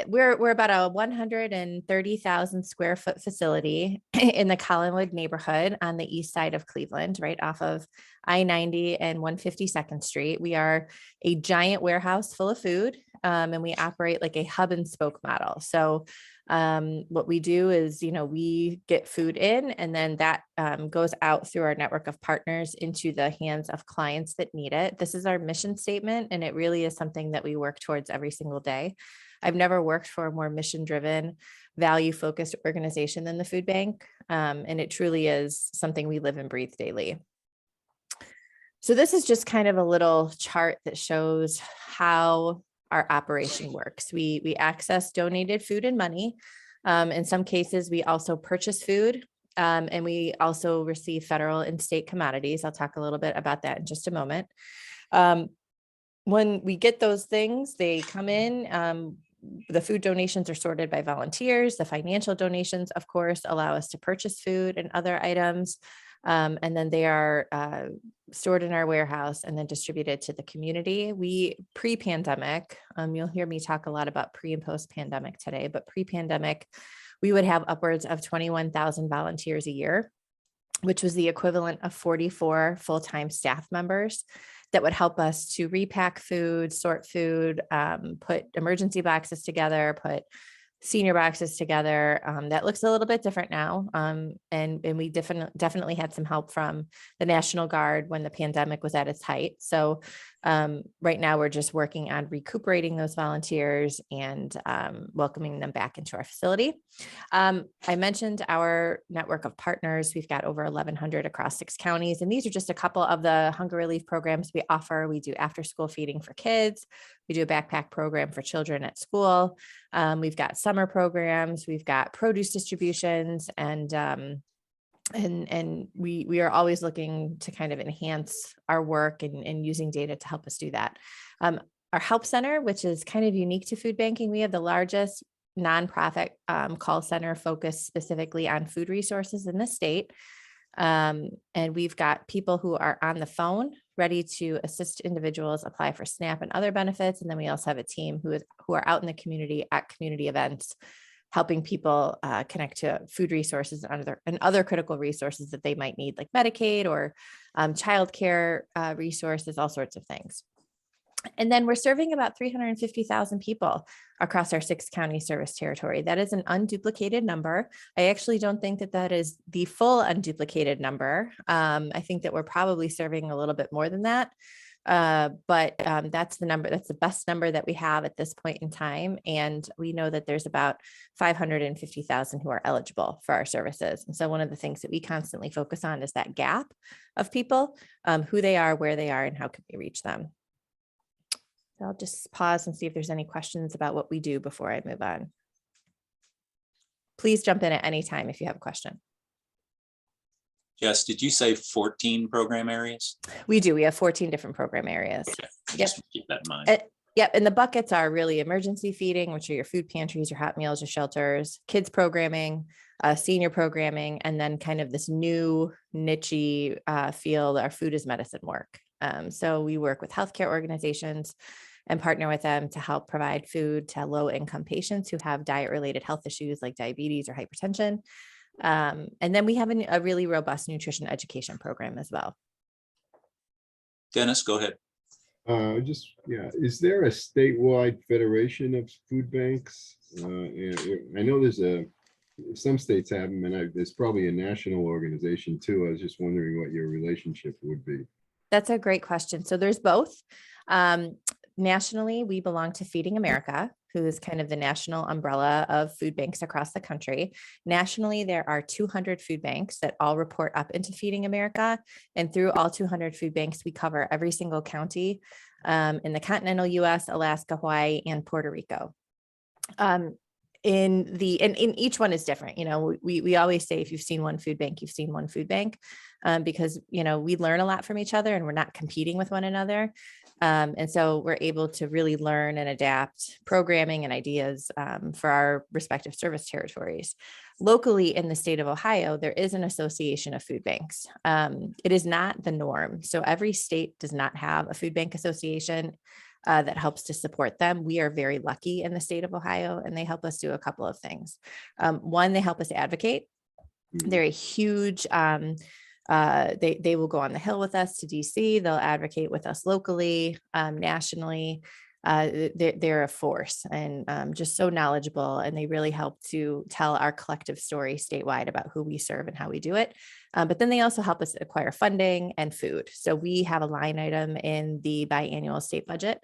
we're about a 130,000 square foot facility in the Collinwood neighborhood on the east side of Cleveland, right off of I-90 and 152nd Street. We are a giant warehouse full of food. and we operate like a hub and spoke model. So what we do is, we get food in, and then that goes out through our network of partners into the hands of clients that need it. This is our mission statement, and it really is something that we work towards every single day. I've never worked for a more mission-driven, value-focused organization than the food bank, and it truly is something we live and breathe daily. So this is just kind of a little chart that shows how our operation works. We access donated food and money. In some cases, we also purchase food, and we also receive federal and state commodities. I'll talk a little bit about that in just a moment. When we get those things, they come in. The food donations are sorted by volunteers. The financial donations, of course, allow us to purchase food and other items. And then they are stored in our warehouse and then distributed to the community. We pre-pandemic, you'll hear me talk a lot about pre and post pandemic today, but pre-pandemic, we would have upwards of 21,000 volunteers a year, which was the equivalent of 44 full-time staff members that would help us to repack food, sort food, put emergency boxes together, put senior boxes together. That looks a little bit different now. And we definitely had some help from the National Guard when the pandemic was at its height. So right now we're just working on recuperating those volunteers and welcoming them back into our facility. I mentioned our network of partners. We've got over 1,100 across 6 counties, and these are just a couple of the hunger relief programs we offer. We do after school feeding for kids. We do a backpack program for children at school. We've got summer programs. We've got produce distributions, and we are always looking to kind of enhance our work and using data to help us do that. Our help center, which is kind of unique to food banking, we have the largest nonprofit call center focused specifically on food resources in the state. And we've got people who are on the phone ready to assist individuals apply for SNAP and other benefits. And then we also have a team who are out in the community at community events, helping people connect to food resources and other critical resources that they might need, like Medicaid or childcare resources, all sorts of things. And then we're serving about 350,000 people across our 6 county service territory. That is an unduplicated number. I actually don't think that is the full unduplicated number. I think that we're probably serving a little bit more than that. But that's the number, that's the best number that we have at this point in time. And we know that there's about 550,000 who are eligible for our services. And so one of the things that we constantly focus on is that gap of people, who they are, where they are, and how can we reach them. So I'll just pause and see if there's any questions about what we do before I move on. Please jump in at any time if you have a question. Jess, did you say 14 program areas? We do. We have 14 different program areas. Okay. Yep. Just keep that in mind. Yep. And the buckets are really emergency feeding, which are your food pantries, your hot meals, your shelters, kids programming, senior programming, and then kind of this new niche field, our food is medicine work. So we work with healthcare organizations and partner with them to help provide food to low income patients who have diet related health issues like diabetes or hypertension. And then we have a really robust nutrition education program as well. Dennis, go ahead. Is there a statewide federation of food banks? I know some states have them, and there's probably a national organization too. I was just wondering what your relationship would be. That's a great question. So there's both. Nationally, we belong to Feeding America, who is kind of the national umbrella of food banks across the country. Nationally, there are 200 food banks that all report up into Feeding America. And through all 200 food banks, we cover every single county in the continental US, Alaska, Hawaii, and Puerto Rico. And each one is different. You know, we always say, if you've seen one food bank, you've seen one food bank, because, you know, we learn a lot from each other and we're not competing with one another. And so we're able to really learn and adapt programming and ideas for our respective service territories. Locally in the state of Ohio, there is an association of food banks. It is not the norm. So every state does not have a food bank association that helps to support them. We are very lucky in the state of Ohio, and they help us do a couple of things. One, they help us advocate. They're a huge, they will go on the Hill with us to DC. They'll advocate with us locally, nationally. they're a force and just so knowledgeable, and they really help to tell our collective story statewide about who we serve and how we do it. But then they also help us acquire funding and food. So we have a line item in the biannual state budget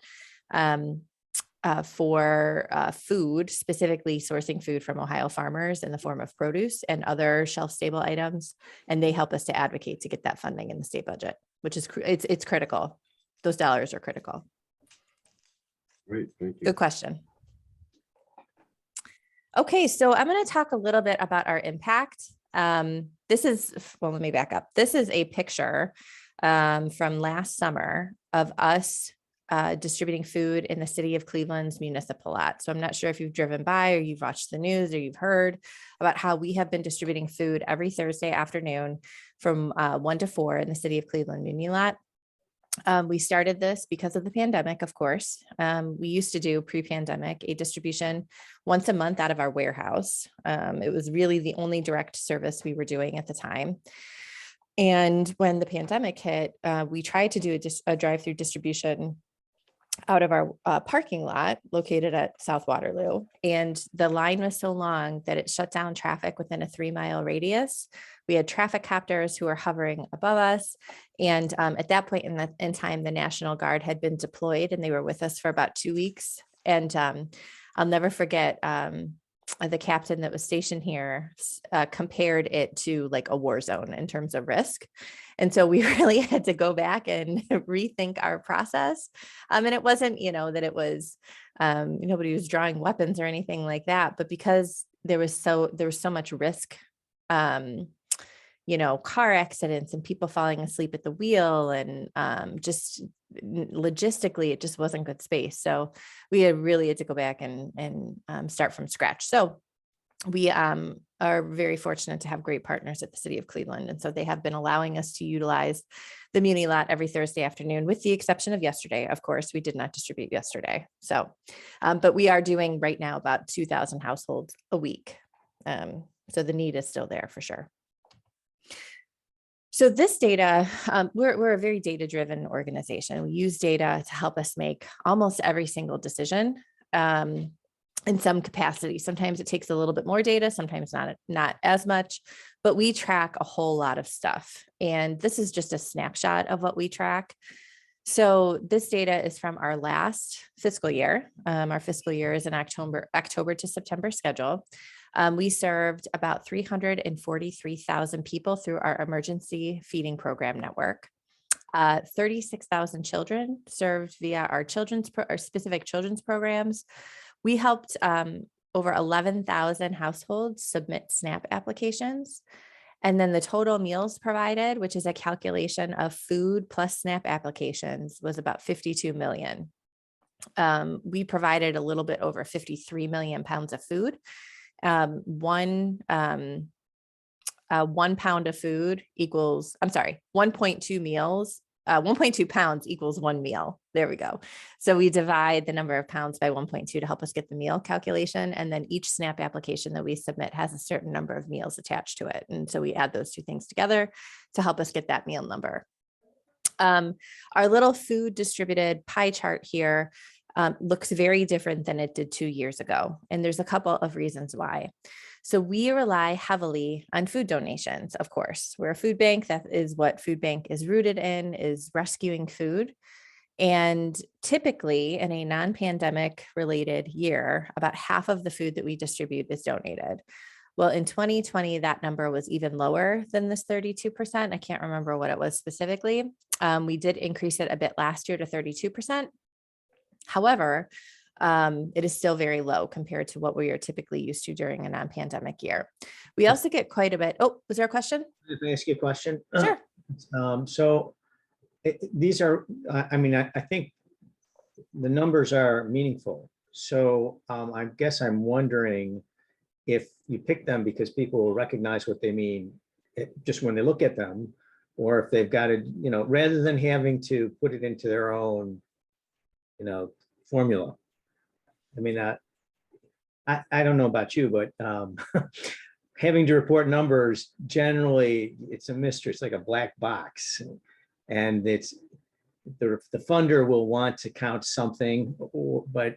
for food, specifically sourcing food from Ohio farmers in the form of produce and other shelf-stable items. And they help us to advocate to get that funding in the state budget, which is it's critical. Those dollars are critical. Great, thank you. Good question. Okay, so I'm going to talk a little bit about our impact. This is, well, let me back up. This is a picture from last summer of us distributing food in the city of Cleveland's municipal lot. So I'm not sure if you've driven by or you've watched the news or you've heard about how we have been distributing food every Thursday afternoon from 1 to 4 in the city of Cleveland muni lot. We started this because of the pandemic, of course. We used to do pre-pandemic a distribution once a month out of our warehouse. It was really the only direct service we were doing at the time. And when the pandemic hit, we tried to do a drive-through distribution out of our parking lot located at South Waterloo. And the line was so long that it shut down traffic within a 3-mile radius. We had traffic copters who were hovering above us. And at that point in time, the National Guard had been deployed and they were with us for about 2 weeks. And I'll never forget the captain that was stationed here compared it to like a war zone in terms of risk. And so we really had to go back and rethink our process. And it wasn't, that it was, nobody was drawing weapons or anything like that, but because there was so much risk, car accidents and people falling asleep at the wheel and just logistically, it just wasn't good space. So we really had to go back and start from scratch. So we are very fortunate to have great partners at the city of Cleveland. And so they have been allowing us to utilize the muni lot every Thursday afternoon, with the exception of yesterday. Of course, we did not distribute yesterday. So, but we are doing right now about 2,000 households a week. So the need is still there for sure. So this data, we're a very data-driven organization. We use data to help us make almost every single decision in some capacity. Sometimes it takes a little bit more data, sometimes not as much, but we track a whole lot of stuff. And this is just a snapshot of what we track. So this data is from our last fiscal year. Our fiscal year is an October to September schedule. We served about 343,000 people through our emergency feeding program network. 36,000 children served via our specific children's programs. We helped over 11,000 households submit SNAP applications. And then the total meals provided, which is a calculation of food plus SNAP applications, was about 52 million. We provided a little bit over 53 million pounds of food. 1 pound of food equals, 1.2 meals, 1.2 pounds equals 1 meal. There we go. So we divide the number of pounds by 1.2 to help us get the meal calculation. And then each SNAP application that we submit has a certain number of meals attached to it. And so we add those two things together to help us get that meal number. Our little food distributed pie chart here looks very different than it did 2 years ago. And there's a couple of reasons why. So we rely heavily on food donations, of course. We're a food bank. That is what food bank is rooted in, is rescuing food. And typically in a non-pandemic related year, about half of the food that we distribute is donated. Well, in 2020, that number was even lower than this 32%. I can't remember what it was specifically. We did increase it a bit last year to 32%. However, it is still very low compared to what we are typically used to during a non-pandemic year. We also get quite a bit. Oh, was there a question? Let me ask you a question. Sure. So these are, I think the numbers are meaningful. So I guess I'm wondering if you pick them because people will recognize what they mean just when they look at them, or if they've got to, rather than having to put it into their own, formula. I mean, I don't know about you, but having to report numbers, generally it's a mystery. It's like a black box, and the funder will want to count something, but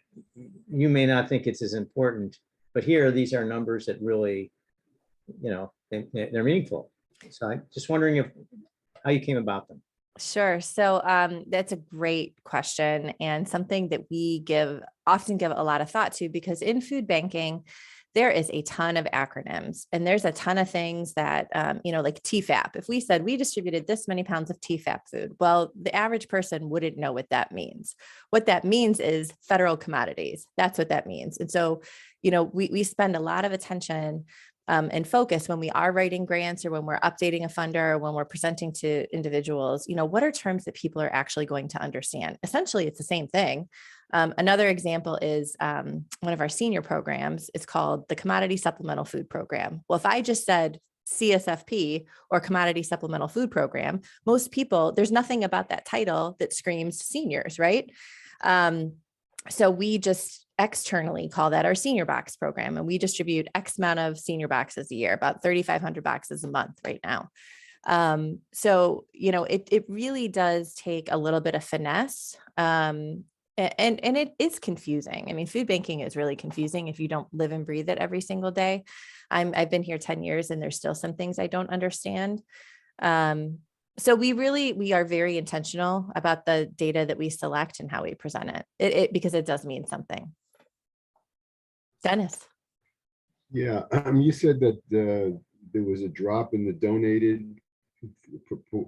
you may not think it's as important. But here, these are numbers that really, they're meaningful. So I'm just wondering how you came about them. Sure. So that's a great question, and something that we often give a lot of thought to, because in food banking, there is a ton of acronyms, and there's a ton of things that, like TFAP. If we said we distributed this many pounds of TFAP food, well, the average person wouldn't know what that means. What that means is federal commodities. That's what that means. And so, we spend a lot of attention and focus when we are writing grants, or when we're updating a funder, or when we're presenting to individuals, what are terms that people are actually going to understand? Essentially, it's the same thing. Another example is one of our senior programs. It's called the Commodity Supplemental Food Program. Well, if I just said CSFP or Commodity Supplemental Food Program, most people, there's nothing about that title that screams seniors, right? So we just externally call that our senior box program, and we distribute X amount of senior boxes a year, about 3,500 boxes a month right now. So, it really does take a little bit of finesse. And it is confusing. I mean, food banking is really confusing if you don't live and breathe it every single day. I've been here 10 years and there's still some things I don't understand. So we are very intentional about the data that we select and how we present it, because it does mean something. Dennis. Yeah, you said that there was a drop in the donated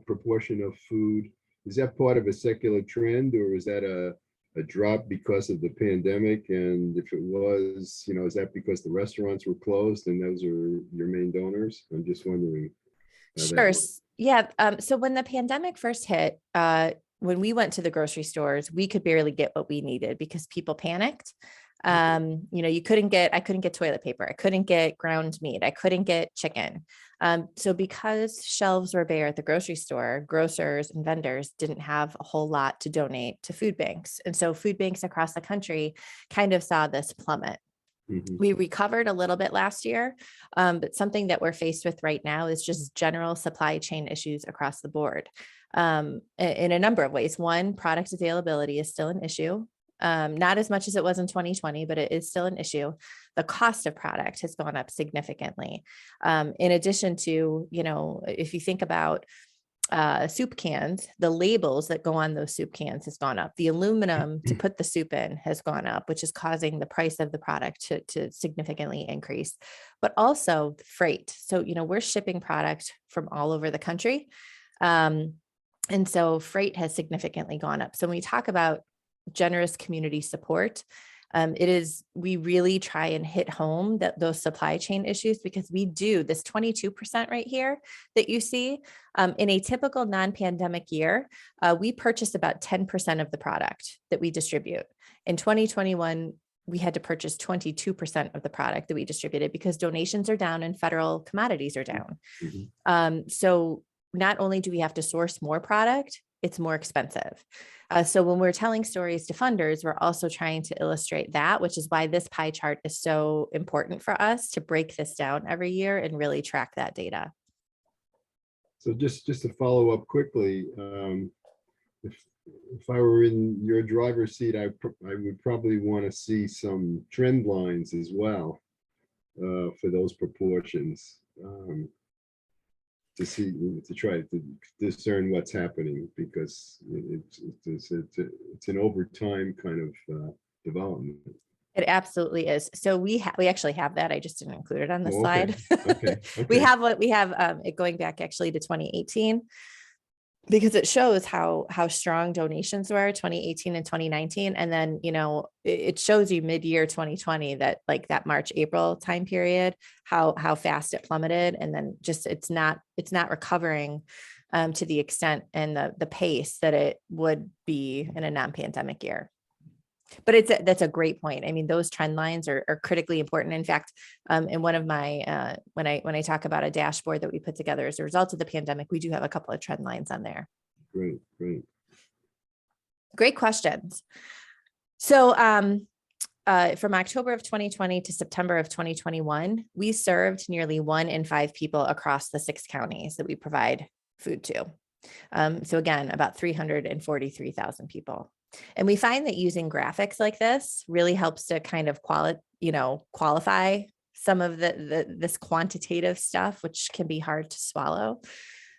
proportion of food. Is that part of a secular trend, or is that a drop because of the pandemic? And if it was, is that because the restaurants were closed and those are your main donors? I'm just wondering. Sure. Yeah. So when the pandemic first hit, when we went to the grocery stores, we could barely get what we needed because people panicked. I couldn't get toilet paper. I couldn't get ground meat. I couldn't get chicken. So because shelves were bare at the grocery store, grocers and vendors didn't have a whole lot to donate to food banks. And so food banks across the country kind of saw this plummet. Mhm. We recovered a little bit last year, but something that we're faced with right now is just general supply chain issues across the board, in a number of ways. One, product availability is still an issue. Not as much as it was in 2020, but it is still an issue. The cost of product has gone up significantly. In addition to, if you think about soup cans, the labels that go on those soup cans has gone up. The aluminum to put the soup in has gone up, which is causing the price of the product to significantly increase, but also freight. So, we're shipping product from all over the country. And so freight has significantly gone up. So when we talk about generous community support, we really try and hit home those supply chain issues, because we do this 22% right here that you see in a typical non-pandemic year. We purchase about 10% of the product that we distribute. In 2021, we had to purchase 22% of the product that we distributed because donations are down and federal commodities are down. Mhm. So not only do we have to source more product, it's more expensive. So when we're telling stories to funders, we're also trying to illustrate that, which is why this pie chart is so important for us to break this down every year and really track that data. So just to follow up quickly, if I were in your driver's seat, I would probably want to see some trend lines as well for those proportions. To try to discern what's happening, because it's an over time kind of development. It absolutely is. So we actually have that. I just didn't include it on the Oh, slide. Okay. We have it going back actually to 2018, because it shows how strong donations were 2018 and 2019. And then, it shows you mid-year 2020 that like that March, April time period, how fast it plummeted. And then just, it's not recovering to the extent and the pace that it would be in a non-pandemic year. But that's a great point. I mean, those trend lines are critically important. In fact, in one of my, when I talk about a dashboard that we put together as a result of the pandemic, we do have a couple of trend lines on there. Great. Great questions. So from October of 2020 to September of 2021, we served nearly 1 in 5 people across the 6 counties that we provide food to. So again, about 343,000 people. And we find that using graphics like this really helps to kind of qualify some of this quantitative stuff, which can be hard to swallow.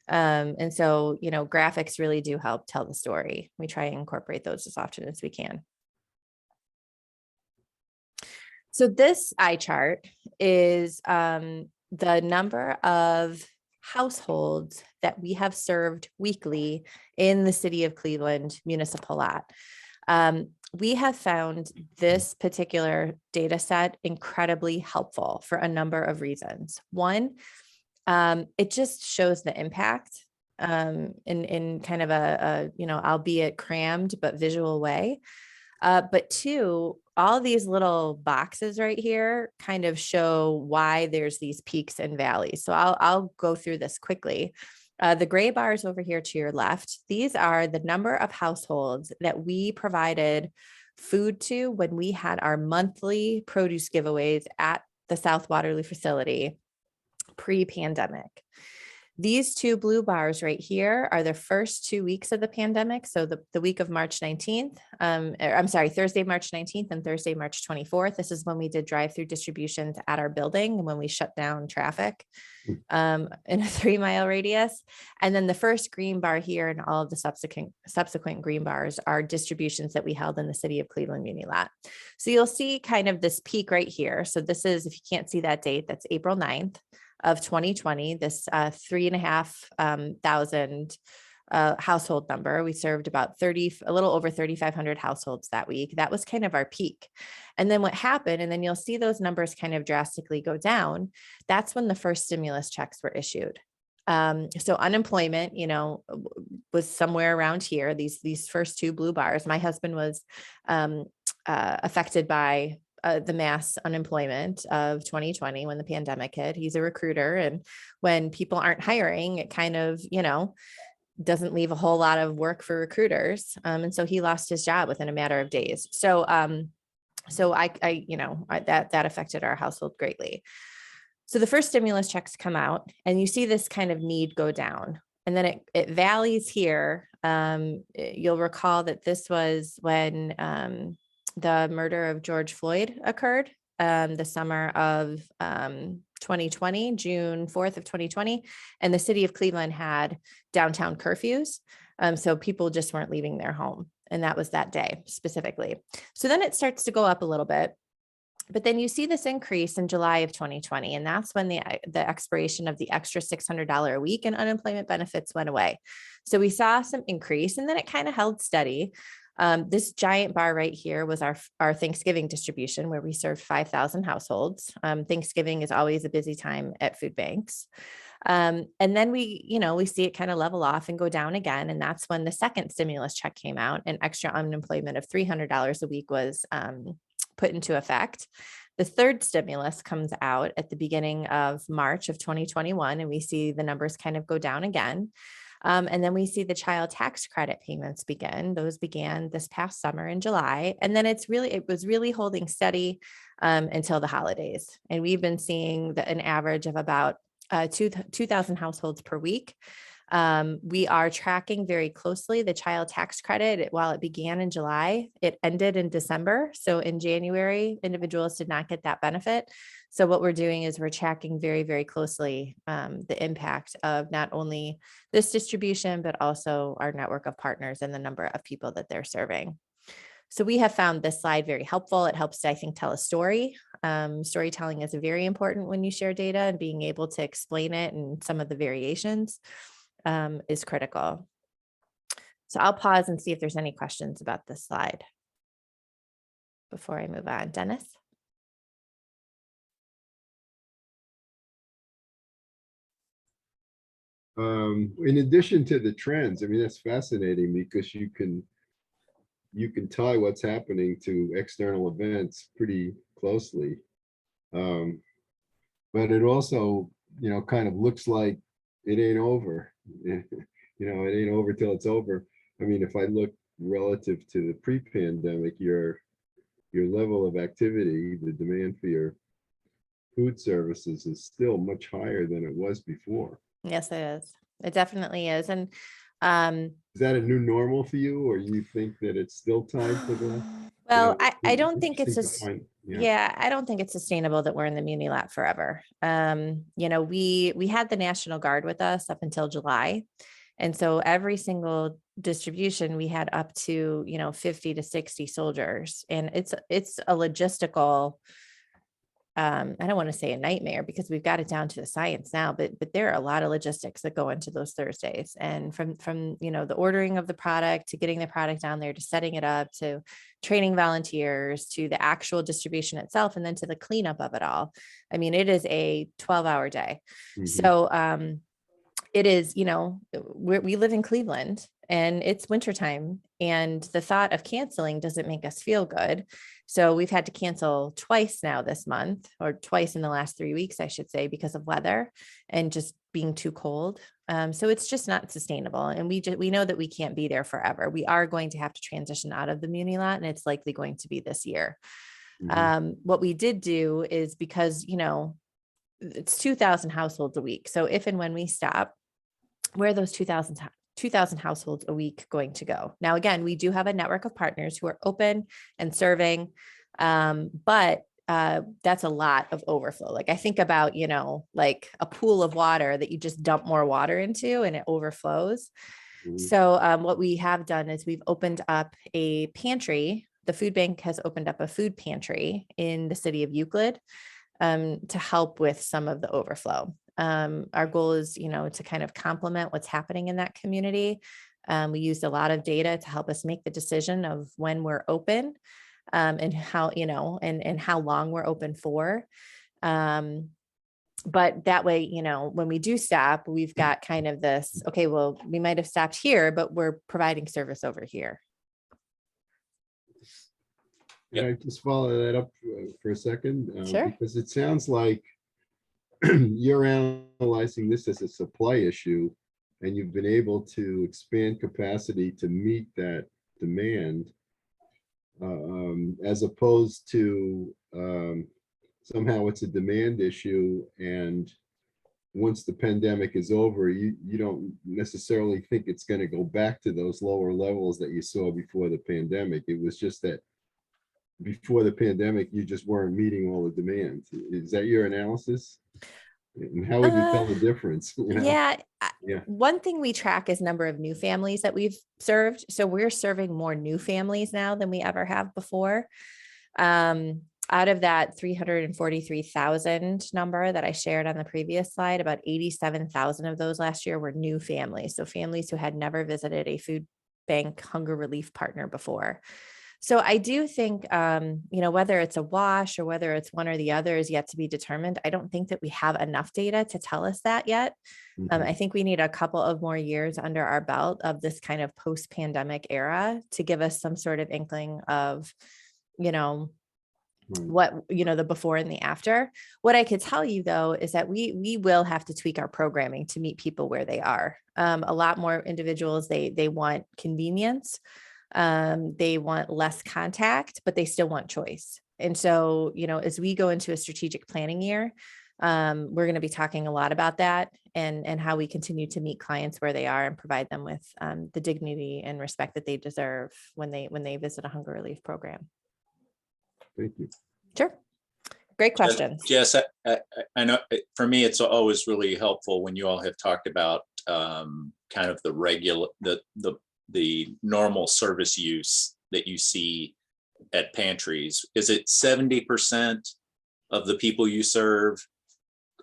And so, graphics really do help tell the story. We try and incorporate those as often as we can. So this eye chart is the number of households that we have served weekly in the city of Cleveland municipal lot. We have found this particular data set incredibly helpful for a number of reasons. One, it just shows the impact in kind of a albeit crammed but visual way. But two, all these little boxes right here kind of show why there's these peaks and valleys. So I'll go through this quickly. The gray bars over here to your left, these are the number of households that we provided food to when we had our monthly produce giveaways at the South Waterloo facility pre-pandemic. These two blue bars right here are the first 2 weeks of the pandemic. So the week of March 19th, Thursday, March 19th and Thursday, March 24th. This is when we did drive-through distributions at our building and when we shut down traffic in a 3-mile radius. And then the first green bar here and all of the subsequent green bars are distributions that we held in the city of Cleveland Muni Lot. So you'll see kind of this peak right here. So this is, if you can't see that date, that's April 9th. Of 2020, this 3,500 household number. We served about a little over 3,500 households that week. That was kind of our peak. And then what happened, and then you'll see those numbers kind of drastically go down. That's when the first stimulus checks were issued. So unemployment, was somewhere around here, these first two blue bars. My husband was affected by the mass unemployment of 2020 when the pandemic hit. He's a recruiter. And when people aren't hiring, it kind of, doesn't leave a whole lot of work for recruiters. And so he lost his job within a matter of days. So that affected our household greatly. So the first stimulus checks come out and you see this kind of need go down. And then it valleys here. You'll recall that this was when the murder of George Floyd occurred the summer of 2020, June 4th of 2020, and the city of Cleveland had downtown curfews. So people just weren't leaving their home. And that was that day specifically. So then it starts to go up a little bit. But then you see this increase in July of 2020, and that's when the expiration of the extra $600 a week in unemployment benefits went away. So we saw some increase, and then it kind of held steady. This giant bar right here was our Thanksgiving distribution where we served 5,000 households. Thanksgiving is always a busy time at food banks. And then we see it kind of level off and go down again. And that's when the second stimulus check came out and extra unemployment of $300 a week was put into effect. The third stimulus comes out at the beginning of March of 2021, and we see the numbers kind of go down again. And then we see the child tax credit payments begin. Those began this past summer in July. And then it was really holding steady until the holidays. And we've been seeing an average of about 2,000 households per week. We are tracking very closely the child tax credit. While it began in July, it ended in December. So in January, individuals did not get that benefit. So what we're doing is we're tracking very, very closely the impact of not only this distribution, but also our network of partners and the number of people that they're serving. So we have found this slide very helpful. It helps, I think, tell a story. Storytelling is very important when you share data, and being able to explain it and some of the variations is critical. So I'll pause and see if there's any questions about this slide before I move on. Dennis? In addition to the trends, I mean, that's fascinating because you can tie what's happening to external events pretty closely. But it also, kind of looks like it ain't over. It ain't over till it's over. I mean, if I look relative to the pre-pandemic, your level of activity, the demand for your food services is still much higher than it was before. Yes, it is. It definitely is. And Is that a new normal for you, or you think that it's still time for the? Well, Yeah, I don't think it's interesting to find- yeah, I don't think it's sustainable that we're in the muni lab forever. You know, we had the National Guard with us up until July. And so every single distribution we had up to, you know, 50 to 60 soldiers. And it's a logistical, I don't want to say a nightmare because we've got it down to the science now, but there are a lot of logistics that go into those Thursdays. And from, you know, the ordering of the product to getting the product down there, to setting it up, to training volunteers, to the actual distribution itself, and then to the cleanup of it all. I mean, it is a 12-hour day. Mhm. So, it is, you know, we live in Cleveland and it's wintertime, and the thought of canceling doesn't make us feel good. So we've had to cancel twice now this month, or twice in the last 3 weeks, I should say, because of weather and just being too cold. So it's just not sustainable. And we know that we can't be there forever. We are going to have to transition out of the muni lot, and it's likely going to be this year. Mhm. What we did do is, because, you know, it's 2,000 households a week. So if and when we stop, where are those 2,000 households a week going to go? Now, again, we do have a network of partners who are open and serving, but that's a lot of overflow. Like, I think about, you know, like a pool of water that you just dump more water into and it overflows. Mhm. So what we have done is we've opened up a pantry. The food bank has opened up a food pantry in the city of Euclid, to help with some of the overflow. Our goal is, you know, to kind of complement what's happening in that community. We used a lot of data to help us make the decision of when we're open, and how, you know, and how long we're open for. But that way, you know, when we do stop, we've got kind of this, okay, well, we might have stopped here, but we're providing service over here. Yep. Can I just follow that up for a second? Sure. Because it sounds like you're analyzing this as a supply issue, and you've been able to expand capacity to meet that demand, as opposed to somehow it's a demand issue, and once the pandemic is over, you don't necessarily think it's going to go back to those lower levels that you saw before the pandemic. It was just that before the pandemic, you just weren't meeting all the demand. Is that your analysis? And how would you tell the difference? You know? Yeah. Yeah. One thing we track is number of new families that we've served. So we're serving more new families now than we ever have before. Out of that 343,000 number that I shared on the previous slide, about 87,000 of those last year were new families. So families who had never visited a food bank hunger relief partner before. So I do think, you know, whether it's a wash or whether it's one or the other is yet to be determined. I don't think that we have enough data to tell us that yet. I think we need a couple of more years under our belt of this kind of post-pandemic era to give us some sort of inkling of, you know, what, you know, the before and the after. What I could tell you though, is that we will have to tweak our programming to meet people where they are. A lot more individuals, they want convenience. They want less contact, but they still want choice. And so, you know, as we go into a strategic planning year, we're going to be talking a lot about that and how we continue to meet clients where they are and provide them with the dignity and respect that they deserve when they visit a hunger relief program. Thank you. Sure. Great questions. Jess, I know for me, it's always really helpful when you all have talked about kind of the regular, the normal service use that you see at pantries. Is it 70% of the people you serve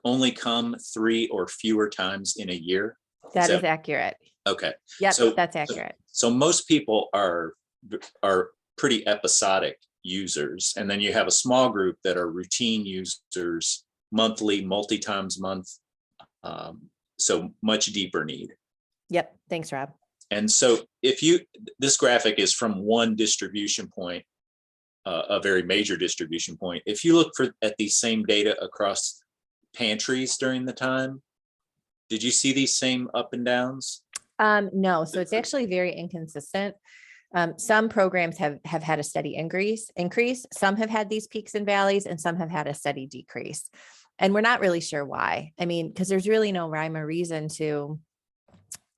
only come 3 or fewer times in a year? That is accurate. Okay. Yep, So that's accurate. So most people are pretty episodic users. And then you have a small group that are routine users, monthly, multi-times month. So much deeper need. Yep. Thanks, Rob. And so this graphic is from one distribution point, a very major distribution point. If you look at these same data across pantries during the time, did you see these same up and downs? No, so it's actually very inconsistent. Some programs have had a steady increase. Some have had these peaks and valleys, and some have had a steady decrease. And we're not really sure why. I mean, because there's really no rhyme or reason to,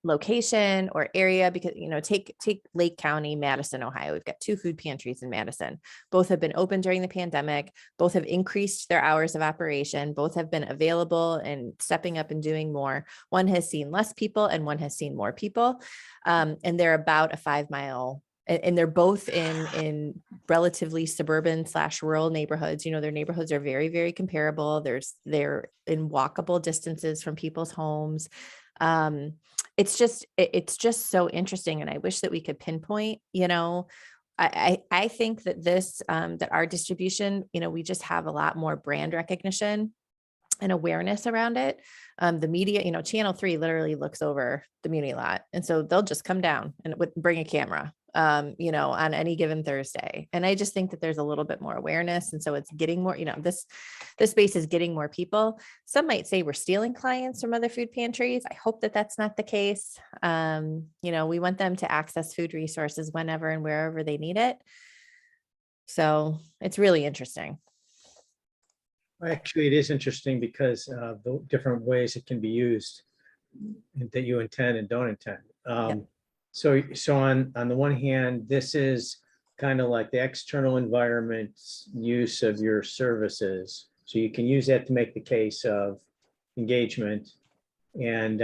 location or area, because, you know, take Lake County, Madison, Ohio. We've got 2 food pantries in Madison. Both have been open during the pandemic. Both have increased their hours of operation. Both have been available and stepping up and doing more. One has seen less people and one has seen more people. And they're about a 5-mile, and they're both in relatively suburban / rural neighborhoods. You know, their neighborhoods are very, very comparable. They're in walkable distances from people's homes. It's just so interesting. And I wish that we could pinpoint, you know, I think that that our distribution, you know, we just have a lot more brand recognition and awareness around it. The media, you know, Channel 3 literally looks over the Muni lot. And so they'll just come down and bring a camera, you know, on any given Thursday. And I just think that there's a little bit more awareness. And so it's getting more, you know, this space is getting more people. Some might say we're stealing clients from other food pantries. I hope that that's not the case. You know, we want them to access food resources whenever and wherever they need it. So it's really interesting. Actually, it is interesting because the different ways it can be used that you intend and don't intend. So on the one hand, this is kind of like the external environment's use of your services. So you can use that to make the case of engagement. And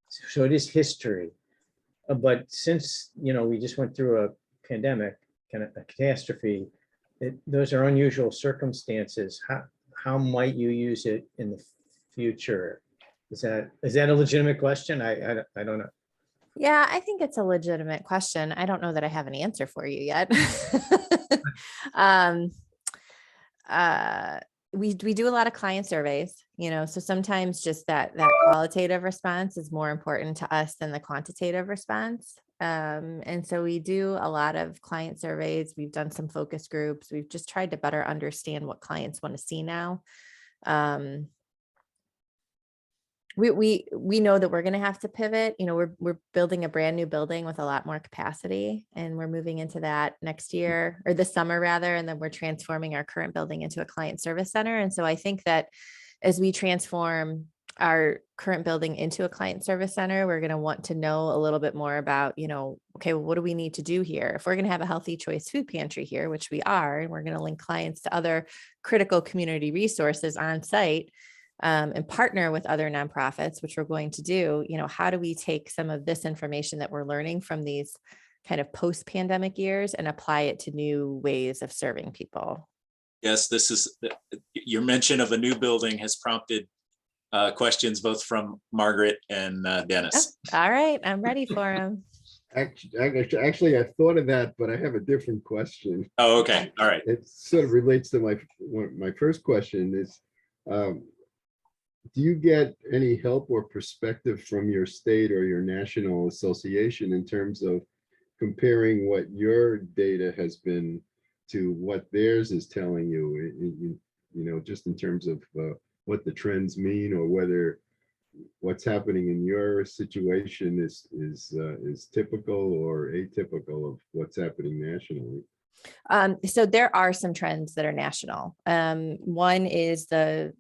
so it is history. But since, you know, we just went through a pandemic, kind of a catastrophe, those are unusual circumstances. How might you use it in the future? Is that a legitimate question? I don't know. Yeah, I think it's a legitimate question. I don't know that I have an answer for you yet. We do a lot of client surveys, you know, so sometimes just that qualitative response is more important to us than the quantitative response. And so we do a lot of client surveys. We've done some focus groups. We've just tried to better understand what clients want to see now. We know that we're going to have to pivot. You know, we're building a brand new building with a lot more capacity, and we're moving into that next year, or this summer rather. And then we're transforming our current building into a client service center. And so I think that as we transform our current building into a client service center, we're going to want to know a little bit more about, you know, okay, well, what do we need to do here? If we're going to have a healthy choice food pantry here, which we are, and we're going to link clients to other critical community resources on site, and partner with other nonprofits, which we're going to do, you know, how do we take some of this information that we're learning from these kind of post-pandemic years and apply it to new ways of serving people? Yes, this is your mention of a new building has prompted questions both from Margaret and Dennis. Oh, all right, I'm ready for them. Actually, I thought of that, but I have a different question. Oh, okay. All right. It sort of relates to my first question is, do you get any help or perspective from your state or your national association in terms of comparing what your data has been to what theirs is telling you, you know, just in terms of what the trends mean, or whether what's happening in your situation is typical or atypical of what's happening nationally? So there are some trends that are national. One is the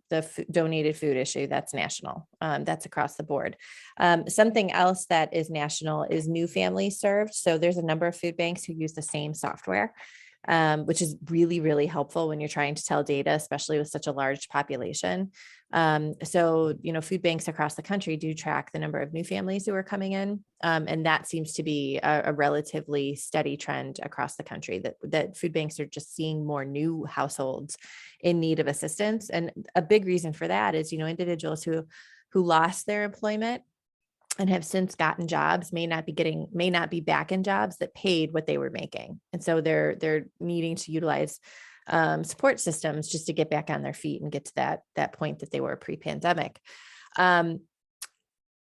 donated food issue. That's national. That's across the board. Something else that is national is new families served. So there's a number of food banks who use the same software, which is really, really helpful when you're trying to tell data, especially with such a large population. So, you know, food banks across the country do track the number of new families who are coming in. And that seems to be a relatively steady trend across the country, that food banks are just seeing more new households in need of assistance. And a big reason for that is, you know, individuals who lost their employment and have since gotten jobs may not be back in jobs that paid what they were making. And so they're needing to utilize support systems just to get back on their feet and get to that point that they were pre-pandemic.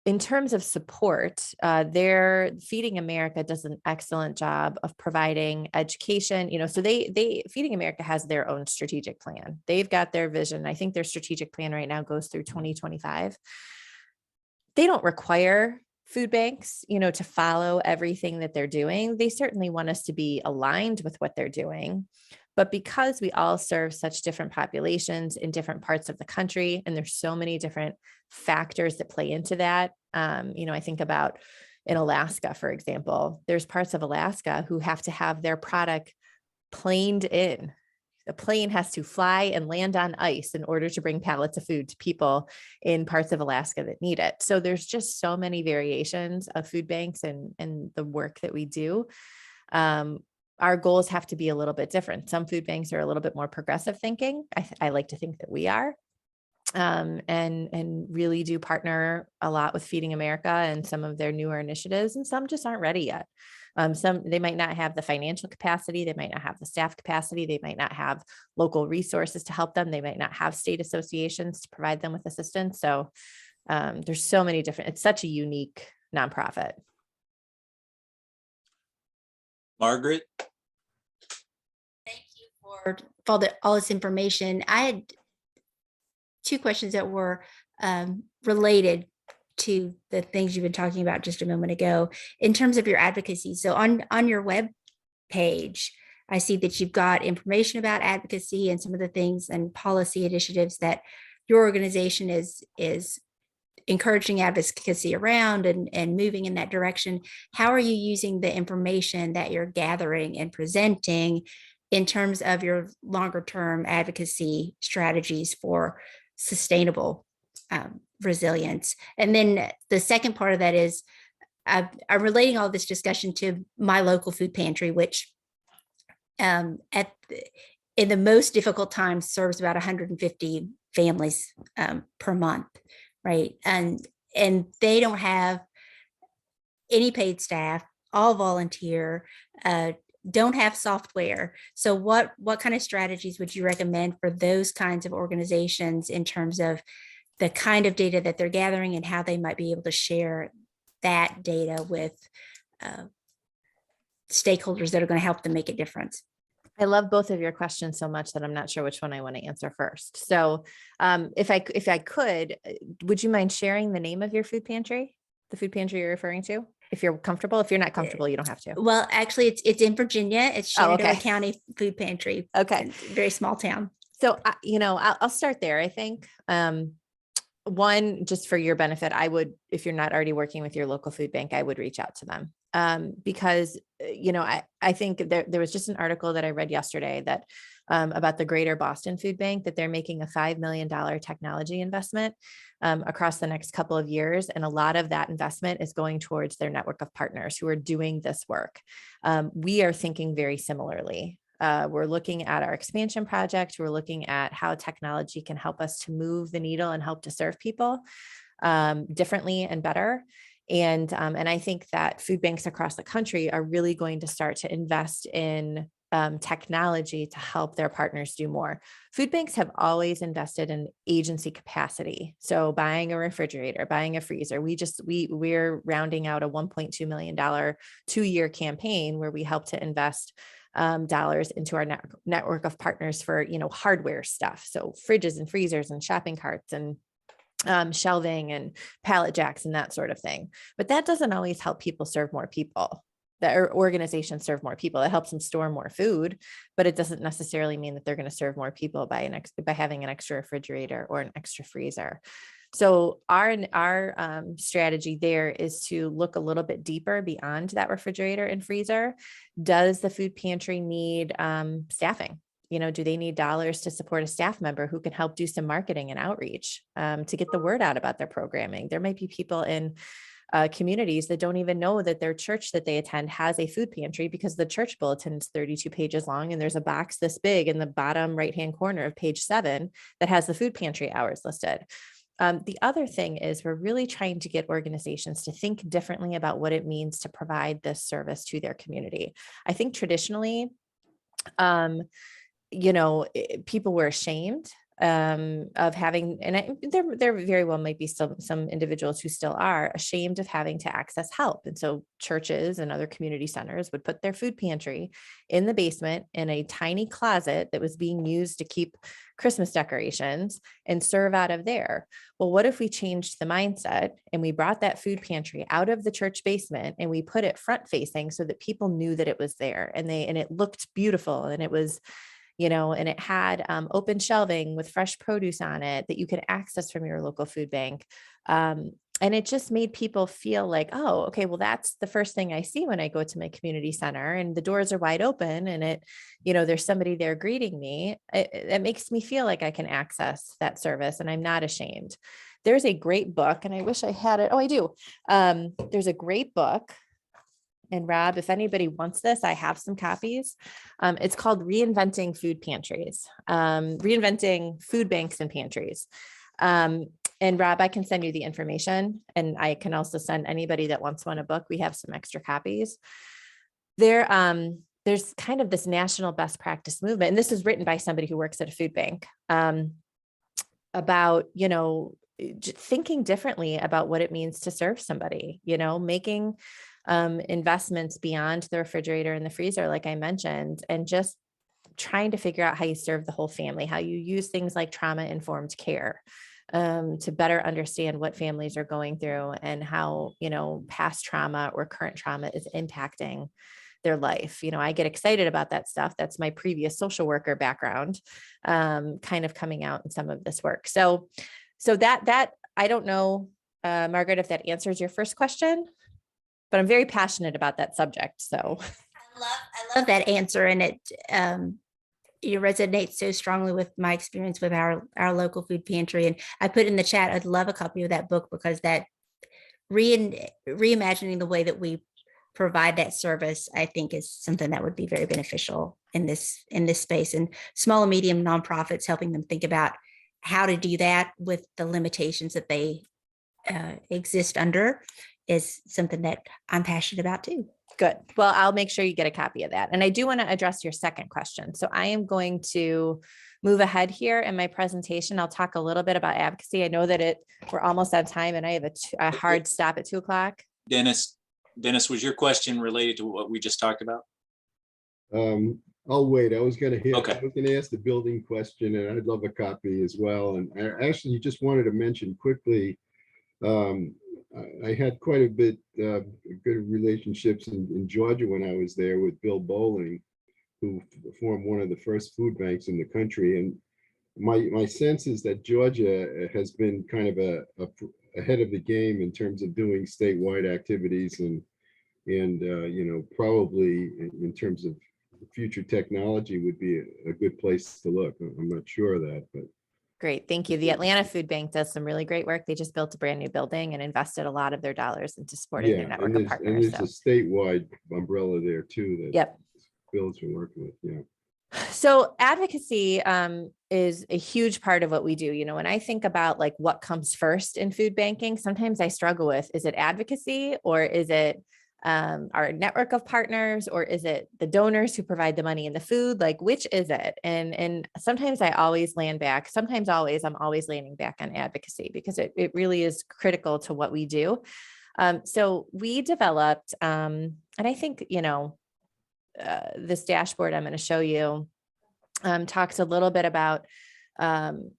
In terms of support, Feeding America does an excellent job of providing education. You know, so Feeding America has their own strategic plan. They've got their vision. I think their strategic plan right now goes through 2025. They don't require food banks, you know, to follow everything that they're doing. They certainly want us to be aligned with what they're doing. But because we all serve such different populations in different parts of the country, and there's so many different factors that play into that, I think about in Alaska, for example, there's parts of Alaska who have to have their product planed in. The plane has to fly and land on ice in order to bring pallets of food to people in parts of Alaska that need it. So there's just so many variations of food banks and the work that we do. Our goals have to be a little bit different. Some food banks are a little bit more progressive thinking. I like to think that we are. And really do partner a lot with Feeding America and some of their newer initiatives, and some just aren't ready yet. Some, they might not have the financial capacity, they might not have the staff capacity, they might not have local resources to help them, they might not have state associations to provide them with assistance. So there's so many different, it's such a unique nonprofit. Margaret? Thank you for all this information. I had two questions that were related to the things you've been talking about just a moment ago in terms of your advocacy. So on your web page, I see that you've got information about advocacy and some of the things and policy initiatives that your organization is encouraging advocacy around and moving in that direction. How are you using the information that you're gathering and presenting in terms of your longer term advocacy strategies for sustainable resilience? And then the second part of that is I'm relating all this discussion to my local food pantry, which in the most difficult times serves about 150 families per month, right? And they don't have any paid staff, all volunteer, don't have software. So what kind of strategies would you recommend for those kinds of organizations in terms of the kind of data that they're gathering and how they might be able to share that data with stakeholders that are going to help them make a difference? I love both of your questions so much that I'm not sure which one I want to answer first. So if I could, would you mind sharing the name of your food pantry, the food pantry you're referring to? If you're comfortable. If you're not comfortable, you don't have to. Well, actually, it's in Virginia. It's Shenandoah okay. County Food Pantry. Okay. It's a very small town. So, I'll start there. I think one, just for your benefit, I would, if you're not already working with your local food bank, I would reach out to them because, I think there was just an article that I read yesterday that about the Greater Boston Food Bank, that they're making a $5 million technology investment across the next couple of years. And a lot of that investment is going towards their network of partners who are doing this work. We are thinking very similarly. We're looking at our expansion project. We're looking at how technology can help us to move the needle and help to serve people differently and better. And I think that food banks across the country are really going to start to invest in technology to help their partners do more. Food banks have always invested in agency capacity. So buying a refrigerator, buying a freezer, we're rounding out a $1.2 million 2-year campaign where we help to invest dollars into our network of partners for, hardware stuff. So fridges and freezers and shopping carts and shelving and pallet jacks and that sort of thing. But that doesn't always help people serve more people. That organizations serve more people. It helps them store more food, but it doesn't necessarily mean that they're going to serve more people by having an extra refrigerator or an extra freezer. So our strategy there is to look a little bit deeper beyond that refrigerator and freezer. Does the food pantry need staffing? Do they need dollars to support a staff member who can help do some marketing and outreach to get the word out about their programming? There might be people in communities that don't even know that their church that they attend has a food pantry because the church bulletin is 32 pages long and there's a box this big in the bottom right-hand corner of page 7 that has the food pantry hours listed. The other thing is we're really trying to get organizations to think differently about what it means to provide this service to their community. I think traditionally, people were ashamed of having, and there very well might be some individuals who still are ashamed of having to access help. And so churches and other community centers would put their food pantry in the basement in a tiny closet that was being used to keep Christmas decorations and serve out of there. Well, what if we changed the mindset and we brought that food pantry out of the church basement and we put it front facing so that people knew that it was there and it looked beautiful and it was and it had open shelving with fresh produce on it that you could access from your local food bank. And it just made people feel like, oh, okay, well, that's the first thing I see when I go to my community center and the doors are wide open and there's somebody there greeting me. It makes me feel like I can access that service and I'm not ashamed. There's a great book, and I wish I had it. Oh, I do. There's a great book. And Rob, if anybody wants this, I have some copies. It's called Reinventing Food Pantries, Reinventing Food Banks and Pantries. And Rob, I can send you the information, and I can also send anybody that wants one a book. We have some extra copies. There's kind of this national best practice movement, and this is written by somebody who works at a food bank, about, thinking differently about what it means to serve somebody, making investments beyond the refrigerator and the freezer, like I mentioned, and just trying to figure out how you serve the whole family, how you use things like trauma-informed care to better understand what families are going through and how, past trauma or current trauma is impacting their life. I get excited about that stuff. That's my previous social worker background, kind of coming out in some of this work. So that I don't know, Margaret, if that answers your first question, but I'm very passionate about that subject. So I love that answer, and it resonates so strongly with my experience with our local food pantry. And I put in the chat, I'd love a copy of that book, because that reimagining the way that we provide that service, I think, is something that would be very beneficial in this space, and small and medium nonprofits, helping them think about how to do that with the limitations that they exist under, is something that I'm passionate about too. good. Well, I'll make sure you get a copy of that. And I do want to address your second question. So I am going to move ahead here in my presentation. I'll talk a little bit about advocacy. I know that we're almost on time and I have a hard stop at 2:00. Dennis, was your question related to what we just talked about? I'll wait. I was gonna Okay. ask the building question, and I'd love a copy as well. And I actually just wanted to mention quickly, I had quite a bit good relationships in Georgia when I was there with Bill Bowling, who formed one of the first food banks in the country. And my sense is that Georgia has been kind of ahead of the game in terms of doing statewide activities, and probably in terms of future technology would be a good place to look. I'm not sure of that, but. Great. Thank you. The Atlanta Food Bank does some really great work. They just built a brand new building and invested a lot of their dollars into supporting their network of partners. And there's a statewide umbrella there too that Yep. Bill's been working with. Yeah. So advocacy is a huge part of what we do. When I think about like what comes first in food banking, sometimes I struggle with, is it advocacy, or is it our network of partners, or is it the donors who provide the money and the food? Like, which is it? And sometimes I always land back. Sometimes I'm always landing back on advocacy, because it really is critical to what we do. So we developed, and I think, this dashboard I'm going to show you talks a little bit about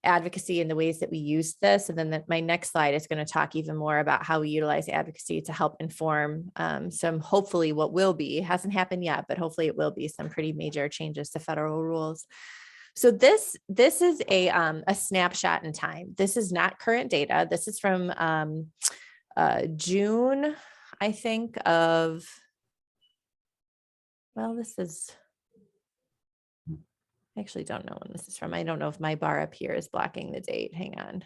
advocacy and the ways that we use this. And then my next slide is going to talk even more about how we utilize advocacy to help inform some, hopefully what will be, hasn't happened yet, but hopefully it will be some pretty major changes to federal rules. So this is a snapshot in time. This is not current data. This is from June, I think, of, well, this is, I actually don't know when this is from. I don't know if my bar up here is blocking the date. Hang on.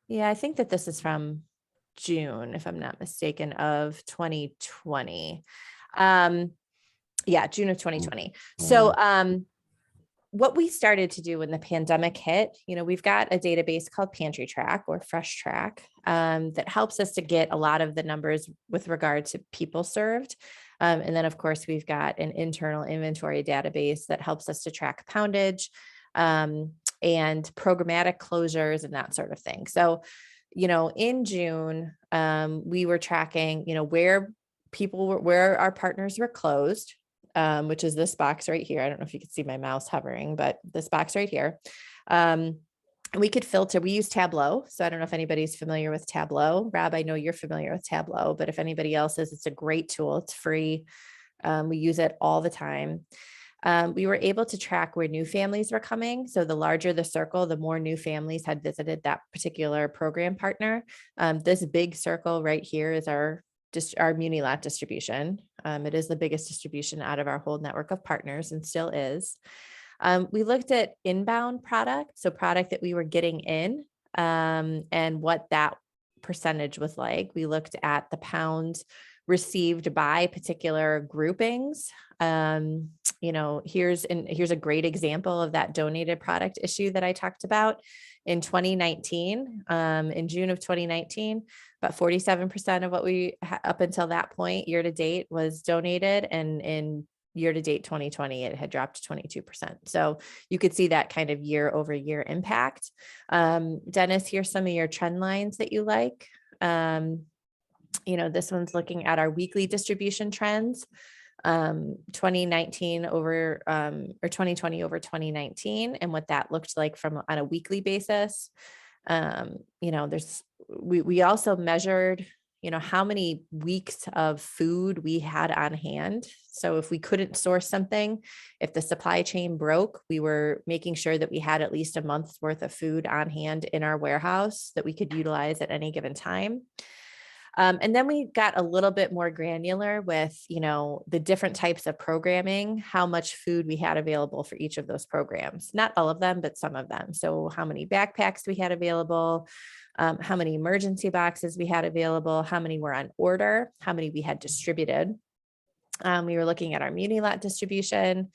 Yeah, I think that this is from June, if I'm not mistaken, of 2020. Yeah, June of 2020. So what we started to do when the pandemic hit, we've got a database called Pantry Track or Fresh Track that helps us to get a lot of the numbers with regard to people served. And then, of course, we've got an internal inventory database that helps us to track poundage and programmatic closures and that sort of thing. So, in June, we were tracking, where our partners were closed, which is this box right here. I don't know if you can see my mouse hovering, but this box right here. We could filter, we use Tableau. So I don't know if anybody's familiar with Tableau. Rob, I know you're familiar with Tableau, but if anybody else is, it's a great tool. It's free. We use it all the time. We were able to track where new families were coming. So the larger the circle, the more new families had visited that particular program partner. This big circle right here is our muni lot distribution. It is the biggest distribution out of our whole network of partners and still is. We looked at inbound product, so product that we were getting in, and what that percentage was like. We looked at the pounds received by particular groupings. Here's a great example of that donated product issue that I talked about in 2019. In June of 2019, about 47% of what we up until that point year to date was donated, and in year to date 2020, it had dropped to 22%. So you could see that kind of year over year impact. Dennis, here's some of your trend lines that you like. This one's looking at our weekly distribution trends, 2019 over or 2020 over 2019, and what that looked like on a weekly basis. We also measured, how many weeks of food we had on hand. So if we couldn't source something, if the supply chain broke, we were making sure that we had at least a month's worth of food on hand in our warehouse that we could utilize at any given time. And then we got a little bit more granular with, the different types of programming, how much food we had available for each of those programs. Not all of them, but some of them. So how many backpacks we had available, how many emergency boxes we had available, how many were on order, how many we had distributed. We were looking at our muni lot distribution.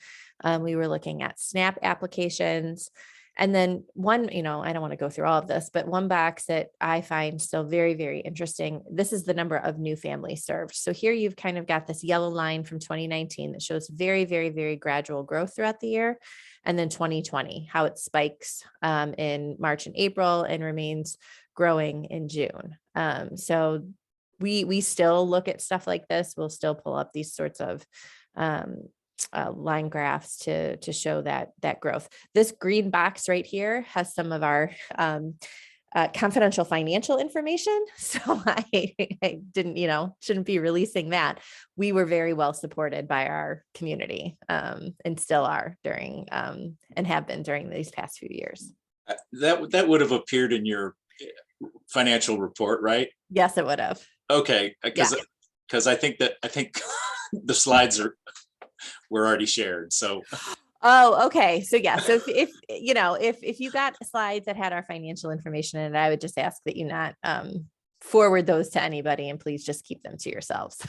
We were looking at SNAP applications. And then one, I don't want to go through all of this, but one box that I find still very, very interesting. This is the number of new families served. So here you've kind of got this yellow line from 2019 that shows very, very, very gradual growth throughout the year. And then 2020, how it spikes in March and April and remains growing in June. So we still look at stuff like this. We'll still pull up these sorts of line graphs to show that growth. This green box right here has some of our confidential financial information. So I didn't, shouldn't be releasing that. We were very well supported by our community and still are during and have been during these past few years. That would have appeared in your financial report, right? Yes, it would have. Okay, because I think the slides were already shared. So. Oh, okay. So yeah. So if you got slides that had our financial information in it, I would just ask that you not forward those to anybody, and please just keep them to yourselves.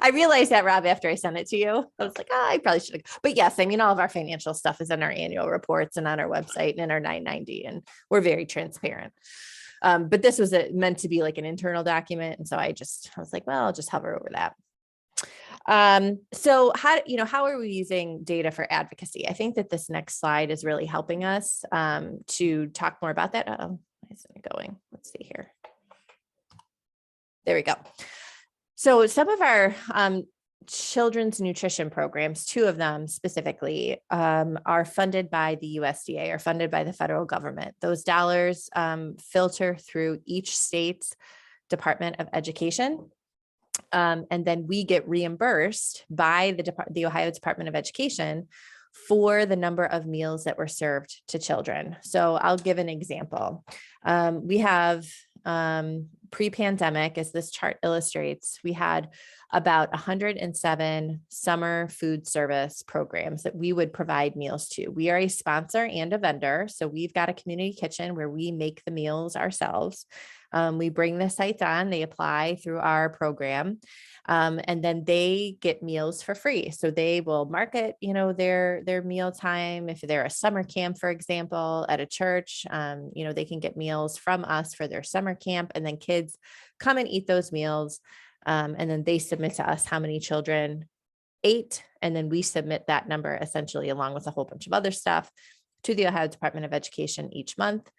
I realized that, Rob, after I sent it to you. I was like, I probably should have. But yes, all of our financial stuff is in our annual reports and on our website and in our 990, and we're very transparent. But this was meant to be like an internal document. And so I was like, well, I'll just hover over that. So how are we using data for advocacy? I think that this next slide is really helping us to talk more about that. Why isn't it going? Let's see here. There we go. So some of our children's nutrition programs, two of them specifically, are funded by the USDA, or funded by the federal government. Those dollars filter through each state's Department of Education. And then we get reimbursed by the Ohio Department of Education for the number of meals that were served to children. So I'll give an example. We have pre-pandemic, as this chart illustrates, we had about 107 summer food service programs that we would provide meals to. We are a sponsor and a vendor. So we've got a community kitchen where we make the meals ourselves. We bring the sites on, they apply through our program, and then they get meals for free. So they will market, their meal time. If they're a summer camp, for example, at a church, they can get meals from us for their summer camp, and then kids come and eat those meals. And then they submit to us how many children ate, and then we submit that number essentially along with a whole bunch of other stuff to the Ohio Department of Education each month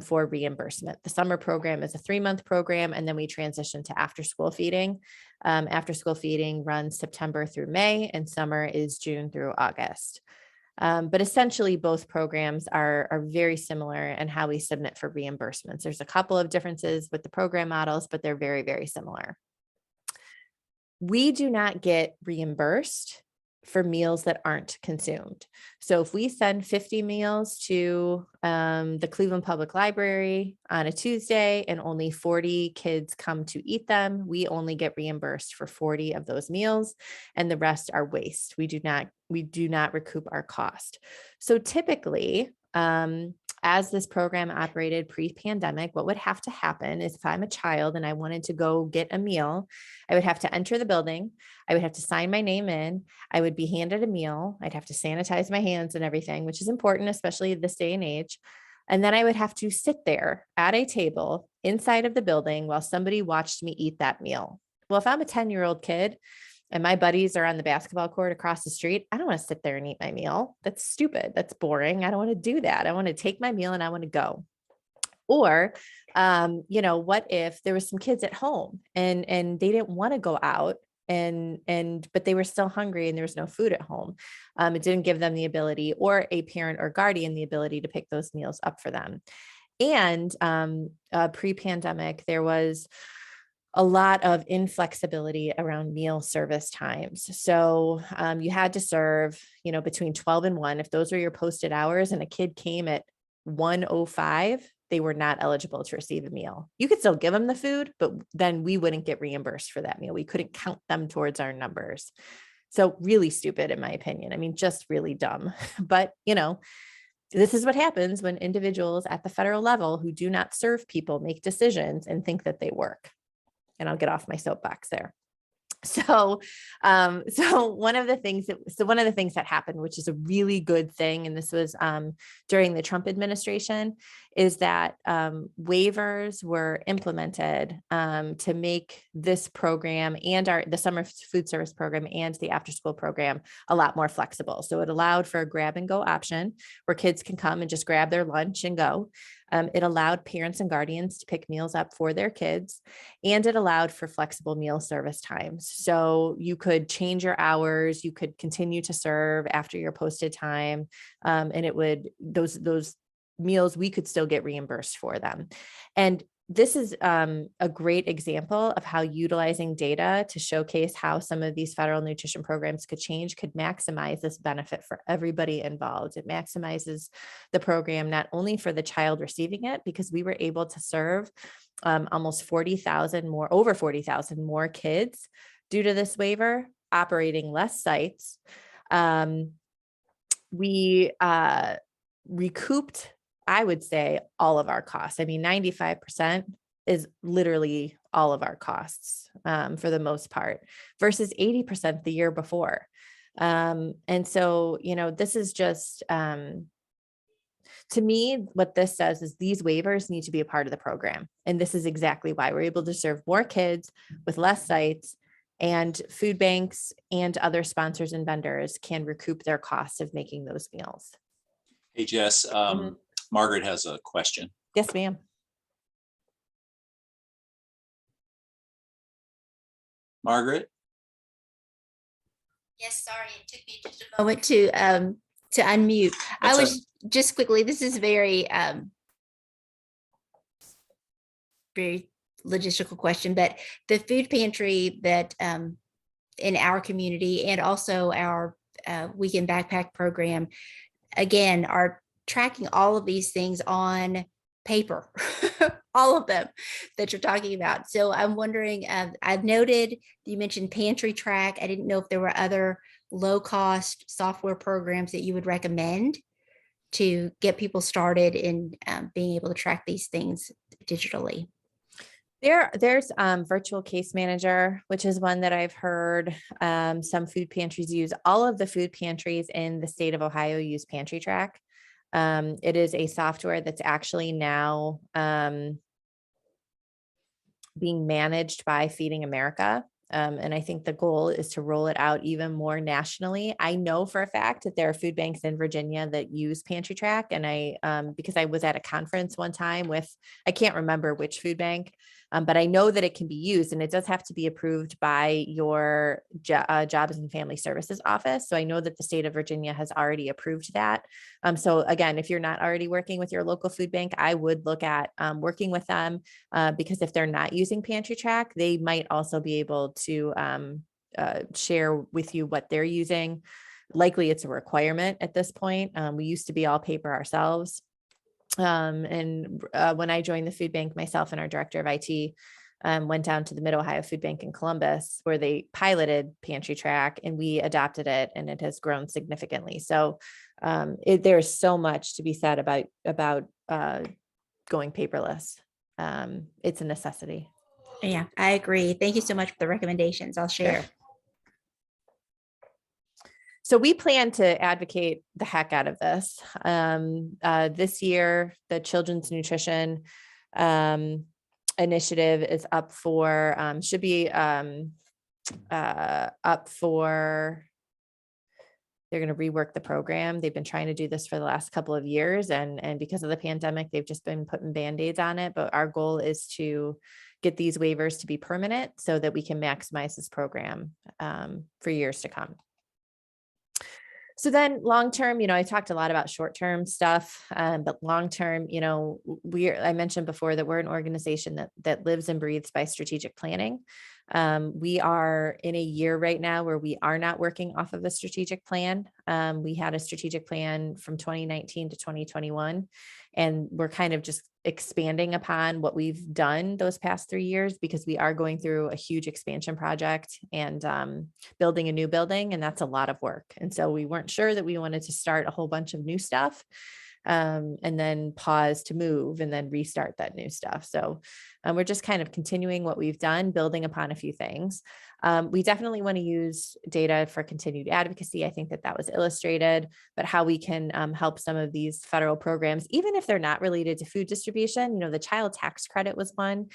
for reimbursement. The summer program is a 3-month program, and then we transition to after-school feeding. After-school feeding runs September through May, and summer is June through August. But essentially, both programs are very similar in how we submit for reimbursements. There's a couple of differences with the program models, but they're very, very similar. We do not get reimbursed for meals that aren't consumed. So if we send 50 meals to the Cleveland Public Library on a Tuesday and only 40 kids come to eat them, we only get reimbursed for 40 of those meals, and the rest are waste. We do not recoup our cost. So typically, as this program operated pre-pandemic, what would have to happen is if I'm a child and I wanted to go get a meal, I would have to enter the building. I would have to sign my name in. I would be handed a meal. I'd have to sanitize my hands and everything, which is important, especially this day and age. And then I would have to sit there at a table inside of the building while somebody watched me eat that meal. Well, if I'm a 10-year-old kid and my buddies are on the basketball court across the street, I don't want to sit there and eat my meal. That's stupid. That's boring. I don't want to do that. I want to take my meal and I want to go. Or, what if there was some kids at home and they didn't want to go out but they were still hungry and there was no food at home. It didn't give them the ability, or a parent or guardian the ability, to pick those meals up for them. And pre-pandemic, there was a lot of inflexibility around meal service times. So you had to serve, between 12 and 1. If those were your posted hours and a kid came at 1:05, they were not eligible to receive a meal. You could still give them the food, but then we wouldn't get reimbursed for that meal. We couldn't count them towards our numbers. So really stupid, in my opinion. I mean, just really dumb. But, this is what happens when individuals at the federal level who do not serve people make decisions and think that they work. And I'll get off my soapbox there. So one of the things that happened, which is a really good thing, and this was during the Trump administration, is that waivers were implemented to make this program and the summer food service program and the after school program a lot more flexible. So it allowed for a grab and go option where kids can come and just grab their lunch and go. It allowed parents and guardians to pick meals up for their kids, and it allowed for flexible meal service times. So you could change your hours, you could continue to serve after your posted time, and it would, those meals, we could still get reimbursed for them. And this is a great example of how utilizing data to showcase how some of these federal nutrition programs could maximize this benefit for everybody involved. It maximizes the program not only for the child receiving it, because we were able to serve almost 40,000 more, over 40,000 more kids due to this waiver, operating less sites. We recouped, I would say, all of our costs. I mean, 95% is literally all of our costs for the most part, versus 80% the year before. And so, this is just, to me, what this says is these waivers need to be a part of the program. And this is exactly why we're able to serve more kids with less sites, and food banks and other sponsors and vendors can recoup their costs of making those meals. Hey, Jess, Margaret has a question. Yes, ma'am. Margaret? Yes, sorry, it took me just a moment to unmute. That's I was just quickly, this is very very logistical question, but the food pantry that in our community, and also our weekend backpack program, again, are tracking all of these things on paper, all of them that you're talking about. So I'm wondering, I've noted you mentioned Pantry Track. I didn't know if there were other low cost software programs that you would recommend to get people started in being able to track these things digitally. There's virtual case manager, which is one that I've heard some food pantries use. All of the food pantries in the state of Ohio use Pantry Track. It is a software that's actually now being managed by Feeding America. And I think the goal is to roll it out even more nationally. I know for a fact that there are food banks in Virginia that use Pantry Track. And because I was at a conference one time with, I can't remember which food bank, but I know that it can be used, and it does have to be approved by your Jobs and Family Services office. So I know that the state of Virginia has already approved that. So again, if you're not already working with your local food bank, I would look at working with them, because if they're not using Pantry Track, they might also be able to share with you what they're using. Likely it's a requirement at this point. We used to be all paper ourselves. When I joined the food bank, myself and our director of IT went down to the Mid-Ohio Food Bank in Columbus, where they piloted Pantry Track, and we adopted it, and it has grown significantly. So there's so much to be said about going paperless. It's a necessity. Yeah, I agree. Thank you so much for the recommendations. I'll share. So we plan to advocate the heck out of this. This year, the Children's Nutrition Initiative is up for, should be up for, they're going to rework the program. They've been trying to do this for the last couple of years. And because of the pandemic, they've just been putting Band-Aids on it. But our goal is to get these waivers to be permanent so that we can maximize this program for years to come. So then long-term, I talked a lot about short-term stuff, but long-term, I mentioned before that we're an organization that lives and breathes by strategic planning. We are in a year right now where we are not working off of a strategic plan. We had a strategic plan from 2019 to 2021, and we're kind of just expanding upon what we've done those past 3 years, because we are going through a huge expansion project and building a new building, and that's a lot of work. And so we weren't sure that we wanted to start a whole bunch of new stuff and then pause to move and then restart that new stuff. So we're just kind of continuing what we've done, building upon a few things. We definitely want to use data for continued advocacy. I think that was illustrated, but how we can help some of these federal programs, even if they're not related to food distribution. The child tax credit was one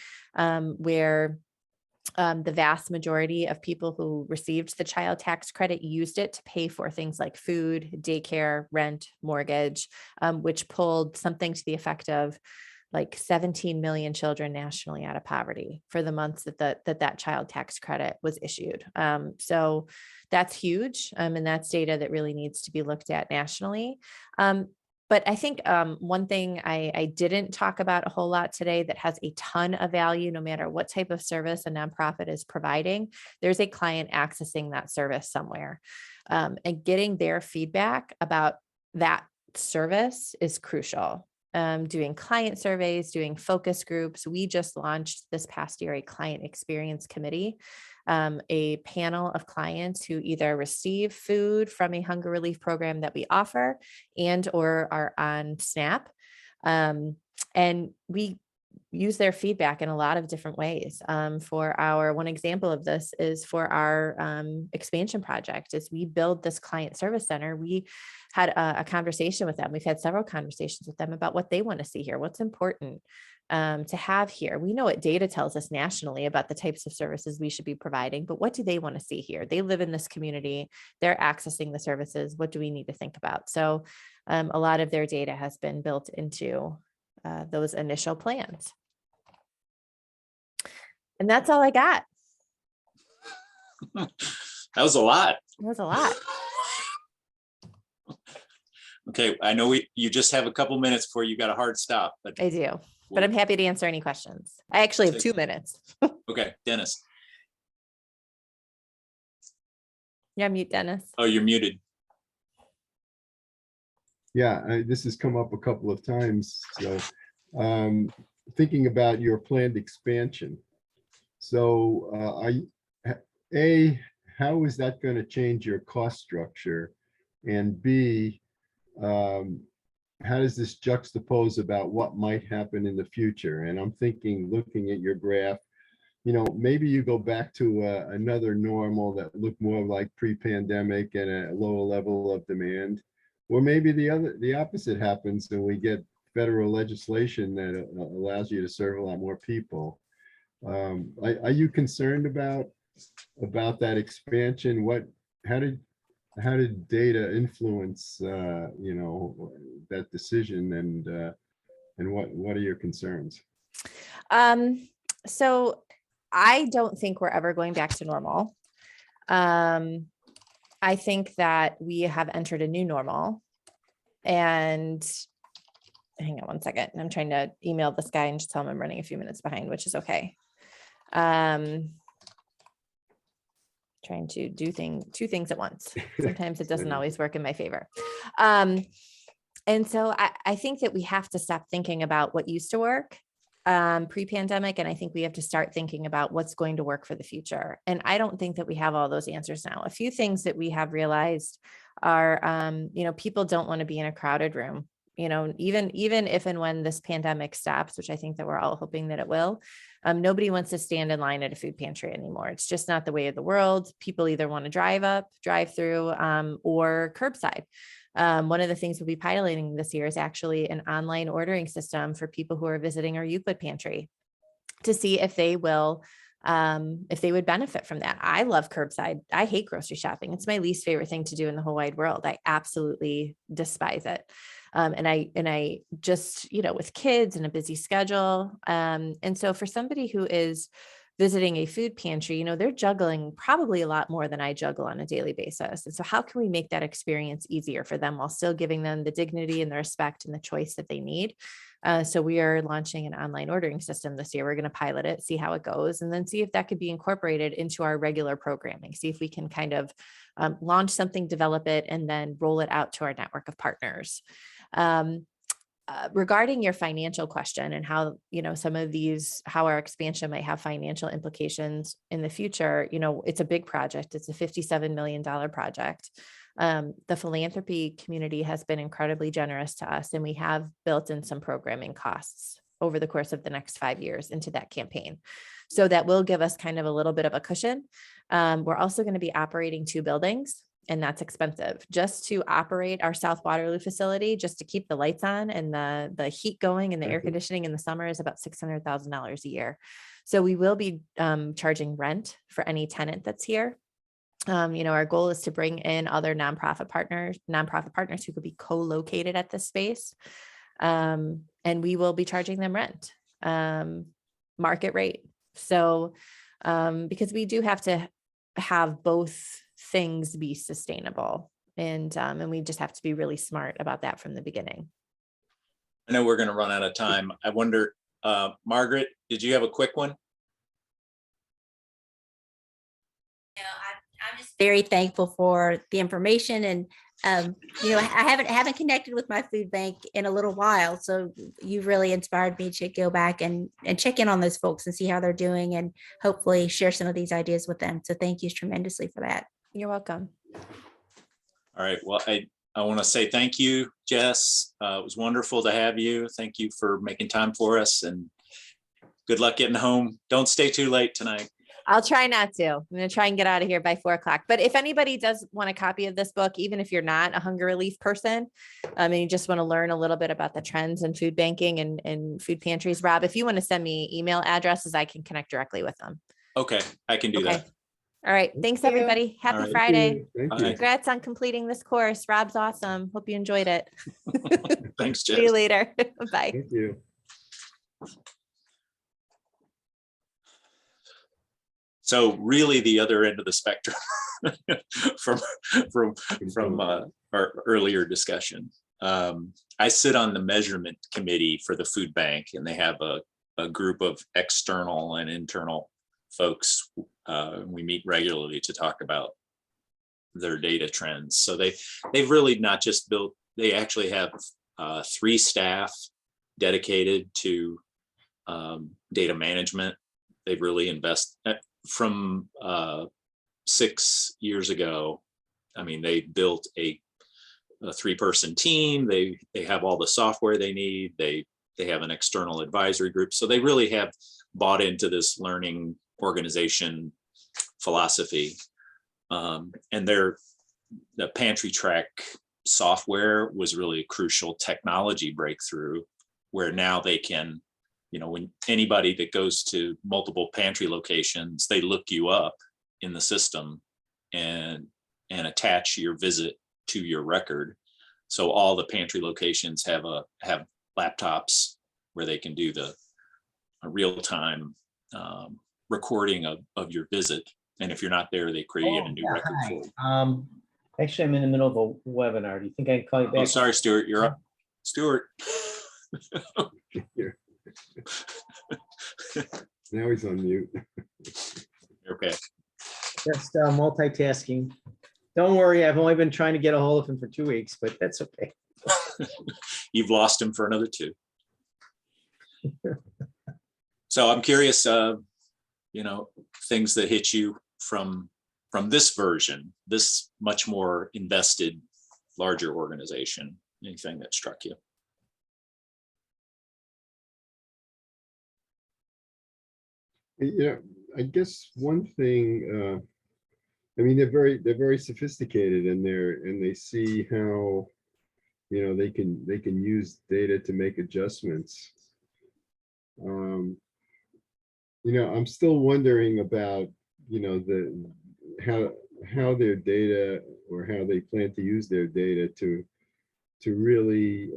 where the vast majority of people who received the child tax credit used it to pay for things like food, daycare, rent, mortgage, which pulled something to the effect of like 17 million children nationally out of poverty for the months that child tax credit was issued. So that's huge. And that's data that really needs to be looked at nationally. But I think one thing I didn't talk about a whole lot today that has a ton of value, no matter what type of service a nonprofit is providing, there's a client accessing that service somewhere. And getting their feedback about that service is crucial. Doing client surveys, doing focus groups. We just launched this past year a client experience committee, a panel of clients who either receive food from a hunger relief program that we offer and or are on SNAP. And we use their feedback in a lot of different ways. One example of this is for our expansion project. As we build this client service center, we had a conversation with them. We've had several conversations with them about what they want to see here, what's important to have here. We know what data tells us nationally about the types of services we should be providing, but what do they want to see here? They live in this community, they're accessing the services. What do we need to think about? So a lot of their data has been built into those initial plans. And that's all I got. That was a lot. It was a lot. Okay, I know you just have a couple minutes before you got a hard stop, but I do, but I'm happy to answer any questions. I actually have 2 minutes. Okay, Dennis. You're on mute, Dennis. Oh, you're muted. Yeah, this has come up a couple of times. So thinking about your planned expansion. So how is that going to change your cost structure? And B, how does this juxtapose about what might happen in the future? And I'm thinking, looking at your graph, maybe you go back to another normal that looked more like pre-pandemic and a lower level of demand. Or maybe the opposite happens and we get federal legislation that allows you to serve a lot more people. Are you concerned about that expansion? How did data influence that decision, and what are your concerns? So I don't think we're ever going back to normal. I think that we have entered a new normal, and hang on one second. I'm trying to email this guy and just tell him I'm running a few minutes behind, which is okay. trying to do two things at once. Sometimes it doesn't Same. always work in my favor. And so I think that we have to stop thinking about what used to work pre-pandemic. And I think we have to start thinking about what's going to work for the future. And I don't think that we have all those answers now. A few things that we have realized are, people don't want to be in a crowded room. Even if and when this pandemic stops, which I think that we're all hoping that it will, nobody wants to stand in line at a food pantry anymore. It's just not the way of the world. People either want to drive through, or curbside. One of the things we'll be piloting this year is actually an online ordering system for people who are visiting our Euclid pantry to see if they will, if they would benefit from that. I love curbside. I hate grocery shopping. It's my least favorite thing to do in the whole wide world. I absolutely despise it. And I just, with kids and a busy schedule. And so for somebody who is visiting a food pantry, they're juggling probably a lot more than I juggle on a daily basis. And so how can we make that experience easier for them while still giving them the dignity and the respect and the choice that they need? So we are launching an online ordering system this year. We're going to pilot it, see how it goes, and then see if that could be incorporated into our regular programming. See if we can kind of launch something, develop it, and then roll it out to our network of partners. Regarding your financial question and how, how our expansion might have financial implications in the future, it's a big project. It's a $57 million project. The philanthropy community has been incredibly generous to us, and we have built in some programming costs over the course of the next 5 years into that campaign. So that will give us kind of a little bit of a cushion. We're also going to be operating 2 buildings. And that's expensive. Just to operate our South Waterloo facility, just to keep the lights on and the heat going and the air conditioning in the summer is about $600,000 a year. So we will be charging rent for any tenant that's here. Our goal is to bring in other nonprofit partners who could be co-located at this space. And we will be charging them rent, market rate. So because we do have to have both things be sustainable, and we just have to be really smart about that from the beginning. I know we're going to run out of time. I wonder, Margaret, did you have a quick one? I'm just very thankful for the information, and I haven't connected with my food bank in a little while, so you really inspired me to go back and check in on those folks and see how they're doing, and hopefully share some of these ideas with them. So thank you tremendously for that. You're welcome. All right. Well, I want to say thank you, Jess. It was wonderful to have you. Thank you for making time for us, and good luck getting home. Don't stay too late tonight. I'll try not to. I'm going to try and get out of here by 4 o'clock. But if anybody does want a copy of this book, even if you're not a hunger relief person, and you just want to learn a little bit about the trends in food banking and food pantries, Rob, if you want to send me email addresses, I can connect directly with them. Okay, I can do that. All right. Thanks, everybody. Happy right. Friday. Thank you. Congrats on completing this course. Rob's awesome. Hope you enjoyed it. Thanks, Jess. See you later. Bye. Thank you. So really the other end of the spectrum from our earlier discussion. I sit on the measurement committee for the food bank, and they have a group of external and internal folks. We meet regularly to talk about their data trends. So they've really not just built, they actually have 3 staff dedicated to data management. They've really invested from 6 years ago. I mean, they built a 3-person team. They have all the software they need. They have an external advisory group. So they really have bought into this learning organization philosophy. And the Pantry Track software was really a crucial technology breakthrough, where now they can, when anybody that goes to multiple pantry locations, they look you up in the system and attach your visit to your record. So all the pantry locations have laptops where they can do the real-time recording of your visit. And if you're not there, they create a new record for you. Actually, I'm in the middle of a webinar. Do you think I can call you back? Oh, sorry, Stuart, you're up. Stuart. Here. Now he's on mute. Okay. Just multitasking. Don't worry, I've only been trying to get a hold of him for 2 weeks, but that's okay. You've lost him for another 2. So I'm curious, things that hit you from this version, this much more invested, larger organization. Anything that struck you? Yeah, I guess one thing, I mean, they're very sophisticated and they see how, they can use data to make adjustments. I'm still wondering about, how their data or how they plan to use their data to really,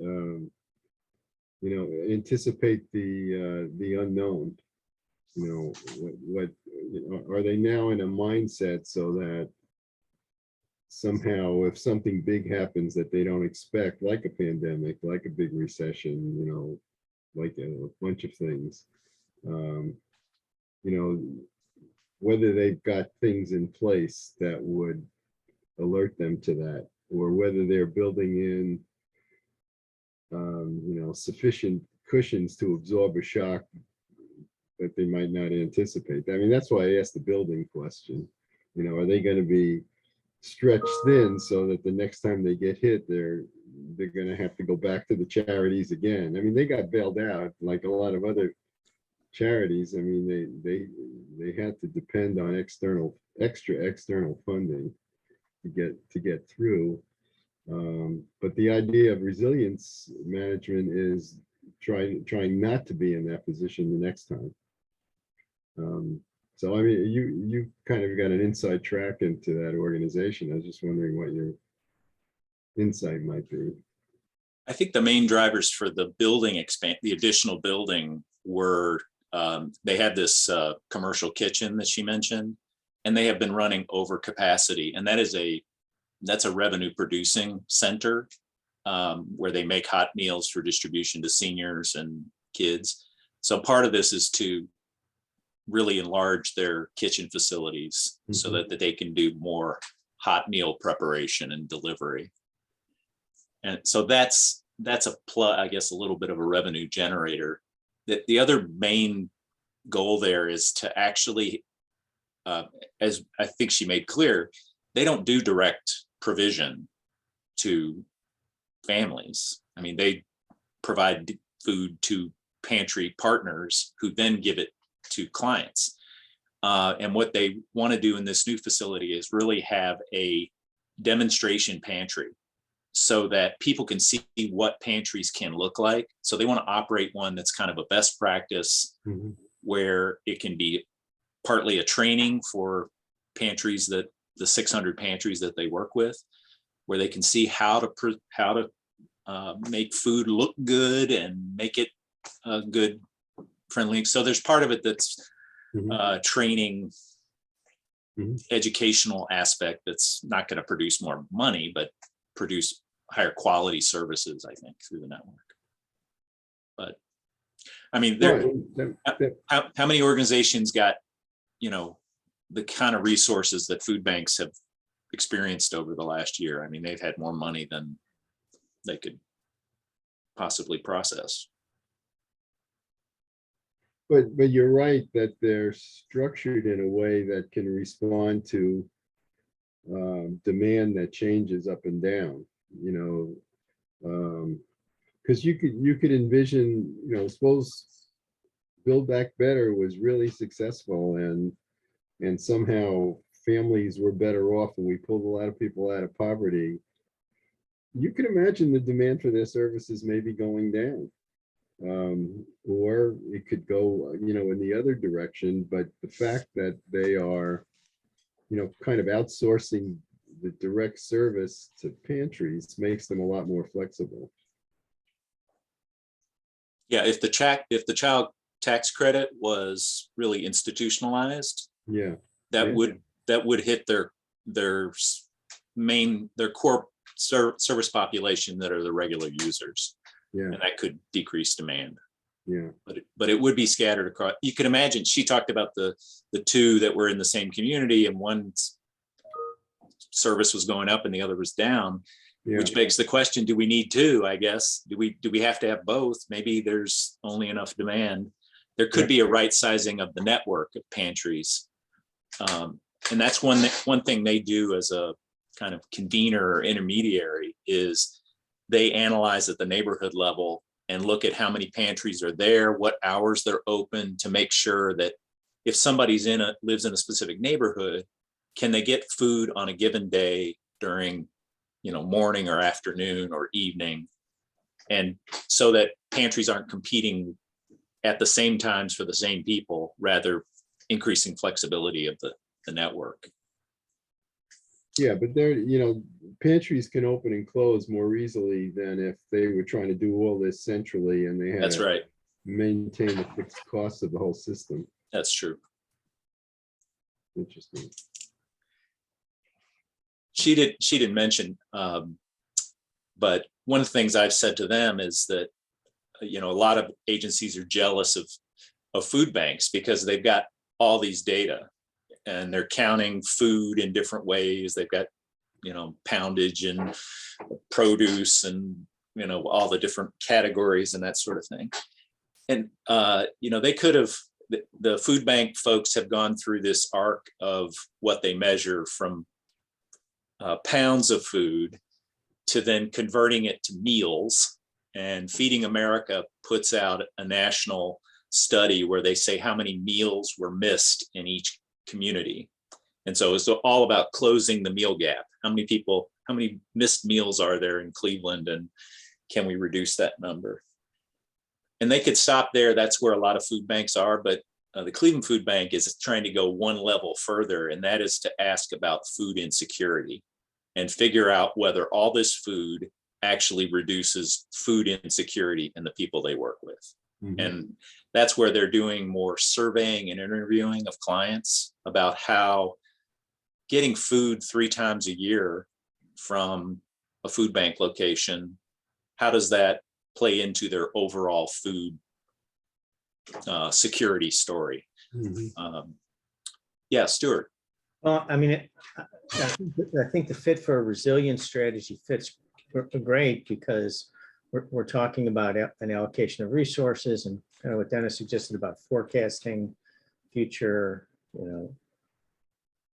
anticipate the unknown. What are they now in a mindset so that somehow if something big happens that they don't expect, like a pandemic, like a big recession, like a bunch of things, whether they've got things in place that would alert them to that, or whether they're building in, sufficient cushions to absorb a shock that they might not anticipate. I mean, that's why I asked the building question. Are they going to be stretched thin so that the next time they get hit, they're going to have to go back to the charities again? I mean, they got bailed out like a lot of other charities. I mean, they had to depend on external funding to get through. But the idea of resilience management is trying not to be in that position the next time. So I mean, you kind of got an inside track into that organization. I was just wondering what your insight might be. I think the main drivers for the the additional building were, they had this commercial kitchen that she mentioned, and they have been running over capacity, and that's a revenue producing center, where they make hot meals for distribution to seniors and kids. So part of this is to really enlarge their kitchen facilities so that they can do more hot meal preparation and delivery. And so that's a plus, I guess, a little bit of a revenue generator. That the other main goal there is to actually, as I think she made clear, they don't do direct provision to families. I mean, they provide food to pantry partners who then give it to clients. And what they want to do in this new facility is really have a demonstration pantry so that people can see what pantries can look like. So they want to operate one that's kind of a best practice, where it can be partly a training for pantries, that the 600 pantries that they work with, where they can see how to make food look good and make it good, friendly. So there's part of it that's training, educational aspect that's not going to produce more money, but produce higher quality services, I think, through the network. But I mean, how many organizations got, the kind of resources that food banks have experienced over the last year? I mean, they've had more money than they could possibly process. But you're right that they're structured in a way that can respond to demand that changes up and down, because you could envision, suppose Build Back Better was really successful and somehow families were better off and we pulled a lot of people out of poverty. You can imagine the demand for their services maybe going down. Or it could go, in the other direction. But the fact that they are, kind of outsourcing the direct service to pantries makes them a lot more flexible. Yeah, if the child tax credit was really institutionalized, that would hit their core service population that are the regular users. And that could decrease demand. Yeah. But it would be scattered across. You can imagine, she talked about the two that were in the same community, and one service was going up and the other was down, Yeah. which begs the question, do we need two? I guess, do we have to have both? Maybe there's only enough demand. There could be a right sizing of the network of pantries. And that's one thing they do as a kind of convener or intermediary, is they analyze at the neighborhood level and look at how many pantries are there, what hours they're open, to make sure that if somebody's lives in a specific neighborhood, can they get food on a given day during, morning or afternoon or evening? And so that pantries aren't competing at the same times for the same people, rather increasing flexibility of the network. Yeah, but pantries can open and close more easily than if they were trying to do all this centrally and they had That's to right. maintain the fixed costs of the whole system. That's true. Interesting. She didn't mention, but one of the things I've said to them is that, a lot of agencies are jealous of food banks because they've got all these data and they're counting food in different ways. They've got, poundage and produce and, all the different categories and that sort of thing. And, they could have, the food bank folks have gone through this arc of what they measure from pounds of food to then converting it to meals. And Feeding America puts out a national study where they say how many meals were missed in each community. And so it's all about closing the meal gap. How many missed meals are there in Cleveland, and can we reduce that number? And they could stop there. That's where a lot of food banks are. But the Cleveland Food Bank is trying to go one level further, and that is to ask about food insecurity and figure out whether all this food actually reduces food insecurity in the people they work with. Mhm. And that's where they're doing more surveying and interviewing of clients about how getting food 3 times a year from a food bank location, how does that play into their overall food security story? Mhm. Yeah, Stuart. Well, I mean, I think the fit for a resilience strategy fits great because we're talking about an allocation of resources and kind of what Dennis suggested about forecasting future,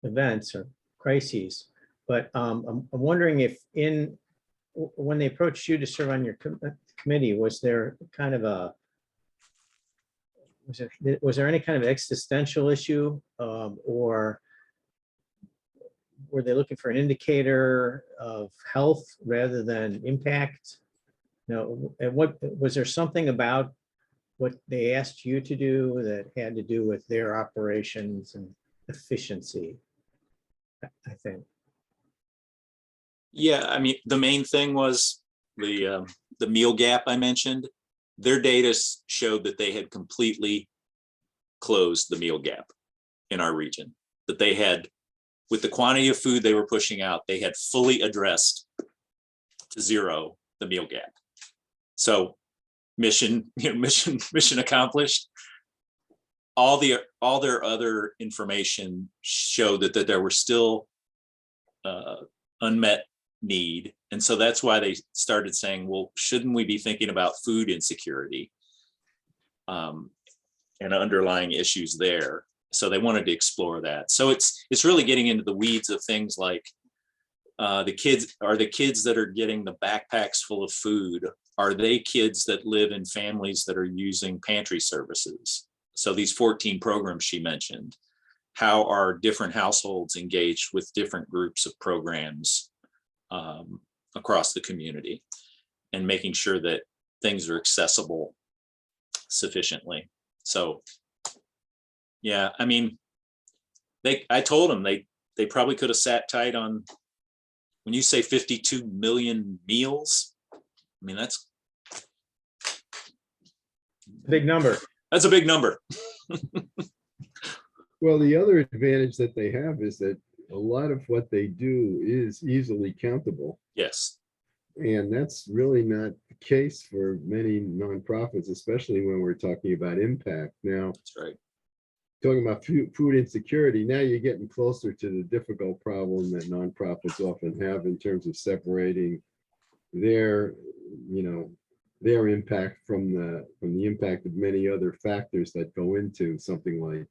events or crises. But I'm wondering if when they approached you to serve on your committee, was there kind of was there any kind of existential issue, or were they looking for an indicator of health rather than impact? And what was there something about what they asked you to do that had to do with their operations and efficiency? I think. Yeah, I mean, the main thing was the meal gap I mentioned. Their data showed that they had completely closed the meal gap in our region. That they had, with the quantity of food they were pushing out, they had fully addressed to zero the meal gap. So mission accomplished. All their other information showed that there were still unmet need. And so that's why they started saying, well, shouldn't we be thinking about food insecurity and underlying issues there? So they wanted to explore that. So it's really getting into the weeds of things like the kids that are getting the backpacks full of food, are they kids that live in families that are using pantry services? So these 14 programs she mentioned, how are different households engaged with different groups of programs across the community, and making sure that things are accessible sufficiently. So, yeah, I mean, I told them they probably could have sat tight on, when you say 52 million meals, I mean, that's a big number. That's a big number. Well, the other advantage that they have is that a lot of what they do is easily countable. Yes. And that's really not the case for many nonprofits, especially when we're talking about impact. Now, That's right. talking about food insecurity, now you're getting closer to the difficult problem that nonprofits often have in terms of separating their, their impact from the impact of many other factors that go into something like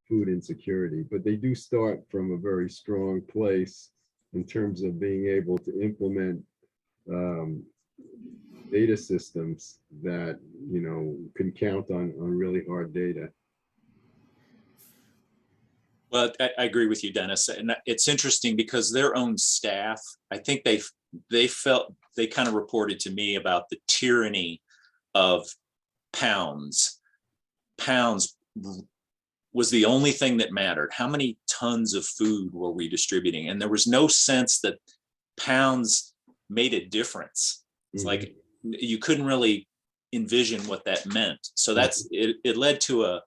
food insecurity. But they do start from a very strong place in terms of being able to implement data systems that can count on really hard data. Well, I agree with you, Dennis. And it's interesting because their own staff, I think they kind of reported to me about the tyranny of pounds. Pounds was the only thing that mattered. How many tons of food were we distributing? And there was no sense that pounds made a difference. It's like you couldn't really envision what that meant. So it led to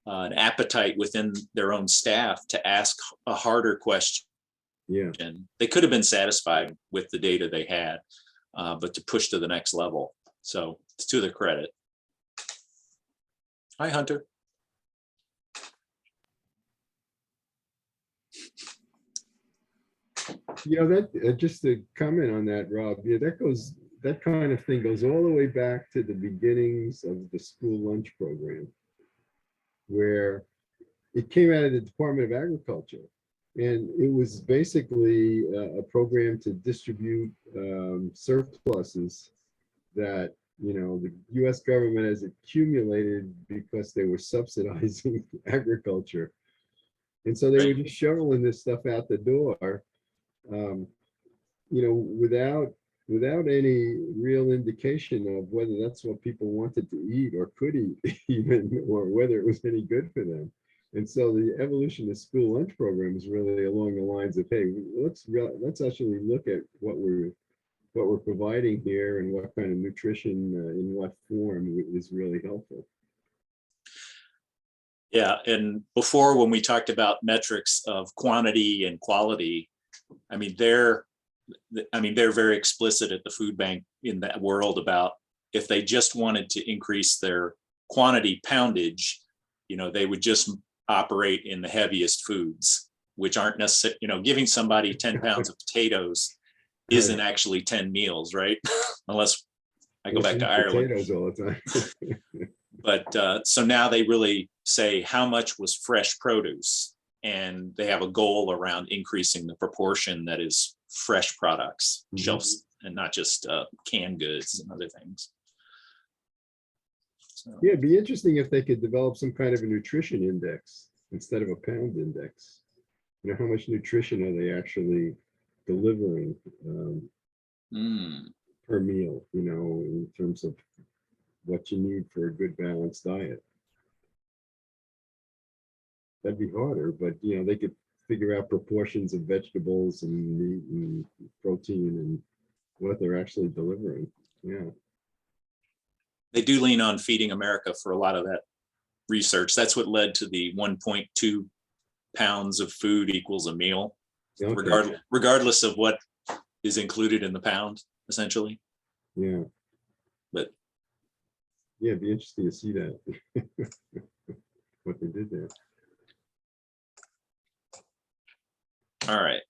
an appetite within their own staff to ask a harder question. Yeah, They could have been satisfied with the data they had, but to push to the next level. So it's to their credit. Hi, Hunter. That just to comment on that, Rob. Yeah, that kind of thing goes all the way back to the beginnings of the school lunch program, where it came out of the Department of Agriculture, and it was basically a program to distribute surpluses that the U.S. government has accumulated because they were subsidizing agriculture, and so they were just shoveling this stuff out the door, without any real indication of whether that's what people wanted to eat or could eat even, or whether it was any good for them. And so the evolution of school lunch program is really along the lines of, hey, let's actually look at what we're providing here and what kind of nutrition in what form is really helpful. Yeah, and before, when we talked about metrics of quantity and quality, I mean, they're very explicit at the food bank in that world about if they just wanted to increase their quantity poundage, they would just operate in the heaviest foods, which aren't necessarily, giving somebody 10 pounds of potatoes isn't actually 10 meals, right? Unless I go back to Ireland. Potatoes all the time. But so now they really say how much was fresh produce, and they have a goal around increasing the proportion that is fresh products, shelves, and not just canned goods and other things. So, Yeah, it'd be interesting if they could develop some kind of a nutrition index instead of a pound index. How much nutrition are they actually delivering per meal, in terms of what you need for a good balanced diet. That'd be harder, but they could figure out proportions of vegetables and meat and protein and what they're actually delivering. Yeah. They do lean on Feeding America for a lot of that research. That's what led to the 1.2 pounds of food equals a meal, okay, regardless of what is included in the pound, essentially. Yeah. But yeah, it'd be interesting to see that, what they did there. All right.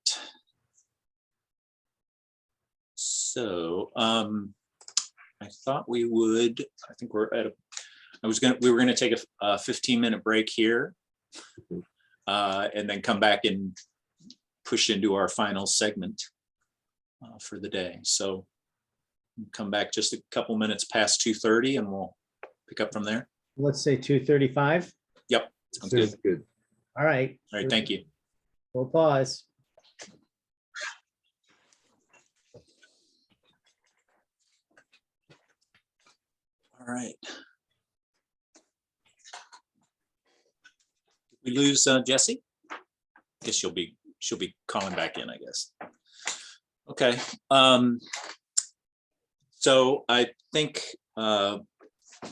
So I thought we would, I think we're at we were gonna take a 15-minute break here and then come back and push into our final segment for the day. So come back just a couple minutes past 2:30 and we'll pick up from there. Let's say 2:35. Yep, sounds good. All right. All right, thank you. We'll pause. All right. Did we lose Jessie? Guess she'll be calling back in, I guess. Okay. So I think I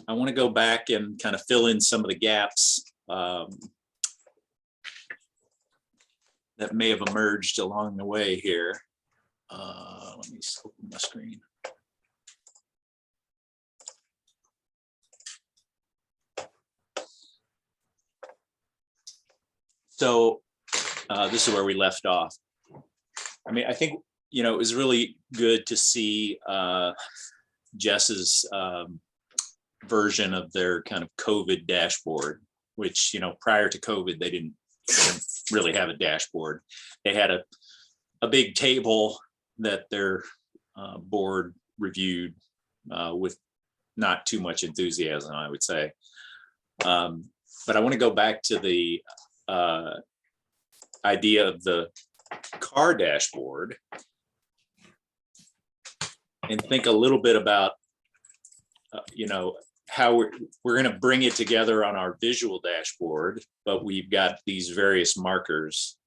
want to go back and kind of fill in some of the gaps that may have emerged along the way here. Let me open my screen. So this is where we left off. I mean, I think, you know, it was really good to see Jess's version of their kind of COVID dashboard, which, you know, prior to COVID, they didn't really have a dashboard. They had a big table that their board reviewed with not too much enthusiasm, I would say. But I want to go back to the idea of the car dashboard and think a little bit about, you know, how we're going to bring it together on our visual dashboard, but we've got these various markers.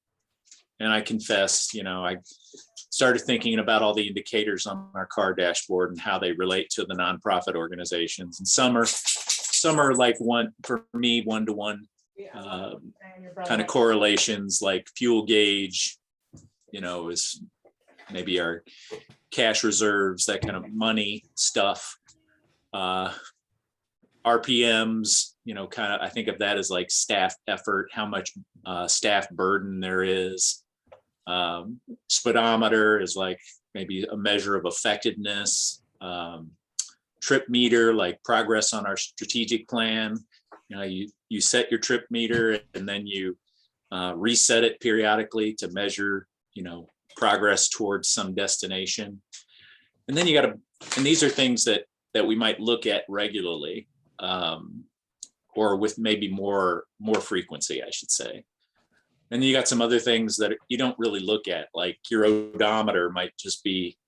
And I confess, you know, I started thinking about all the indicators on our car dashboard and how they relate to the nonprofit organizations. And some are like for me, one-to-one kind of correlations, like fuel gauge, you know, is maybe our cash reserves, that kind of money stuff. RPMs, you know, kind of, I think of that as like staff effort, how much staff burden there is. Speedometer is like maybe a measure of effectiveness. Trip meter, like progress on our strategic plan. You know, you set your trip meter and then you reset it periodically to measure, you know, progress towards some destination. And then you got to, and these are things that we might look at regularly, or with maybe more frequency, I should say. And then you got some other things that you don't really look at, like your odometer might just be,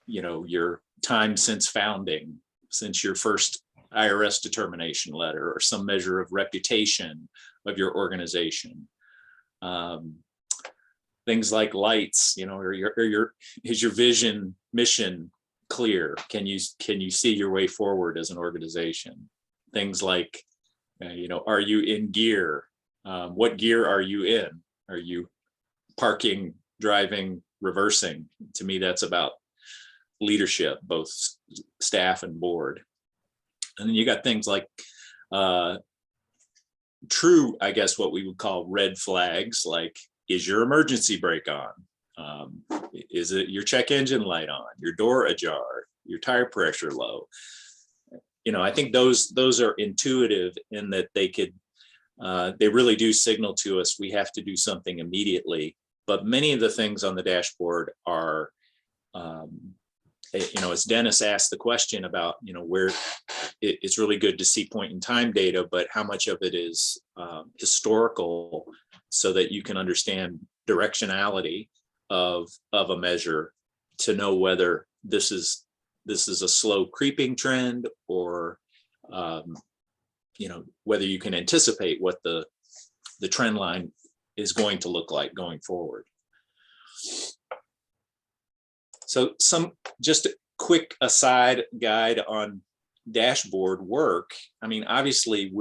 you know, your time since founding, since your first IRS determination letter, or some measure of reputation of your organization. Things like lights, you know, is your vision, mission clear? Can you see your way forward as an organization? Things like, you know, are you in gear? What gear are you in? Are you parking, driving, reversing? To me, that's about leadership, both staff and board. And then you got things like true, I guess, what we would call red flags, like, is your emergency brake on? Is it your check engine light on? Your door ajar? Your tire pressure low? You know, I think those are intuitive in that they really do signal to us we have to do something immediately. But many of the things on the dashboard are, you know, as Dennis asked the question about, you know, where it's really good to see point in time data, but how much of it is historical, so that you can understand directionality of a measure to know whether this is a slow creeping trend, or you know, whether you can anticipate what the trend line is going to look like going forward. So just a quick aside guide on dashboard work. I mean, obviously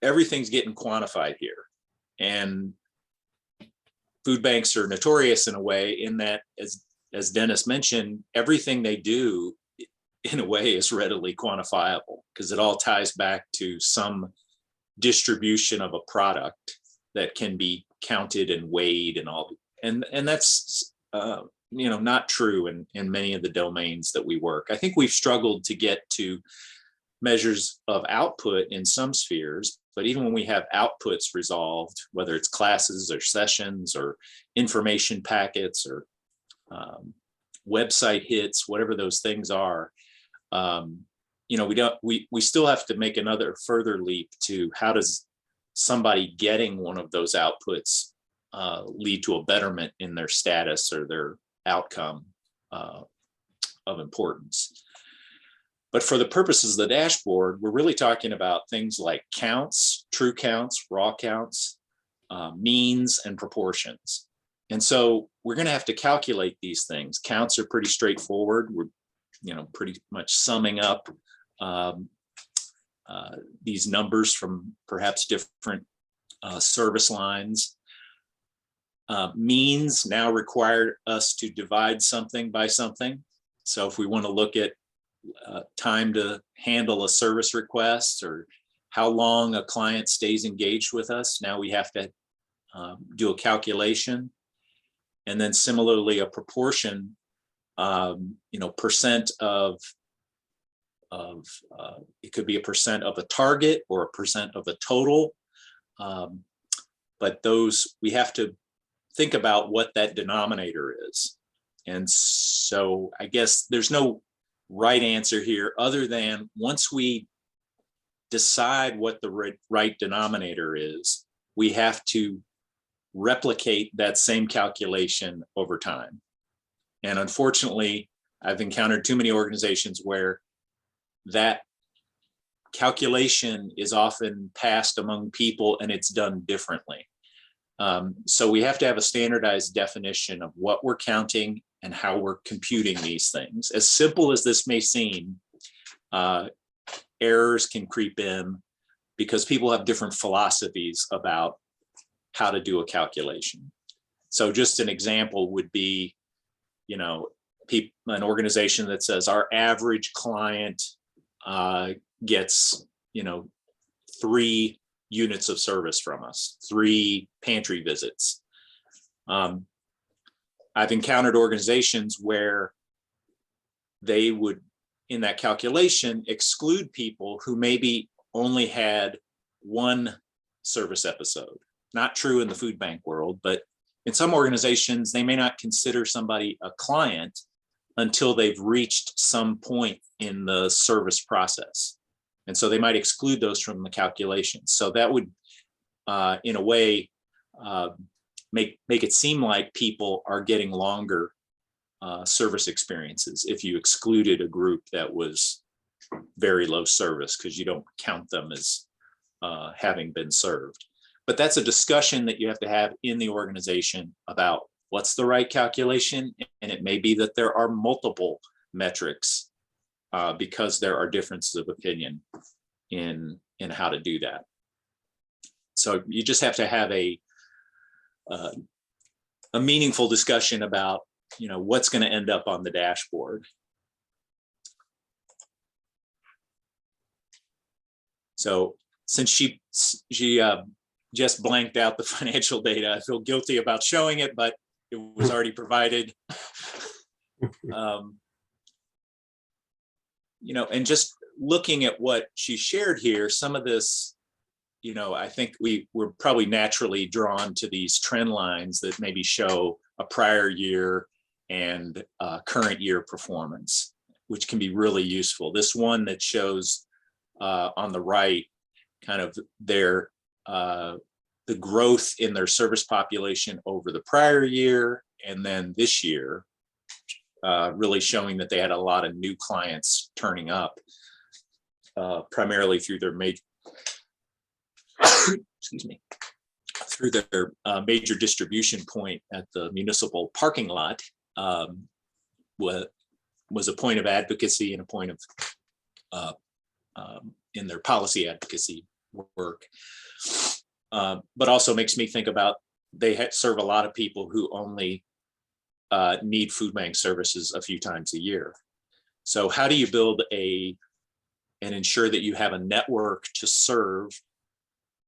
everything's getting quantified here, and food banks are notorious in a way in that, as Dennis mentioned, everything they do in a way is readily quantifiable, because it all ties back to some distribution of a product that can be counted and weighed and all. And that's you know, not true in many of the domains that we work. I think we've struggled to get to measures of output in some spheres, but even when we have outputs resolved, whether it's classes or sessions or information packets or website hits, whatever those things are, you know, we still have to make another further leap to how does somebody getting one of those outputs lead to a betterment in their status or their outcome of importance. But for the purposes of the dashboard, we're really talking about things like counts, true counts, raw counts, means, and proportions. And so we're going to have to calculate these things. Counts are pretty straightforward. We're, you know, pretty much summing up these numbers from perhaps different service lines. Means now require us to divide something by something. So if we want to look at time to handle a service request or how long a client stays engaged with us, now we have to do a calculation. And then similarly, a proportion, percent of it could be a percent of a target or a percent of a total. But those, we have to think about what that denominator is. And so I guess there's no right answer here other than once we decide what the right denominator is, we have to replicate that same calculation over time. And unfortunately, I've encountered too many organizations where that calculation is often passed among people and it's done differently. So we have to have a standardized definition of what we're counting and how we're computing these things. As simple as this may seem, errors can creep in because people have different philosophies about how to do a calculation. So just an example would be, an organization that says our average client gets, 3 units of service from us, 3 pantry visits. I've encountered organizations where they would, in that calculation, exclude people who maybe only had 1 service episode. Not true in the food bank world, but in some organizations, they may not consider somebody a client until they've reached some point in the service process. And so they might exclude those from the calculation. So that would, in a way, make it seem like people are getting longer service experiences if you excluded a group that was very low service because you don't count them as having been served. But that's a discussion that you have to have in the organization about what's the right calculation. And it may be that there are multiple metrics because there are differences of opinion in how to do that. So you just have to have a meaningful discussion about, what's going to end up on the dashboard. So since she just blanked out the financial data, I feel guilty about showing it, but it was already provided. And just looking at what she shared here, some of this, I think we're probably naturally drawn to these trend lines that maybe show a prior year and current year performance, which can be really useful. This one that shows on the right, kind of their the growth in their service population over the prior year and then this year, really showing that they had a lot of new clients turning up, primarily through their major through their major distribution point at the municipal parking lot. Was a point of advocacy and a point of in their policy advocacy work. But also makes me think about they serve a lot of people who only need food bank services a few times a year. So how do you build and ensure that you have a network to serve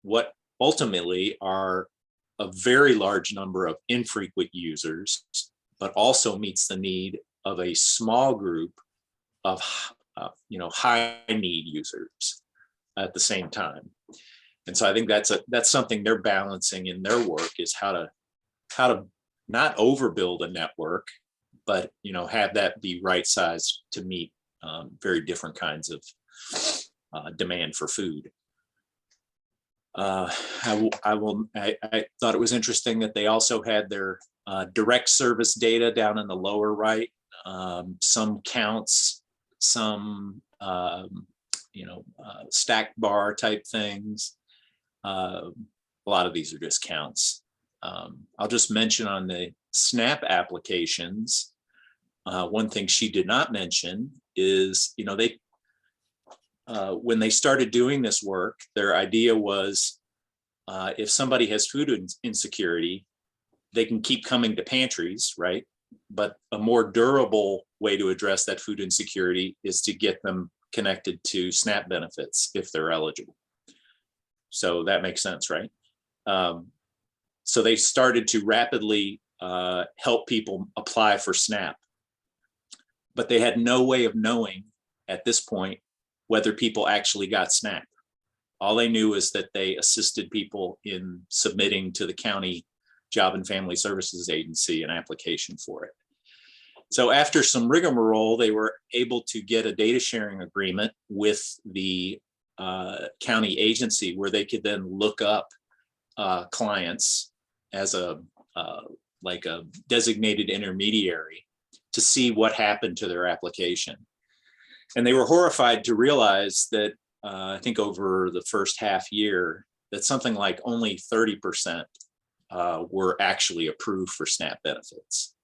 what ultimately are a very large number of infrequent users, but also meets the need of a small group of high need users at the same time. And so I think that's something they're balancing in their work, is how to not overbuild a network, but have that be right sized to meet very different kinds of demand for food. I thought it was interesting that they also had their direct service data down in the lower right. Some counts, some stacked bar type things. A lot of these are just counts. I'll just mention on the SNAP applications, one thing she did not mention is, they when they started doing this work, their idea was if somebody has food insecurity, they can keep coming to pantries, right? But a more durable way to address that food insecurity is to get them connected to SNAP benefits if they're eligible. So that makes sense, right? So they started to rapidly help people apply for SNAP, but they had no way of knowing at this point whether people actually got SNAP. All they knew is that they assisted people in submitting to the county Job and Family Services Agency an application for it. So after some rigmarole, they were able to get a data sharing agreement with the county agency where they could then look up clients as a like a designated intermediary to see what happened to their application. And they were horrified to realize that I think over the first half year that something like only 30% were actually approved for SNAP benefits.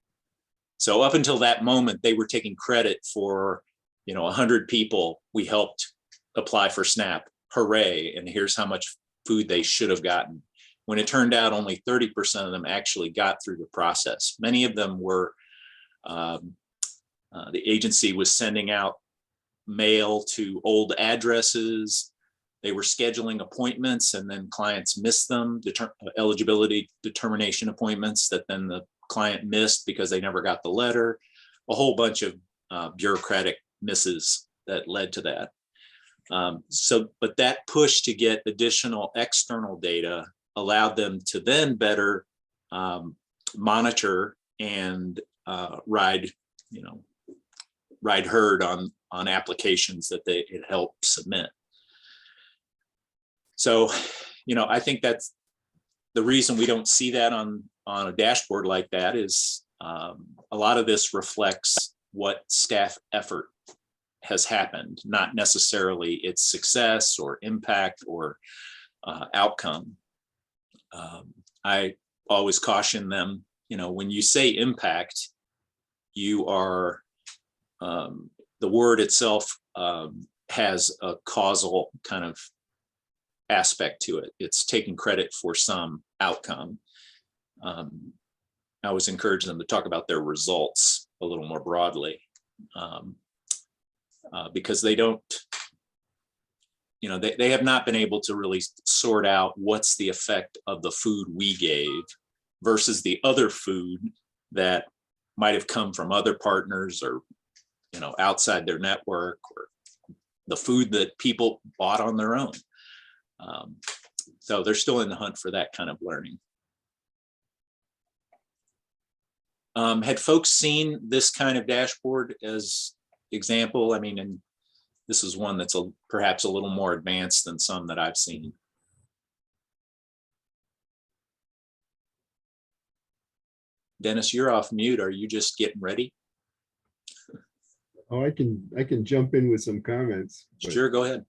So up until that moment, they were taking credit for, 100 people we helped apply for SNAP. Hooray! And here's how much food they should have gotten. When it turned out only 30% of them actually got through the process. Many of them were, the agency was sending out mail to old addresses. They were scheduling appointments and then clients missed them, eligibility determination appointments that then the client missed because they never got the letter. A whole bunch of bureaucratic misses that led to that. But that push to get additional external data allowed them to then better monitor and ride herd on applications that they had helped submit. So, I think that's the reason we don't see that on a dashboard like that is a lot of this reflects what staff effort has happened, not necessarily its success or impact or outcome. I always caution them, when you say impact, you are, the word itself has a causal kind of aspect to it. It's taking credit for some outcome. I always encourage them to talk about their results a little more broadly because they don't, they have not been able to really sort out what's the effect of the food we gave versus the other food that might have come from other partners or, outside their network, or the food that people bought on their own. So they're still in the hunt for that kind of learning. Had folks seen this kind of dashboard as example? I mean, and this is one that's perhaps a little more advanced than some that I've seen. Dennis, you're off mute. Are you just getting ready? Oh, I can jump in with some comments. but, Sure, go ahead.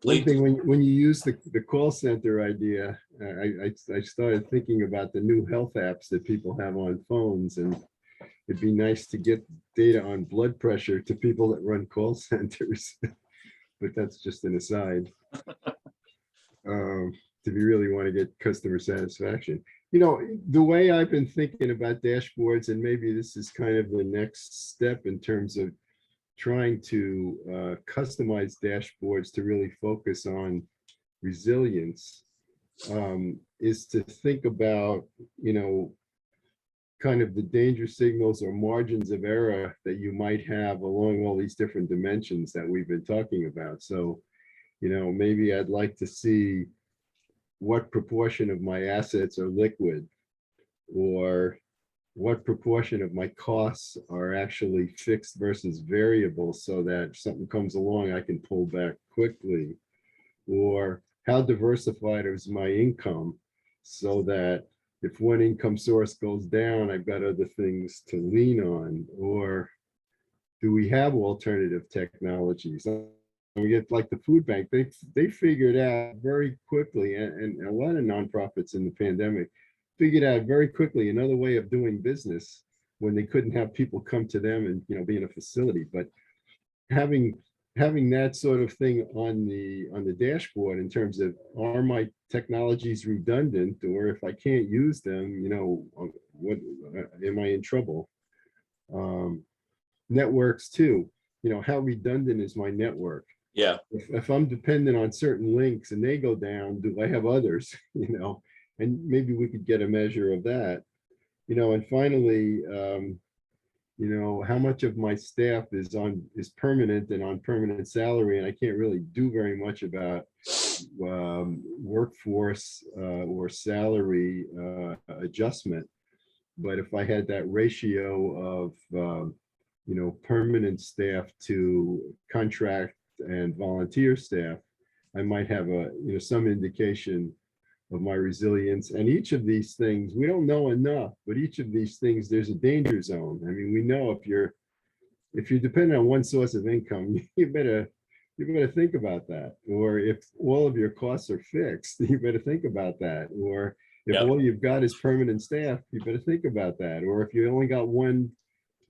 One thing, when you use the call center idea, I started thinking about the new health apps that people have on phones, and it'd be nice to get data on blood pressure to people that run call centers. But that's just an aside. If you really want to get customer satisfaction. The way I've been thinking about dashboards, and maybe this is kind of the next step in terms of trying to customize dashboards to really focus on resilience, is to think about, kind of the danger signals or margins of error that you might have along all these different dimensions that we've been talking about. So, maybe I'd like to see what proportion of my assets are liquid, or what proportion of my costs are actually fixed versus variable, so that if something comes along, I can pull back quickly, or how diversified is my income, so that if one income source goes down, I've got other things to lean on, or do we have alternative technologies? We get like the food bank, they figured out very quickly, and a lot of nonprofits in the pandemic figured out very quickly another way of doing business when they couldn't have people come to them and be in a facility. But having having that sort of thing on the dashboard in terms of, are my technologies redundant, or if I can't use them, what am I in trouble? Networks too, how redundant is my network? Yeah. If I'm dependent on certain links and they go down, do I have others? And maybe we could get a measure of that. And finally, how much of my staff is permanent and on permanent salary, and I can't really do very much about workforce or salary adjustment. But if I had that ratio of permanent staff to contract and volunteer staff, I might have some indication of my resilience. And each of these things, we don't know enough, but each of these things, there's a danger zone. I mean, we know if you're dependent on one source of income, you better think about that. Or if all of your costs are fixed, you better think about that. Or if all you've got is permanent staff, you better think about that. Or if you only got one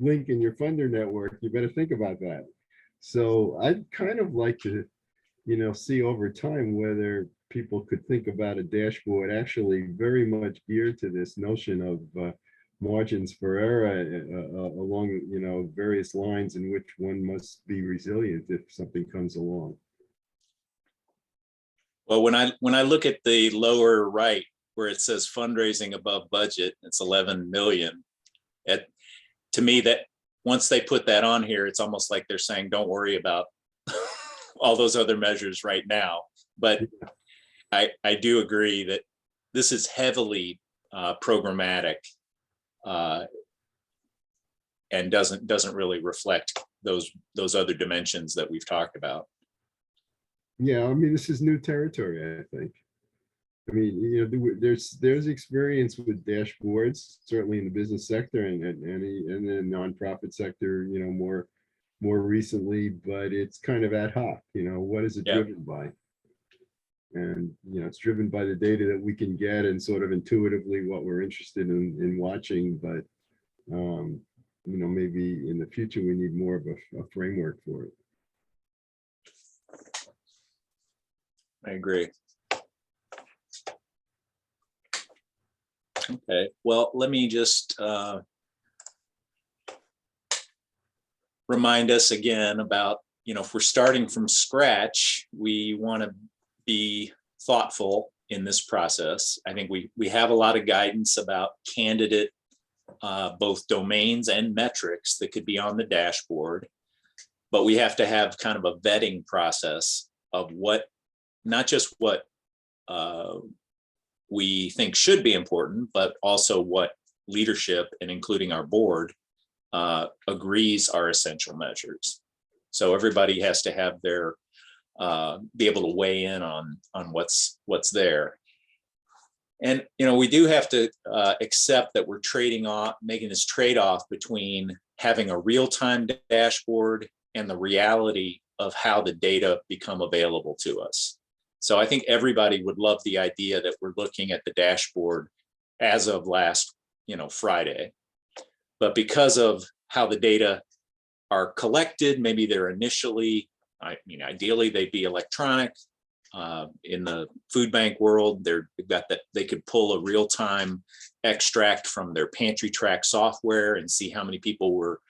link in your funder network, you better think about that. So I'd kind of like to, see over time whether people could think about a dashboard actually very much geared to this notion of margins for error along, various lines in which one must be resilient if something comes along. Well, when I look at the lower right where it says fundraising above budget, it's 11 million. To me, that once they put that on here, it's almost like they're saying, don't worry about all those other measures right now. But I do agree that this is heavily programmatic and doesn't really reflect those other dimensions that we've talked about. Yeah, I mean, this is new territory, I think. I mean, there's experience with dashboards, certainly in the business sector and the nonprofit sector, more recently, but it's kind of ad hoc. What is it driven by? And it's driven by the data that we can get and sort of intuitively what we're interested in watching. But maybe in the future we need more of a framework for it. I agree. Okay, well, let me just remind us again about, if we're starting from scratch, we want to be thoughtful in this process. I think we have a lot of guidance about candidate, both domains and metrics that could be on the dashboard, but we have to have kind of a vetting process of not just what we think should be important, but also what leadership, and including our board, agrees are essential measures. So everybody has to have their be able to weigh in on what's there. And we do have to accept that we're making this trade-off between having a real-time dashboard and the reality of how the data become available to us. So I think everybody would love the idea that we're looking at the dashboard as of last, Friday. But because of how the data are collected, maybe they're initially, ideally they'd be electronic. In the food bank world, they could pull a real-time extract from their pantry track software and see how many people were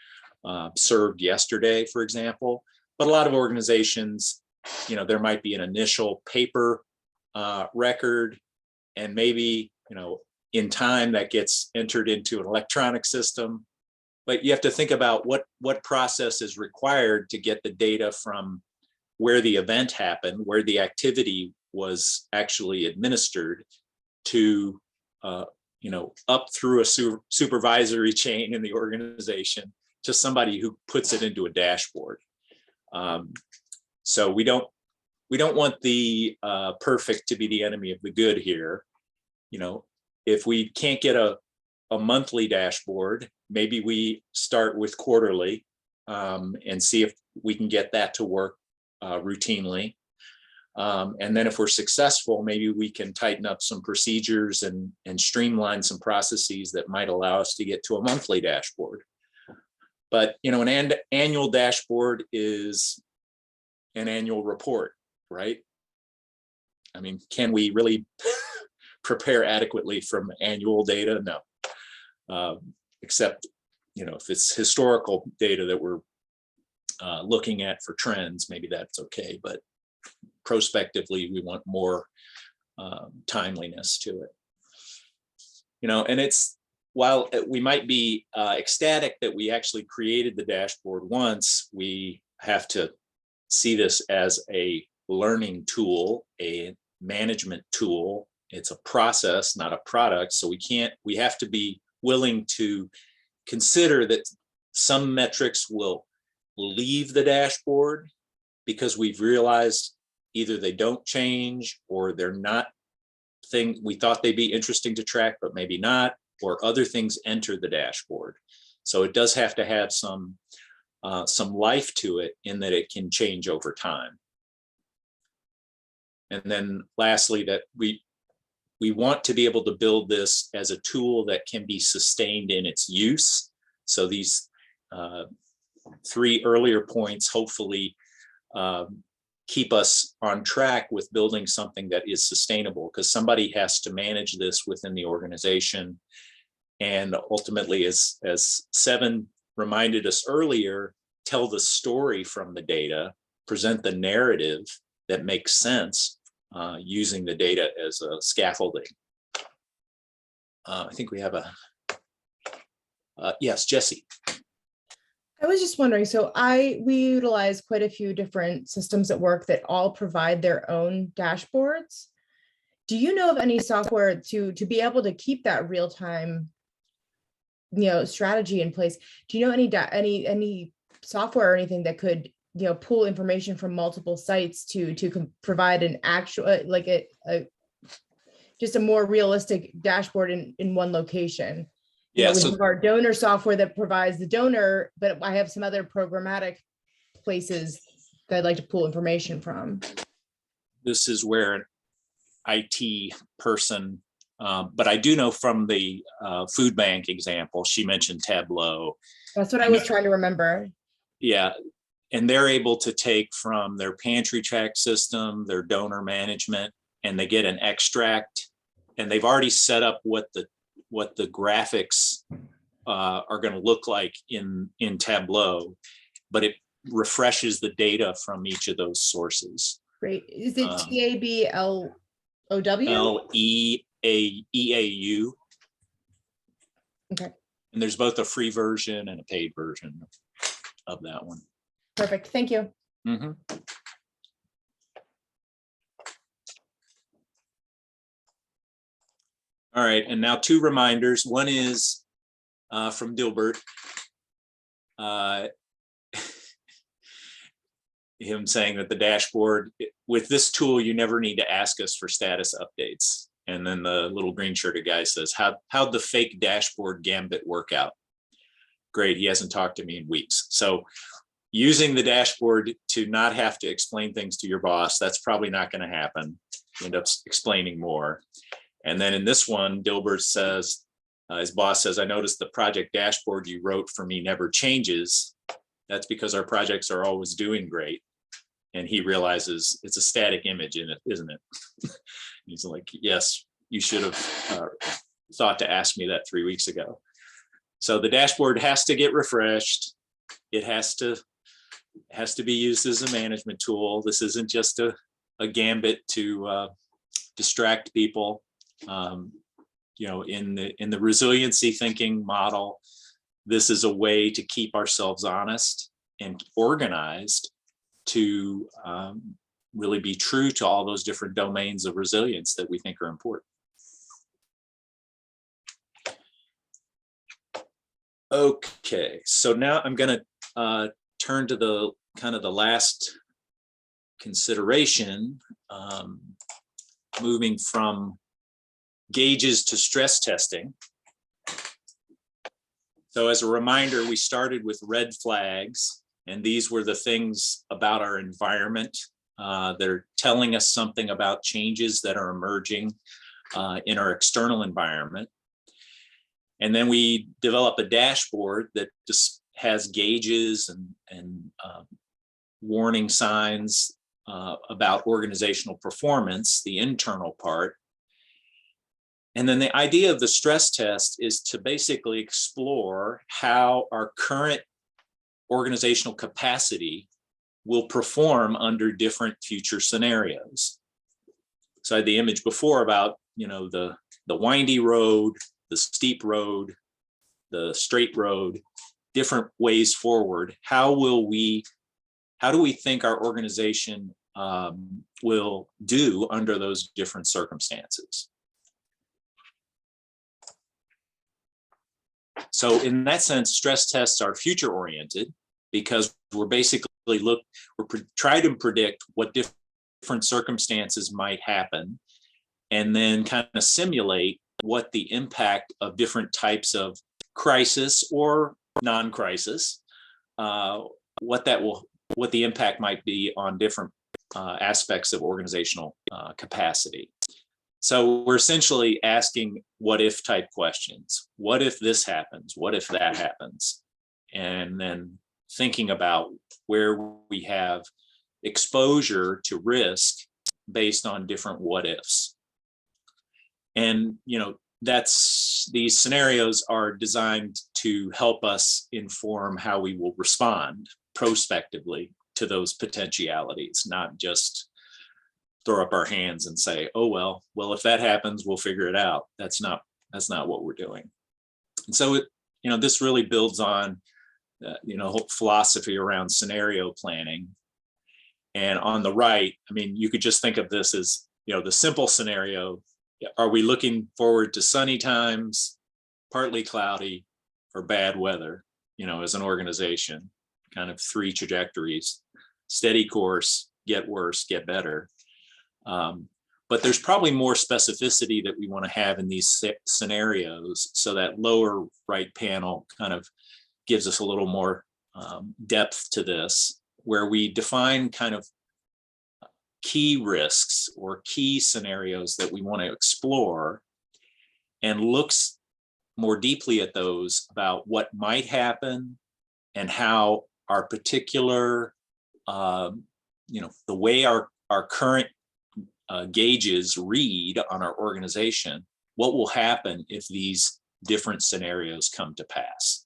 served yesterday, for example. But a lot of organizations, there might be an initial paper record, and maybe, in time that gets entered into an electronic system. But you have to think about what process is required to get the data from where the event happened, where the activity was actually administered, to up through a supervisory chain in the organization to somebody who puts it into a dashboard. So we don't want the perfect to be the enemy of the good here. If we can't get a monthly dashboard, maybe we start with quarterly and see if we can get that to work routinely. And then if we're successful, maybe we can tighten up some procedures and streamline some processes that might allow us to get to a monthly dashboard. But an annual dashboard is an annual report, right? I mean, can we really prepare adequately from annual data? No. Except, if it's historical data that we're looking at for trends, maybe that's okay. But prospectively, we want more timeliness to it. And it's, while we might be ecstatic that we actually created the dashboard once, we have to see this as a learning tool, a management tool. It's a process, not a product. So we have to be willing to consider that some metrics will leave the dashboard because we've realized either they don't change or they're not thing we thought they'd be interesting to track, but maybe not, or other things enter the dashboard. So it does have to have some life to it in that it can change over time. And then lastly, that we want to be able to build this as a tool that can be sustained in its use. So these 3 earlier points hopefully keep us on track with building something that is sustainable, because somebody has to manage this within the organization. And ultimately, as Seven reminded us earlier, tell the story from the data, present the narrative that makes sense using the data as a scaffolding. I think we have yes, Jesse. I was just wondering, so we utilize quite a few different systems at work that all provide their own dashboards. Do you know of any software to be able to keep that real time, strategy in place? Do you know any software or anything that could, pull information from multiple sites to provide an actual, like just a more realistic dashboard in one location? Yeah, we so have our donor software that provides the donor, but I have some other programmatic places that I'd like to pull information from. this is where an IT person, but I do know from the food bank example, she mentioned Tableau. That's what I was trying to remember. Yeah, and they're able to take from their pantry track system, their donor management, and they get an extract, and they've already set up what the graphics are going to look like in Tableau, but it refreshes the data from each of those sources. Great. Is it TABLOW? LEAEAU. Okay. And there's both a free version and a paid version of that one. Perfect. Thank you. Mm-hmm. All right, and now 2 reminders. One is from Dilbert. Him saying that the dashboard, with this tool, you never need to ask us for status updates. And then the little green shirted guy says, how'd the fake dashboard gambit work out? Great, he hasn't talked to me in weeks. So using the dashboard to not have to explain things to your boss, that's probably not going to happen. You end up explaining more. And then in this one, Dilbert says, his boss says, I noticed the project dashboard you wrote for me never changes. That's because our projects are always doing great. And he realizes it's a static image in it, isn't it? He's like, yes, you should have thought to ask me that 3 weeks ago. So the dashboard has to get refreshed. It has to be used as a management tool. This isn't just a gambit to distract people. In the resiliency thinking model, this is a way to keep ourselves honest and organized to really be true to all those different domains of resilience that we think are important. Okay, so now I'm going to turn to the kind of the last consideration, moving from gauges to stress testing. So as a reminder, we started with red flags, and these were the things about our environment that are telling us something about changes that are emerging in our external environment. And then we develop a dashboard that just has gauges and warning signs about organizational performance, the internal part. And then the idea of the stress test is to basically explore how our current organizational capacity will perform under different future scenarios. So I had the image before about, the windy road, the steep road, the straight road, different ways forward. How do we think our organization will do under those different circumstances? So in that sense, stress tests are future oriented because we're basically trying to predict what different circumstances might happen and then kind of simulate what the impact of different types of crisis or non-crisis, what the impact might be on different aspects of organizational capacity. So we're essentially asking what if type questions. What if this happens? What if that happens? And then thinking about where we have exposure to risk based on different what ifs. And, these scenarios are designed to help us inform how we will respond prospectively to those potentialities, not just throw up our hands and say, oh, well, if that happens, we'll figure it out. That's not what we're doing. And so this really builds on, whole philosophy around scenario planning. And on the right, you could just think of this as, the simple scenario. Are we looking forward to sunny times, partly cloudy, or bad weather, as an organization? Kind of three trajectories: steady course, get worse, get better. But there's probably more specificity that we want to have in these scenarios, so that lower right panel kind of gives us a little more depth to this, where we define kind of key risks or key scenarios that we want to explore and looks more deeply at those about what might happen and how our particular, the way our current gauges read on our organization, what will happen if these different scenarios come to pass.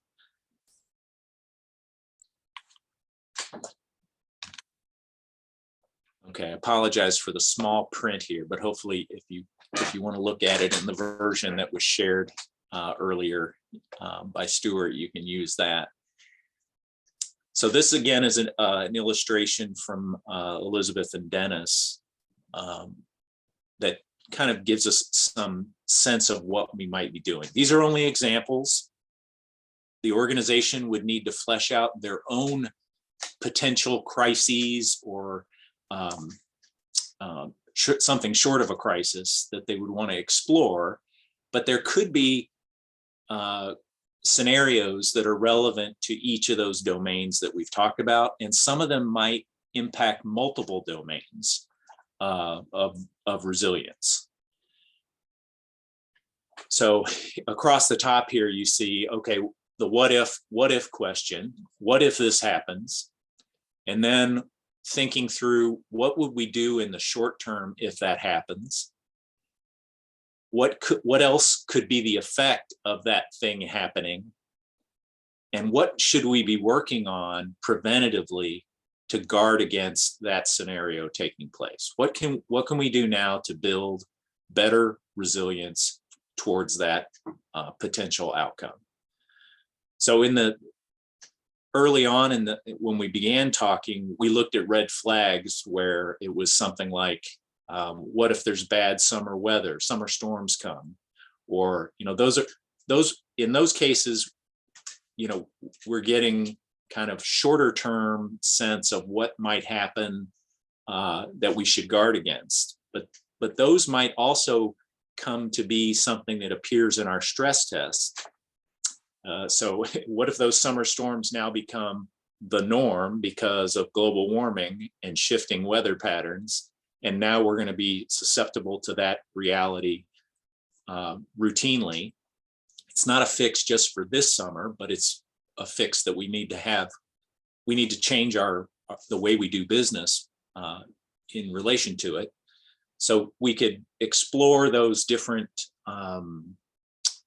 Okay, I apologize for the small print here, but hopefully if you want to look at it in the version that was shared earlier by Stuart, you can use that. So this again is an illustration from Elizabeth and Dennis that kind of gives us some sense of what we might be doing. These are only examples. The organization would need to flesh out their own potential crises or something short of a crisis that they would want to explore, but there could be scenarios that are relevant to each of those domains that we've talked about, and some of them might impact multiple domains of resilience. So across the top here, you see, okay, the what if question, what if this happens? And then thinking through what would we do in the short term if that happens? What else could be the effect of that thing happening? And what should we be working on preventatively to guard against that scenario taking place? What can we do now to build better resilience towards that potential outcome? So early on when we began talking, we looked at red flags where it was something like, what if there's bad summer weather, summer storms come, or in those cases, we're getting kind of shorter term sense of what might happen that we should guard against. But those might also come to be something that appears in our stress test. So what if those summer storms now become the norm because of global warming and shifting weather patterns? And now we're going to be susceptible to that reality routinely. It's not a fix just for this summer, but it's a fix that we need to have. We need to change our the way we do business in relation to it. So we could explore those different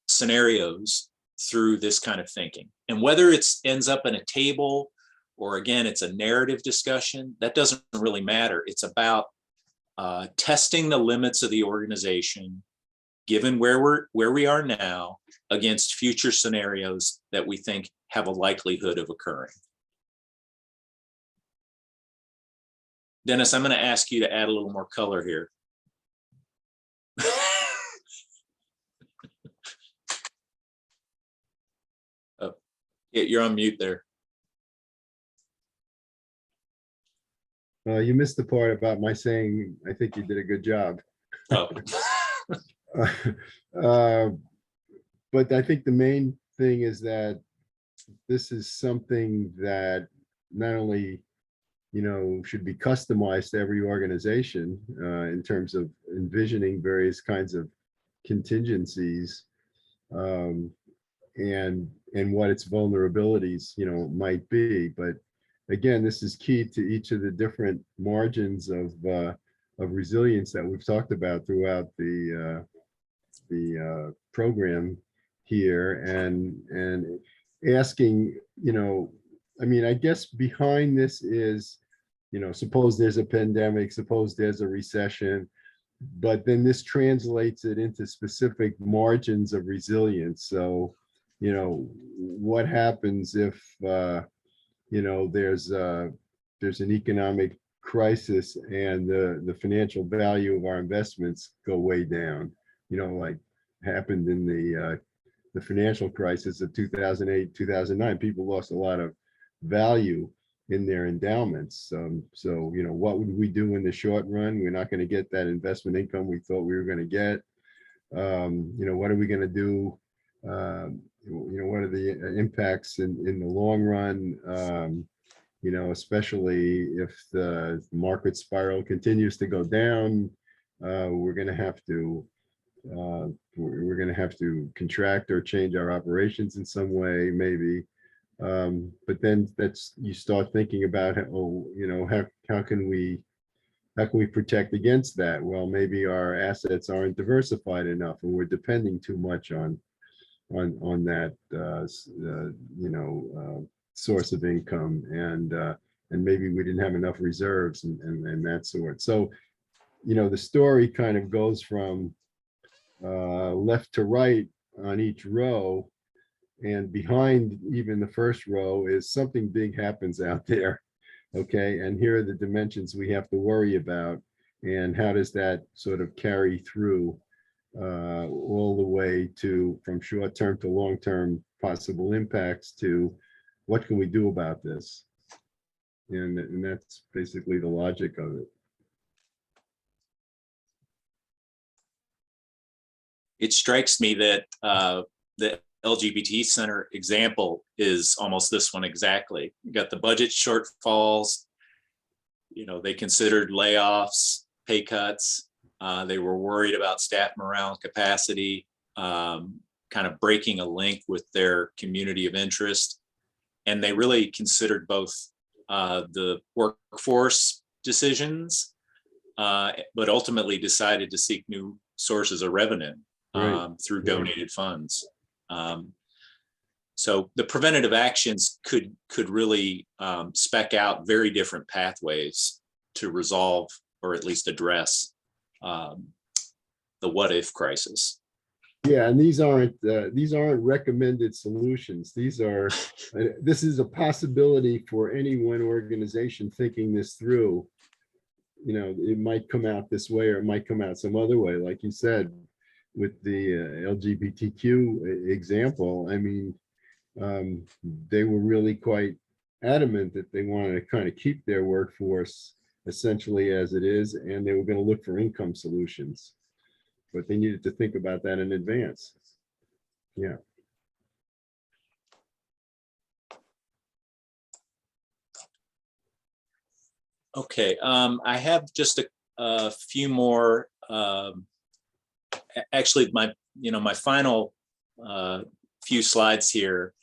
scenarios through this kind of thinking. And whether it ends up in a table or again, it's a narrative discussion, that doesn't really matter. It's about testing the limits of the organization, given where we are now, against future scenarios that we think have a likelihood of occurring. Dennis, I'm going to ask you to add a little more color here. Oh, yeah, you're on mute there. You missed the part about my saying, I think you did a good job. Oh. But I think the main thing is that this is something that not only, should be customized to every organization in terms of envisioning various kinds of contingencies and what its vulnerabilities, might be. But again, this is key to each of the different margins of resilience that we've talked about throughout the program here, and asking, I guess behind this is, suppose there's a pandemic, suppose there's a recession, but then this translates it into specific margins of resilience. So, what happens if, there's an economic crisis and the financial value of our investments go way down, like happened in the financial crisis of 2008, 2009. People lost a lot of value in their endowments. So, what would we do in the short run? We're not going to get that investment income we thought we were going to get. What are we going to do? What are the impacts in the long run? Especially if the market spiral continues to go down, we're going to have to contract or change our operations in some way, maybe. But then you start thinking about, how can we protect against that? Well, maybe our assets aren't diversified enough, and we're depending too much on that source of income, and maybe we didn't have enough reserves and that sort. So, the story kind of goes from left to right on each row, and behind even the first row is something big happens out there. Okay, and here are the dimensions we have to worry about, and how does that sort of carry through all the way to, from short-term to long-term possible impacts, to what can we do about this? And that's basically the logic of it. It strikes me that the LGBT Center example is almost this one exactly. You got the budget shortfalls, they considered layoffs, pay cuts. They were worried about staff morale and capacity, kind of breaking a link with their community of interest. And they really considered both the workforce decisions, but ultimately decided to seek new sources of revenue through donated funds. So the preventative actions could really spec out very different pathways to resolve, or at least address, the what if crisis. Yeah, and these aren't recommended solutions. This is a possibility for any one organization thinking this through. It might come out this way, or it might come out some other way. Like you said, with the LGBTQ example, they were really quite adamant that they wanted to kind of keep their workforce essentially as it is, and they were going to look for income solutions. But they needed to think about that in advance. Yeah. Okay, I have just a few more. Actually, my final few slides here.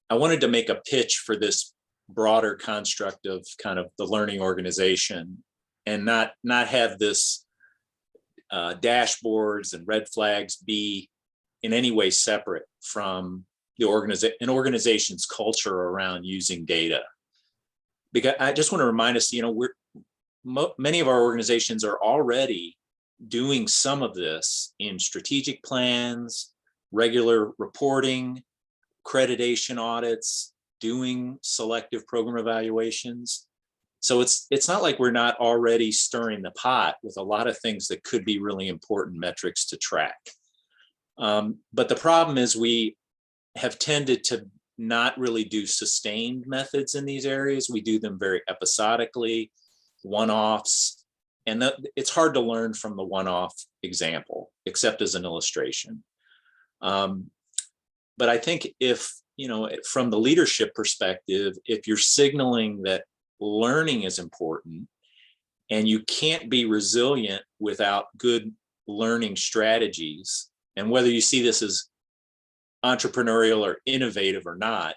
I wanted to make a pitch for this broader construct of kind of the learning organization, and not have this dashboards and red flags be in any way separate from the an organization's culture around using data. Because I just want to remind us, you know, many of our organizations are already doing some of this in strategic plans, regular reporting, accreditation audits, doing selective program evaluations. So it's not like we're not already stirring the pot with a lot of things that could be really important metrics to track. But the problem is we have tended to not really do sustained methods in these areas. We do them very episodically, one-offs, and it's hard to learn from the one-off example, except as an illustration. But I think if, you know, from the leadership perspective, if you're signaling that learning is important and you can't be resilient without good learning strategies, and whether you see this as entrepreneurial or innovative or not,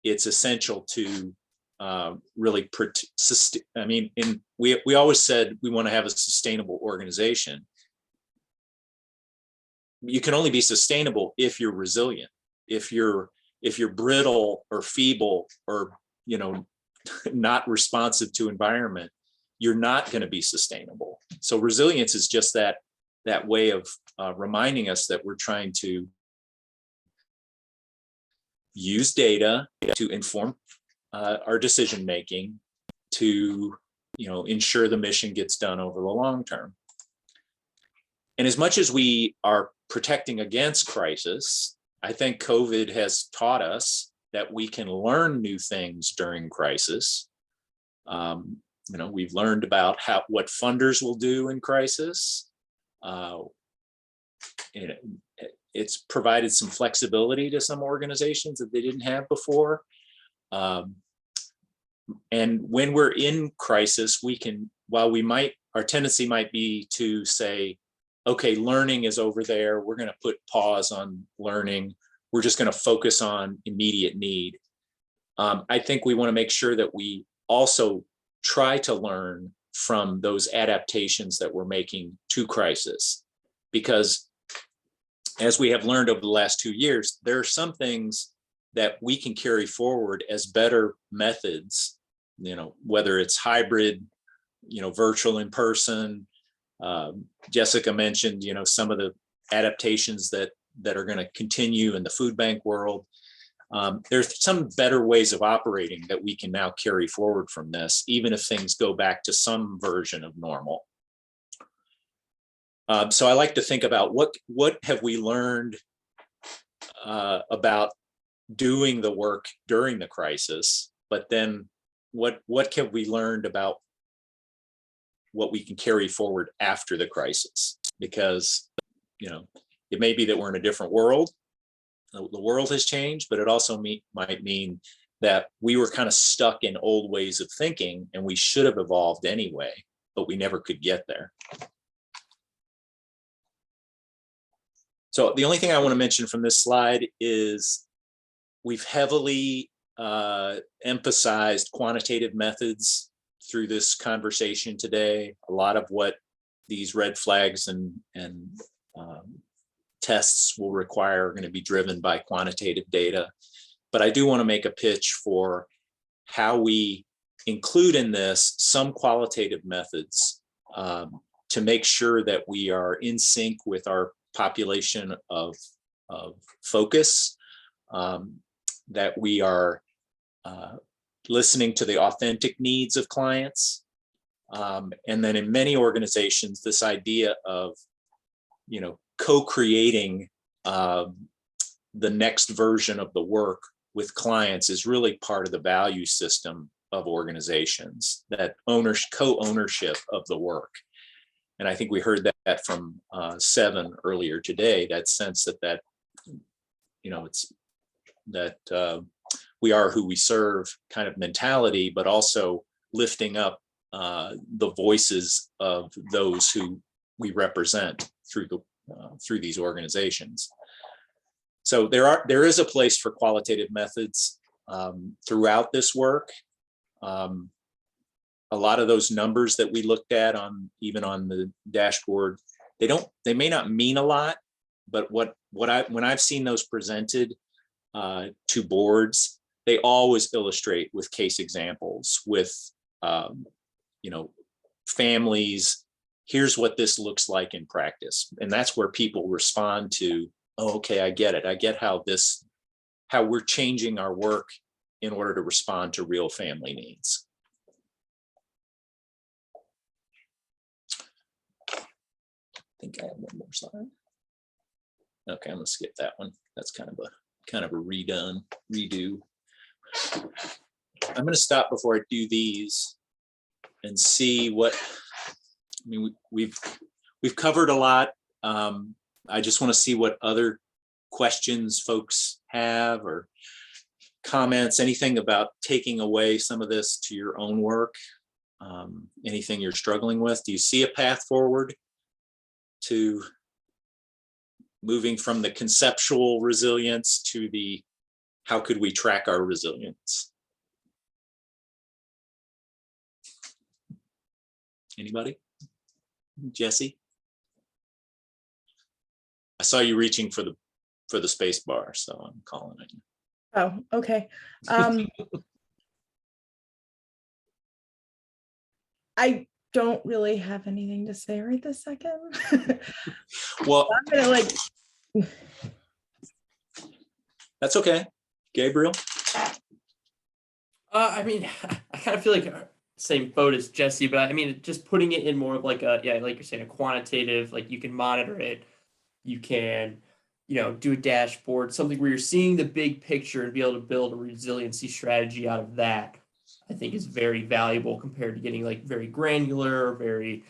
it's essential to really, I mean, we always said we want to have a sustainable organization. You can only be sustainable if you're resilient. If you're brittle or feeble or, you know, not responsive to environment, you're not going to be sustainable. So resilience is just that way of reminding us that we're trying to use data to inform our decision making, to, you know, ensure the mission gets done over the long term. And as much as we are protecting against crisis, I think COVID has taught us that we can learn new things during crisis. You know, we've learned about what funders will do in crisis. It's provided some flexibility to some organizations that they didn't have before. And when we're in crisis, we can, while our tendency might be to say, okay, learning is over there, we're going to put pause on learning, we're just going to focus on immediate need. I think we want to make sure that we also try to learn from those adaptations that we're making to crisis, because as we have learned over the last 2 years, there are some things that we can carry forward as better methods, you know, whether it's hybrid, you know, virtual, in person. Jessica mentioned, you know, some of the adaptations that are going to continue in the food bank world. There's some better ways of operating that we can now carry forward from this, even if things go back to some version of normal. So I like to think about what have we learned about doing the work during the crisis, but then what have we learned about what we can carry forward after the crisis? Because, you know, it may be that we're in a different world. The world has changed, but it also might mean that we were kind of stuck in old ways of thinking and we should have evolved anyway, but we never could get there. So the only thing I want to mention from this slide is we've heavily emphasized quantitative methods through this conversation today. A lot of what these red flags and tests will require are going to be driven by quantitative data. But I do want to make a pitch for how we include in this some qualitative methods to make sure that we are in sync with our population of focus, that we are listening to the authentic needs of clients. And then in many organizations, this idea of, you know, co-creating the next version of the work with clients is really part of the value system of organizations, that co-ownership of the work. And I think we heard that from Seven earlier today, that sense that you know, it's that we are who we serve kind of mentality, but also lifting up the voices of those who we represent through these organizations. So there is a place for qualitative methods. throughout this work. A lot of those numbers that we looked at even on the dashboard, they may not mean a lot, but when I've seen those presented to boards, they always illustrate with case examples with, families. Here's what this looks like in practice. And that's where people respond to, oh, okay, I get it. I get how we're changing our work in order to respond to real family needs. I think I have one more slide. Okay, I'm gonna skip that one. That's kind of a redo. I'm gonna stop before I do these and see what, I mean, we've covered a lot. I just want to see what other questions folks have or comments, anything about taking away some of this to your own work, anything you're struggling with. Do you see a path forward to moving from the conceptual resilience to the how could we track our resilience? Anybody? Jesse? I saw you reaching for the space bar, so I'm calling it. Oh, okay. I don't really have anything to say right this second. Well, I'm gonna that's okay. Gabriel? I mean, I kind of feel like same boat as Jesse, but I mean, just putting it in more of like like you're saying, a quantitative, like you can monitor it, you can, do a dashboard, something where you're seeing the big picture and be able to build a resiliency strategy out of that, I think is very valuable compared to getting like very granular, very,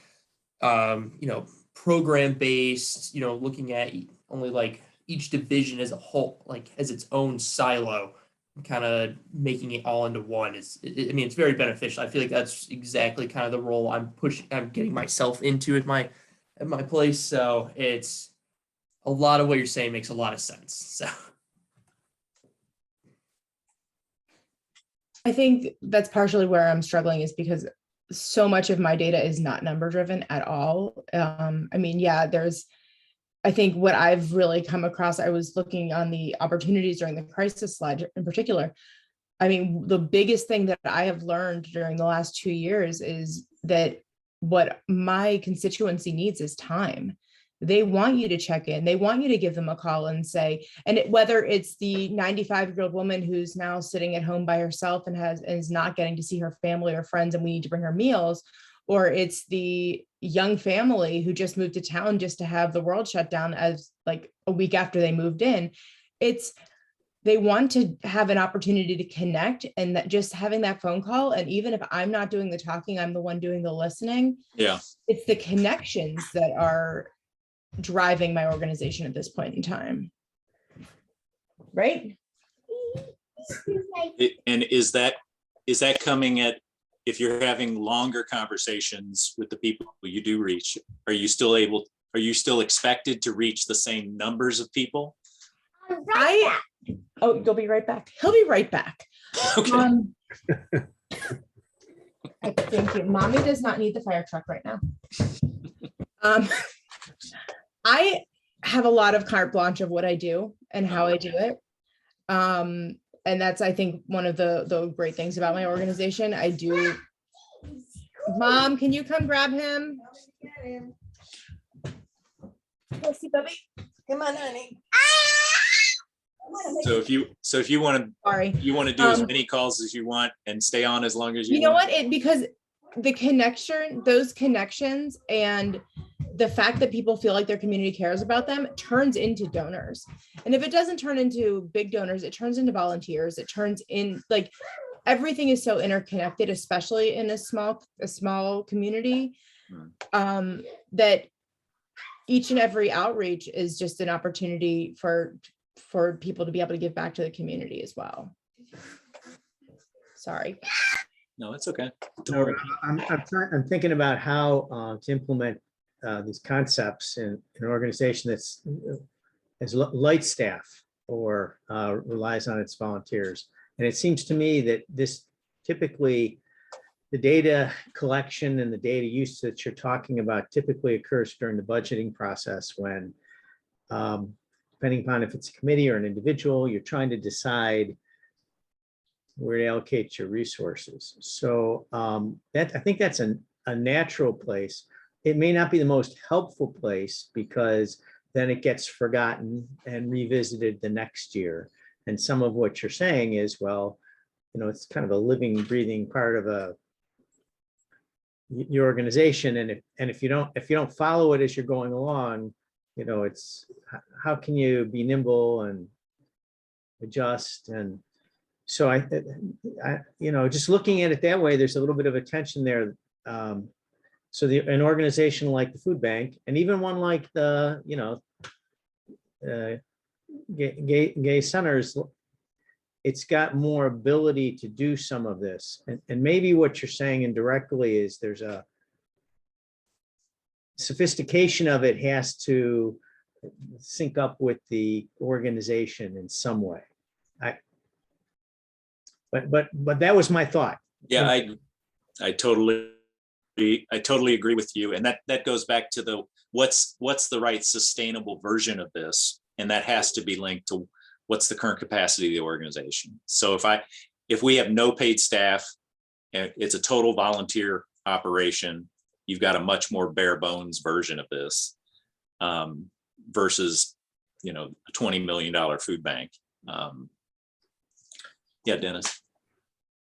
program based, looking at only like each division as a whole, like as its own silo, kind of making it all into one I mean, it's very beneficial. I feel like that's exactly kind of the role I'm getting myself into at my place. So it's a lot of what you're saying makes a lot of sense. So I think that's partially where I'm struggling, is because so much of my data is not number driven at all. I mean, yeah, I think what I've really come across, I was looking on the opportunities during the crisis slide in particular. I mean, the biggest thing that I have learned during the last 2 years is that what my constituency needs is time. They want you to check in. They want you to give them a call and say, whether it's the 95-year-old woman who's now sitting at home by herself and is not getting to see her family or friends, and we need to bring her meals, or it's the young family who just moved to town just to have the world shut down as like a week after they moved in. They want to have an opportunity to connect, and that just having that phone call, and even if I'm not doing the talking, I'm the one doing the listening. Yeah. It's the connections that are driving my organization at this point in time. Right? And is that coming at, if you're having longer conversations with the people you do reach, are you still expected to reach the same numbers of people? You'll be right back. He'll be right back. Okay. Thank you. Mommy does not need the fire truck right now. I have a lot of carte blanche of what I do and how I do it. And that's, I think, one of the great things about my organization. I do. Mom, can you come grab him? Let's see, Bubby. Come on, honey. So if you want to do as many calls as you want and stay on as long as you know want. what? Because those connections and the fact that people feel like their community cares about them turns into donors. And if it doesn't turn into big donors, it turns into volunteers. It turns in, like, everything is so interconnected, especially in a small community, that each and every outreach is just an opportunity for people to be able to give back to the community as well. Sorry. No, it's okay. No, I'm thinking about how to implement these concepts in an organization that's light staff or relies on its volunteers. And it seems to me that this typically, the data collection and the data use that you're talking about typically occurs during the budgeting process when, depending upon if it's a committee or an individual, you're trying to decide where to allocate your resources. So that, I think that's a natural place. It may not be the most helpful place because then it gets forgotten and revisited the next year. And some of what you're saying is, well, it's kind of a living, breathing part of your organization. And if you don't follow it as you're going along, it's how can you be nimble and adjust? And so I just looking at it that way, there's a little bit of a tension there. So an organization like the food bank, and even one like the, gay centers, it's got more ability to do some of this. And maybe what you're saying indirectly is there's a sophistication of it has to sync up with the organization in some way. But that was my thought. Yeah, I totally agree with you. And that goes back to what's the right sustainable version of this. And that has to be linked to what's the current capacity of the organization. So if we have no paid staff and it's a total volunteer operation, you've got a much more bare bones version of this versus, a $20 million food bank. Yeah, Dennis.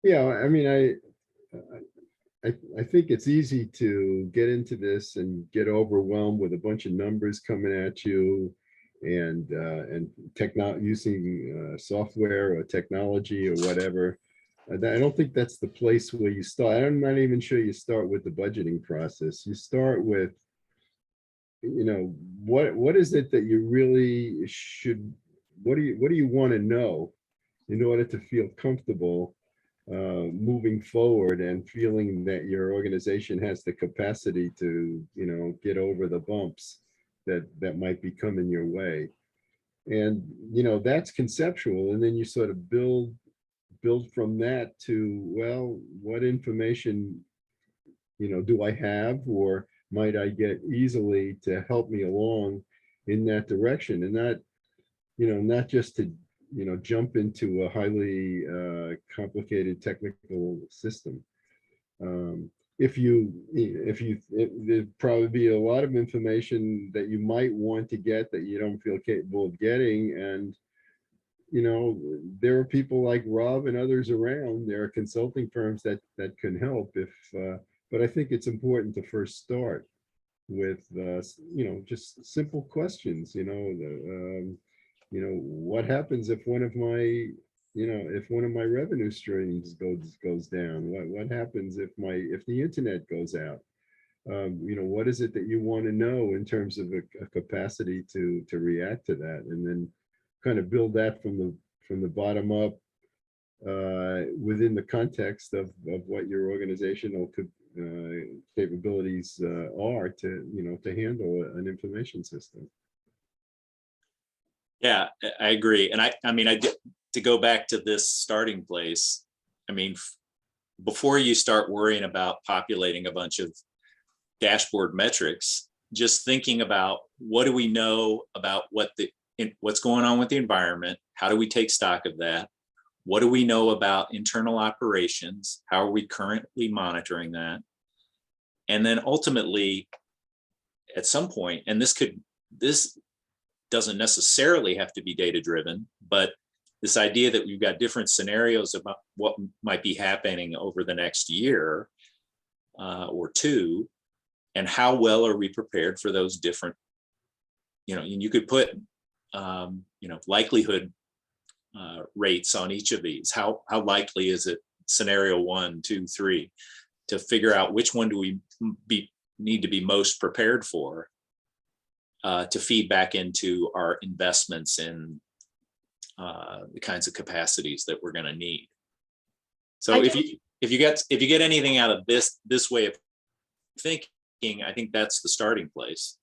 Yeah, I mean, I think it's easy to get into this and get overwhelmed with a bunch of numbers coming at you and using software or technology or whatever. I don't think that's the place where you start. I'm not even sure you start with the budgeting process. You start with, what is it that you really should, what do you want to know in order to feel comfortable moving forward and feeling that your organization has the capacity to, get over the bumps that might be coming your way. And, that's conceptual. And then you sort of build from that to, well, what information, do I have or might I get easily to help me along in that direction? And that, not just to, jump into a highly complicated technical system. There'd probably be a lot of information that you might want to get that you don't feel capable of getting. And, there are people like Rob and others around. There are consulting firms that can help but I think it's important to first start with, just simple questions, what happens if one of my revenue streams goes down? What happens if the internet goes out? What is it that you want to know in terms of a capacity to react to that, and then kind of build that from the bottom up within the context of what your organizational capabilities are to handle an information system. Yeah, I agree. And I mean, to go back to this starting place, I mean, before you start worrying about populating a bunch of dashboard metrics, just thinking about what do we know about what's going on with the environment? How do we take stock of that? What do we know about internal operations? How are we currently monitoring that? And then ultimately, at some point, and this doesn't necessarily have to be data driven, but this idea that we've got different scenarios about what might be happening over the next year or two, and how well are we prepared for those different, and you could put, likelihood rates on each of these. How likely is it, scenario 1, 2, 3, to figure out which one do we need to be most prepared for, to feed back into our investments in the kinds of capacities that we're going to need. So if you get anything out of this way of thinking, I think that's the starting place.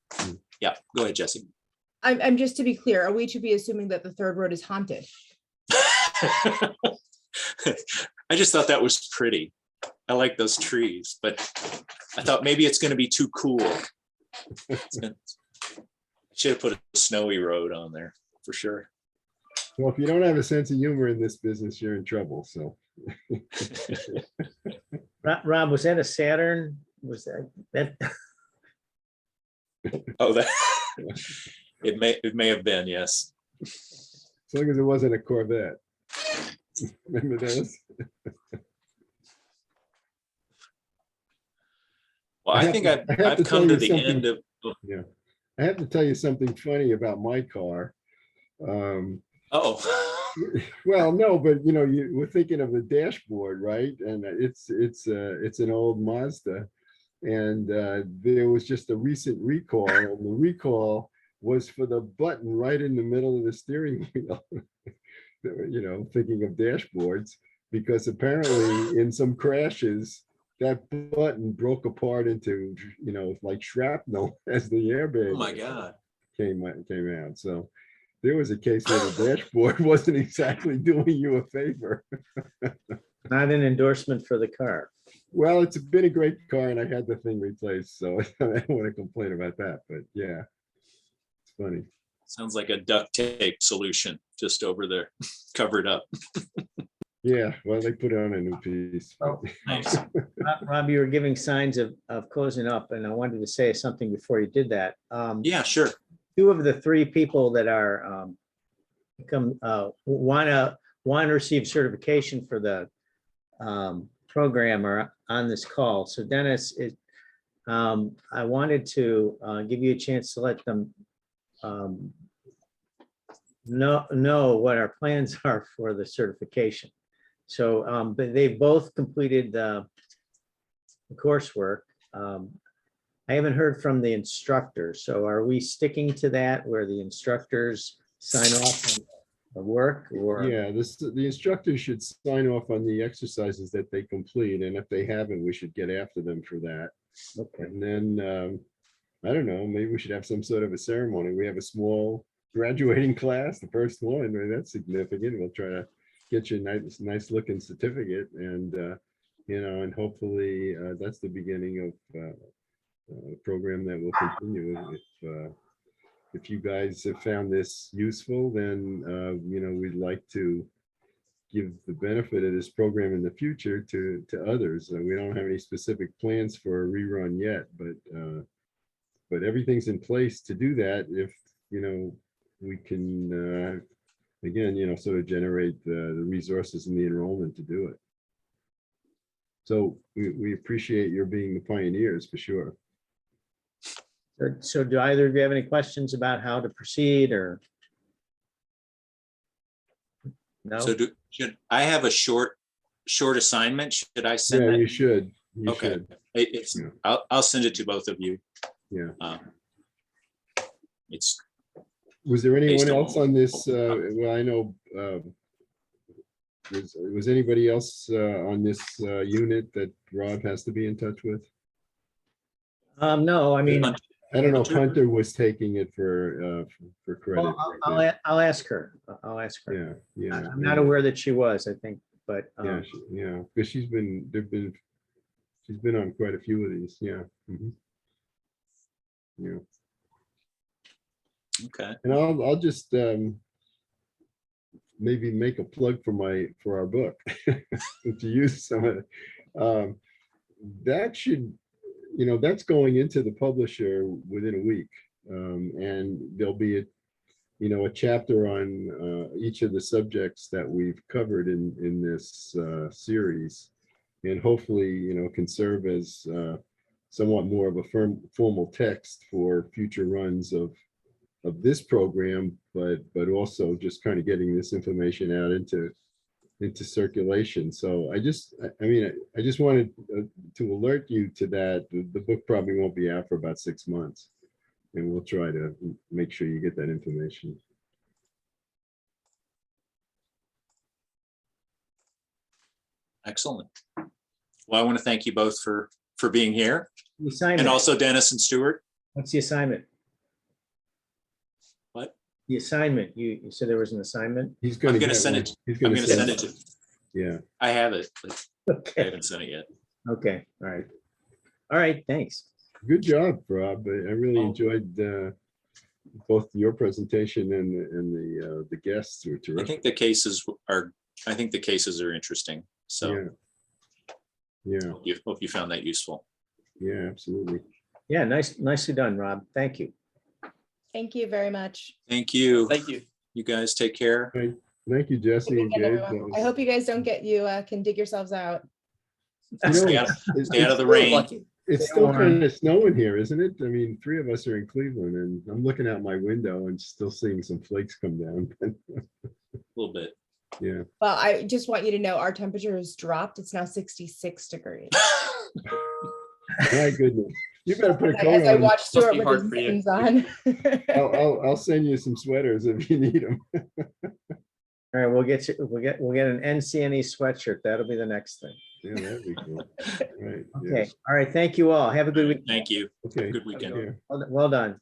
Yeah, go ahead, Jesse. I'm just to be clear, are we to be assuming that the third road is haunted? I just thought that was pretty. I like those trees, but I thought maybe it's going to be too cool. Should have put a snowy road on there for sure. Well, if you don't have a sense of humor in this business, you're in trouble, so. Rob, was that a Saturn? Was that? Oh, that it may have been, yes. As long as it wasn't a Corvette. Remember those? Well, I think I have I've to tell come to you the something. end of. Yeah, I have to tell you something funny about my car. Oh, Well, no, but you know, we're thinking of the dashboard, right? And it's an old Mazda, and there was just a recent recall, and the recall was for the button right in the middle of the steering wheel. You know, thinking of dashboards, because apparently in some crashes, that button broke apart into, you know, like shrapnel as the airbag oh my God. came out. So there was a case where the dashboard wasn't exactly doing you a favor. Not an endorsement for the car. Well, it's been a great car and I had the thing replaced, so I don't want to complain about that, but yeah, it's funny. Sounds like a duct tape solution just over there, covered up. Yeah, well, they put on a new piece. Oh. Nice. Rob, you were giving signs of closing up, and I wanted to say something before you did that. Yeah, sure. Two of the three people that are want to receive certification for the program are on this call. So Dennis, I wanted to give you a chance to let them know what our plans are for the certification. So, but they both completed the coursework. I haven't heard from the instructors. So are we sticking to that where the instructors sign off on the work, or? Yeah, the instructors should sign off on the exercises that they complete, and if they haven't, we should get after them for that. Okay. And then, I don't know, maybe we should have some sort of a ceremony. We have a small graduating class, the first one, right? That's significant. We'll try to get you a nice looking certificate, and you know, and hopefully that's the beginning of a program that will continue. If you guys have found this useful, then you know, we'd like to give the benefit of this program in the future to others. We don't have any specific plans for a rerun yet, but everything's in place to do that if, you know, we can again, you know, sort of generate the resources and the enrollment to do it. So we appreciate your being the pioneers for sure. So do either of you have any questions about how to proceed, or? No? So should I have a short assignment? Should I send Yeah, that? you should. You Okay. should. Yeah. I'll send it to both of you. Yeah. It's Was there anyone Based on- else on this? Well, I know, was anybody else on this unit that Rob has to be in touch with? No, I mean, I don't know if Hunter was taking it for credit. well, I'll ask her. I'll ask her. Yeah, yeah. I'm not aware that she was, I think, but Yeah, yeah, because she's been on quite a few of these, yeah. Mhm. Yeah, okay. and I'll just maybe make a plug for our book to use some of it. That should, you know, that's going into the publisher within a week, and there'll be a chapter on each of the subjects that we've covered in this series, and hopefully, you know, can serve as somewhat more of a formal text for future runs of this program, but also just kind of getting this information out into circulation. So I just wanted to alert you to that. The book probably won't be out for about 6 months, and we'll try to make sure you get that information. Excellent. Well, I want to thank you both for being here, the assignment. and also Dennis and Stuart. What's the assignment? What? The assignment, you said there was an assignment? He's I'm going going to to send it. He's I'm going going to send it to. Yeah, I have it, but I Okay, haven't sent it yet. okay, all right. All right, thanks. good job, Rob. I really Oh. enjoyed both your presentation and the guests were I terrific. think the cases are interesting. So Yeah, hope you found that useful. yeah, absolutely. Yeah, nicely done, Rob. Thank you. Thank you very much. Thank you. Thank you. You guys take care. Thank you, Jesse Good and weekend, Gabe. everyone. That I was- hope you guys don't get, you can dig yourselves out. You know, Stay out, it's- stay out of the it's rain. Lucky. It's Stay still warm. kind of snowing here, isn't it? I mean, 3 of us are in Cleveland and I'm looking out my window and still seeing some flakes come down. A little bit. Yeah. Well, I just want you to know our temperature has dropped. It's now 66 degrees. My goodness. You better put a As I coat on. watch Stuart be with hard his for you. mittens on. I'll send you some sweaters if you need them. All right, we'll get an NCNE sweatshirt. That'll be the next thing. Yeah, that'd be cool. Right. Okay, all right, thank you all. Have a good week. Thank you. Okay. Good weekend. Yeah. Well done.